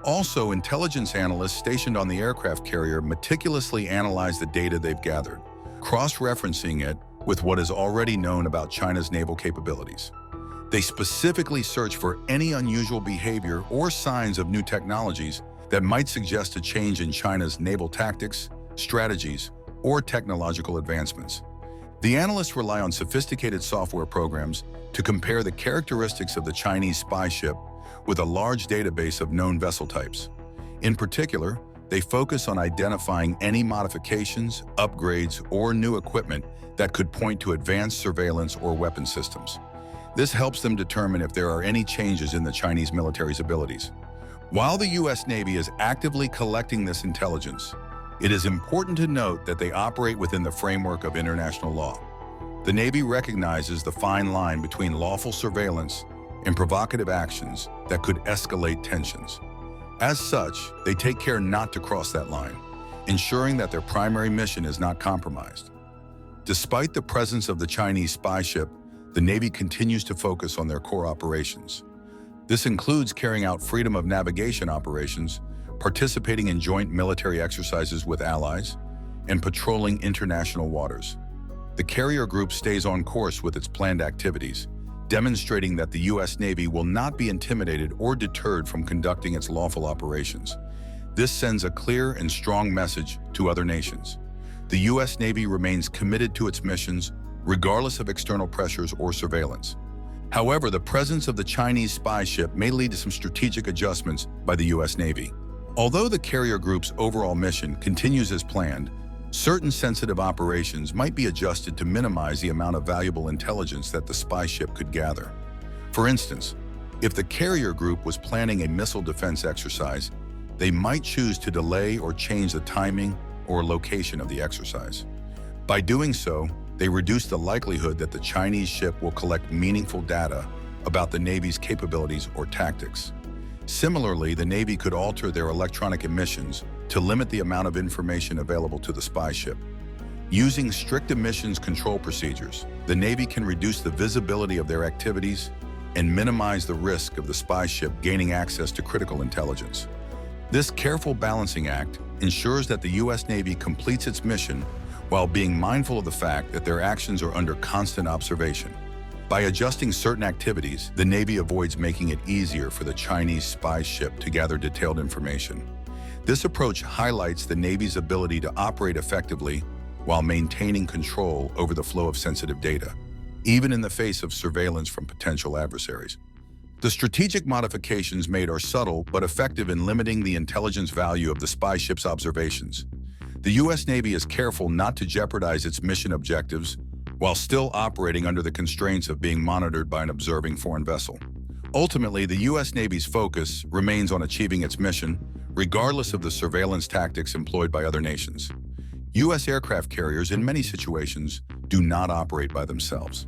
Also, intelligence analysts stationed on the aircraft carrier meticulously analyze the data they've gathered, cross-referencing it with what is already known about China's naval capabilities. They specifically search for any unusual behavior or signs of new technologies that might suggest a change in China's naval tactics, strategies, or technological advancements. The analysts rely on sophisticated software programs to compare the characteristics of the Chinese spy ship with a large database of known vessel types. In particular, they focus on identifying any modifications, upgrades, or new equipment that could point to advanced surveillance or weapon systems. This helps them determine if there are any changes in the Chinese military's abilities. While the U.S. Navy is actively collecting this intelligence, it is important to note that they operate within the framework of international law. The Navy recognizes the fine line between lawful surveillance and provocative actions that could escalate tensions. As such, they take care not to cross that line, ensuring that their primary mission is not compromised. Despite the presence of the Chinese spy ship, the Navy continues to focus on their core operations. This includes carrying out freedom of navigation operations, participating in joint military exercises with allies, and patrolling international waters. The carrier group stays on course with its planned activities, demonstrating that the U.S. Navy will not be intimidated or deterred from conducting its lawful operations. This sends a clear and strong message to other nations. The U.S. Navy remains committed to its missions, regardless of external pressures or surveillance. However, the presence of the Chinese spy ship may lead to some strategic adjustments by the U.S. Navy. Although the carrier group's overall mission continues as planned, certain sensitive operations might be adjusted to minimize the amount of valuable intelligence that the spy ship could gather. For instance, if the carrier group was planning a missile defense exercise, they might choose to delay or change the timing or location of the exercise. By doing so, they reduce the likelihood that the Chinese ship will collect meaningful data about the Navy's capabilities or tactics. Similarly, the Navy could alter their electronic emissions to limit the amount of information available to the spy ship. Using strict emissions control procedures, the Navy can reduce the visibility of their activities and minimize the risk of the spy ship gaining access to critical intelligence. This careful balancing act ensures that the U.S. Navy completes its mission while being mindful of the fact that their actions are under constant observation. By adjusting certain activities, the Navy avoids making it easier for the Chinese spy ship to gather detailed information. This approach highlights the Navy's ability to operate effectively while maintaining control over the flow of sensitive data, even in the face of surveillance from potential adversaries. The strategic modifications made are subtle but effective in limiting the intelligence value of the spy ship's observations. The U.S. Navy is careful not to jeopardize its mission objectives while still operating under the constraints of being monitored by an observing foreign vessel. Ultimately, the U.S. Navy's focus remains on achieving its mission, regardless of the surveillance tactics employed by other nations. U.S. aircraft carriers, in many situations, do not operate by themselves.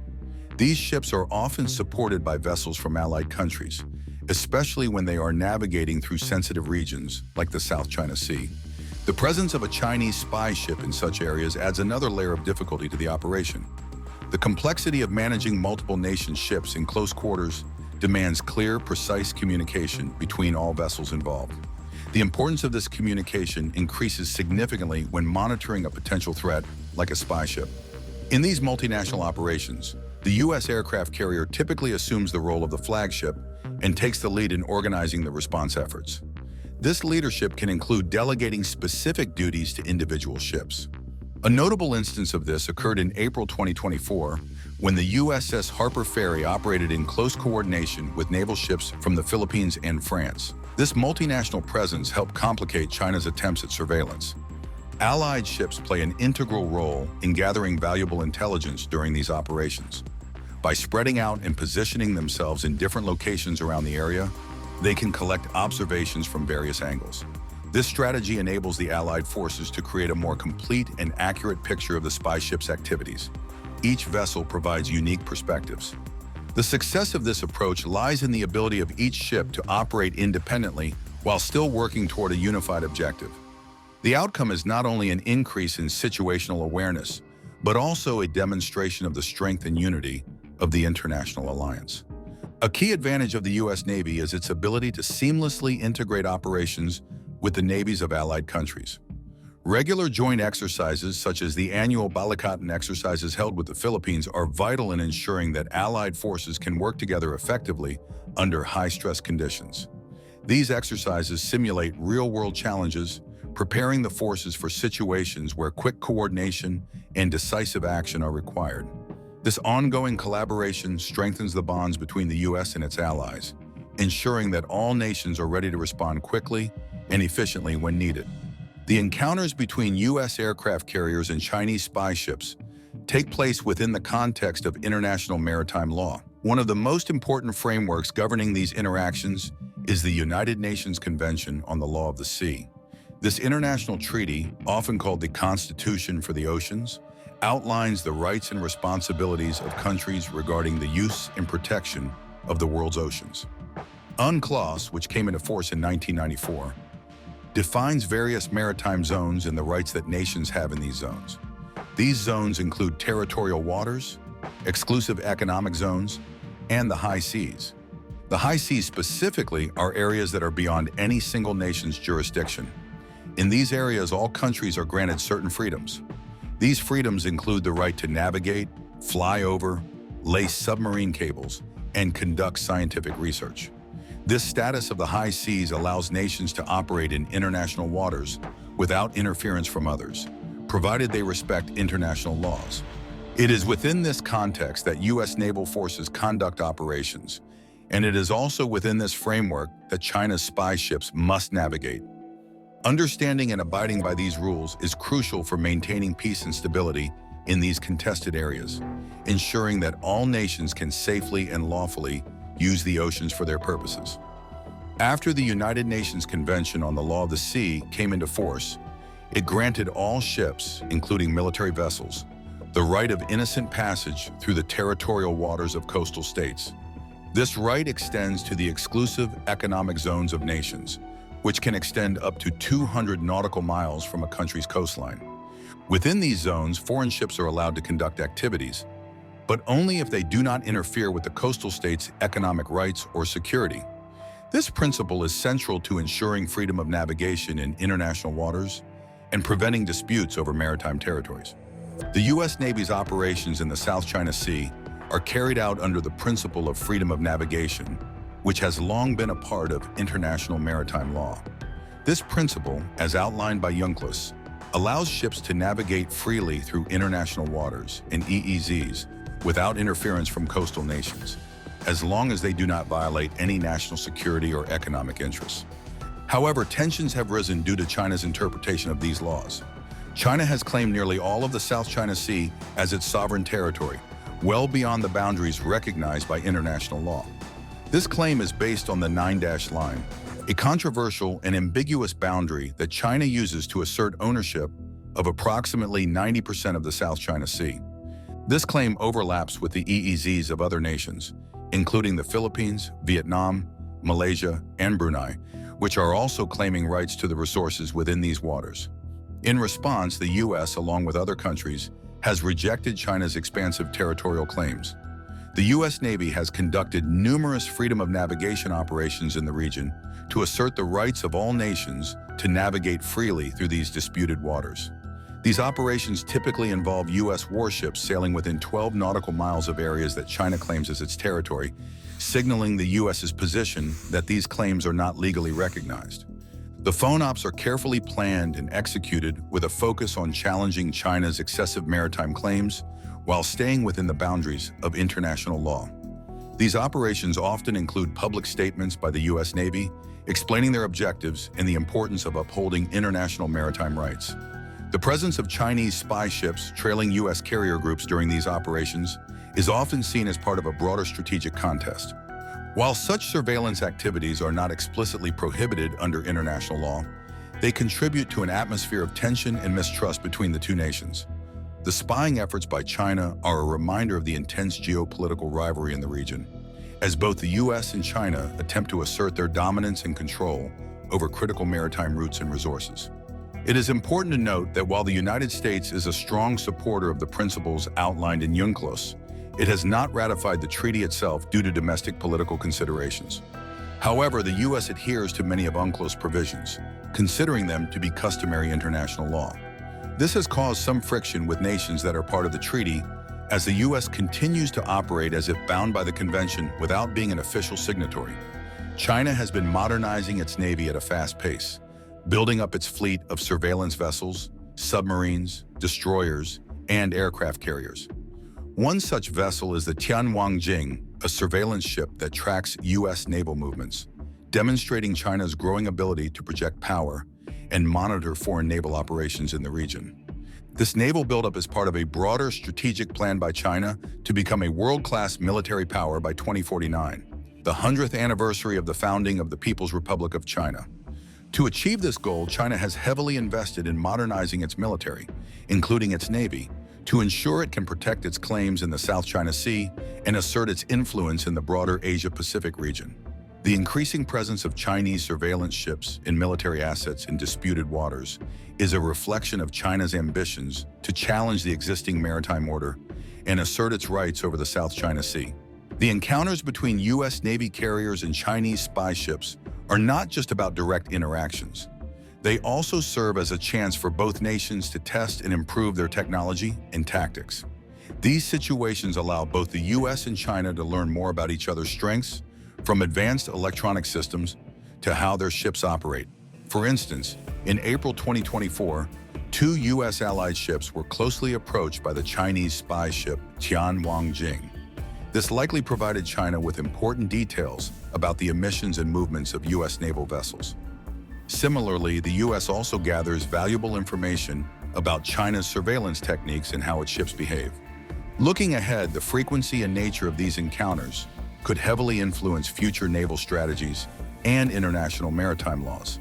These ships are often supported by vessels from allied countries, especially when they are navigating through sensitive regions like the South China Sea. The presence of a Chinese spy ship in such areas adds another layer of difficulty to the operation. The complexity of managing multiple nation ships in close quarters demands clear, precise communication between all vessels involved. The importance of this communication increases significantly when monitoring a potential threat like a spy ship. In these multinational operations, the U.S. aircraft carrier typically assumes the role of the flagship and takes the lead in organizing the response efforts. This leadership can include delegating specific duties to individual ships. A notable instance of this occurred in April 2024, when the USS Harper Ferry operated in close coordination with naval ships from the Philippines and France. This multinational presence helped complicate China's attempts at surveillance. Allied ships play an integral role in gathering valuable intelligence during these operations. By spreading out and positioning themselves in different locations around the area, they can collect observations from various angles. This strategy enables the Allied forces to create a more complete and accurate picture of the spy ship's activities. Each vessel provides unique perspectives. The success of this approach lies in the ability of each ship to operate independently while still working toward a unified objective. The outcome is not only an increase in situational awareness, but also a demonstration of the strength and unity of the international alliance. A key advantage of the U.S. Navy is its ability to seamlessly integrate operations with the navies of allied countries. Regular joint exercises, such as the annual Balikatan exercises held with the Philippines, are vital in ensuring that allied forces can work together effectively under high-stress conditions. These exercises simulate real-world challenges, preparing the forces for situations where quick coordination and decisive action are required. This ongoing collaboration strengthens the bonds between the U.S. and its allies, ensuring that all nations are ready to respond quickly and efficiently when needed. The encounters between U.S. aircraft carriers and Chinese spy ships take place within the context of international maritime law. One of the most important frameworks governing these interactions is the United Nations Convention on the Law of the Sea. This international treaty, often called the Constitution for the Oceans, outlines the rights and responsibilities of countries regarding the use and protection of the world's oceans. UNCLOS, which came into force in 1994, defines various maritime zones and the rights that nations have in these zones. These zones include territorial waters, exclusive economic zones, and the high seas. The high seas specifically are areas that are beyond any single nation's jurisdiction. In these areas, all countries are granted certain freedoms. These freedoms include the right to navigate, fly over, lay submarine cables, and conduct scientific research. This status of the high seas allows nations to operate in international waters without interference from others, provided they respect international laws. It is within this context that U.S. naval forces conduct operations, and it is also within this framework that China's spy ships must navigate. Understanding and abiding by these rules is crucial for maintaining peace and stability in these contested areas, ensuring that all nations can safely and lawfully use the oceans for their purposes. After the United Nations Convention on the Law of the Sea came into force, it granted all ships, including military vessels, the right of innocent passage through the territorial waters of coastal states. This right extends to the exclusive economic zones of nations, which can extend up to 200 nautical miles from a country's coastline. Within these zones, foreign ships are allowed to conduct activities, but only if they do not interfere with the coastal state's economic rights or security. This principle is central to ensuring freedom of navigation in international waters and preventing disputes over maritime territories. The U.S. Navy's operations in the South China Sea are carried out under the principle of freedom of navigation, which has long been a part of international maritime law. This principle, as outlined by UNCLOS, allows ships to navigate freely through international waters and EEZs without interference from coastal nations, as long as they do not violate any national security or economic interests. However, tensions have risen due to China's interpretation of these laws. China has claimed nearly all of the South China Sea as its sovereign territory, well beyond the boundaries recognized by international law. This claim is based on the 9-dash line, a controversial and ambiguous boundary that China uses to assert ownership of approximately 90% of the South China Sea. This claim overlaps with the EEZs of other nations, including the Philippines, Vietnam, Malaysia, and Brunei, which are also claiming rights to the resources within these waters. In response, the U.S., along with other countries, has rejected China's expansive territorial claims. The U.S. Navy has conducted numerous freedom of navigation operations in the region to assert the rights of all nations to navigate freely through these disputed waters. These operations typically involve U.S. warships sailing within 12 nautical miles of areas that China claims as its territory, signaling the U.S.'s position that these claims are not legally recognized. The FONOPs are carefully planned and executed with a focus on challenging China's excessive maritime claims while staying within the boundaries of international law. These operations often include public statements by the U.S. Navy explaining their objectives and the importance of upholding international maritime rights. The presence of Chinese spy ships trailing U.S. carrier groups during these operations is often seen as part of a broader strategic contest. While such surveillance activities are not explicitly prohibited under international law, they contribute to an atmosphere of tension and mistrust between the two nations. The spying efforts by China are a reminder of the intense geopolitical rivalry in the region, as both the U.S. and China attempt to assert their dominance and control over critical maritime routes and resources. It is important to note that while the United States is a strong supporter of the principles outlined in UNCLOS, it has not ratified the treaty itself due to domestic political considerations. However, the U.S. adheres to many of UNCLOS provisions, considering them to be customary international law. This has caused some friction with nations that are part of the treaty, as the U.S. continues to operate as if bound by the convention without being an official signatory. China has been modernizing its navy at a fast pace, building up its fleet of surveillance vessels, submarines, destroyers, and aircraft carriers. One such vessel is the Tianwanjing, a surveillance ship that tracks U.S. naval movements, demonstrating China's growing ability to project power and monitor foreign naval operations in the region. This naval buildup is part of a broader strategic plan by China to become a world-class military power by 2049, the 100th anniversary of the founding of the People's Republic of China. To achieve this goal, China has heavily invested in modernizing its military, including its navy, to ensure it can protect its claims in the South China Sea and assert its influence in the broader Asia-Pacific region. The increasing presence of Chinese surveillance ships and military assets in disputed waters is a reflection of China's ambitions to challenge the existing maritime order and assert its rights over the South China Sea. The encounters between U.S. Navy carriers and Chinese spy ships are not just about direct interactions. They also serve as a chance for both nations to test and improve their technology and tactics. These situations allow both the U.S. and China to learn more about each other's strengths, from advanced electronic systems to how their ships operate. For instance, in April 2024, two U.S. allied ships were closely approached by the Chinese spy ship Tianwanjing. This likely provided China with important details about the emissions and movements of U.S. naval vessels. Similarly, the U.S. also gathers valuable information about China's surveillance techniques and how its ships behave. Looking ahead, the frequency and nature of these encounters could heavily influence future naval strategies and international maritime laws.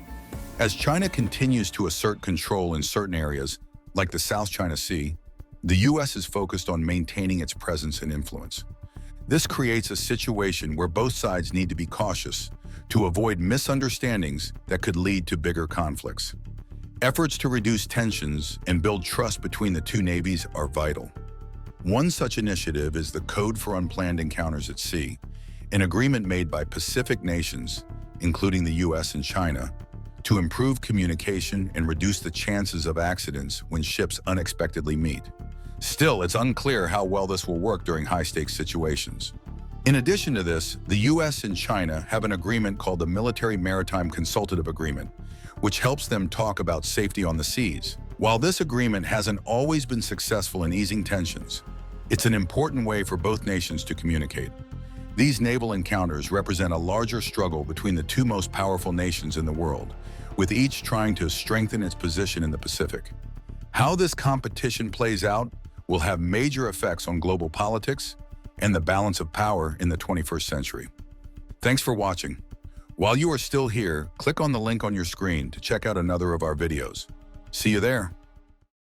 As China continues to assert control in certain areas, like the South China Sea, the U.S. is focused on maintaining its presence and influence. This creates a situation where both sides need to be cautious to avoid misunderstandings that could lead to bigger conflicts. Efforts to reduce tensions and build trust between the two navies are vital. One such initiative is the Code for Unplanned Encounters at Sea, an agreement made by Pacific nations, including the U.S. and China, to improve communication and reduce the chances of accidents when ships unexpectedly meet. Still, it's unclear how well this will work during high-stakes situations. In addition to this, the U.S. and China have an agreement called the Military Maritime Consultative Agreement, which helps them talk about safety on the seas. While this agreement hasn't always been successful in easing tensions, it's an important way for both nations to communicate. These naval encounters represent a larger struggle between the two most powerful nations in the world, with each trying to strengthen its position in the Pacific. How this competition plays out will have major effects on global politics and the balance of power in the 21st century. Thanks for watching. While you are still here, click on the link on your screen to check out another of our videos. See you there.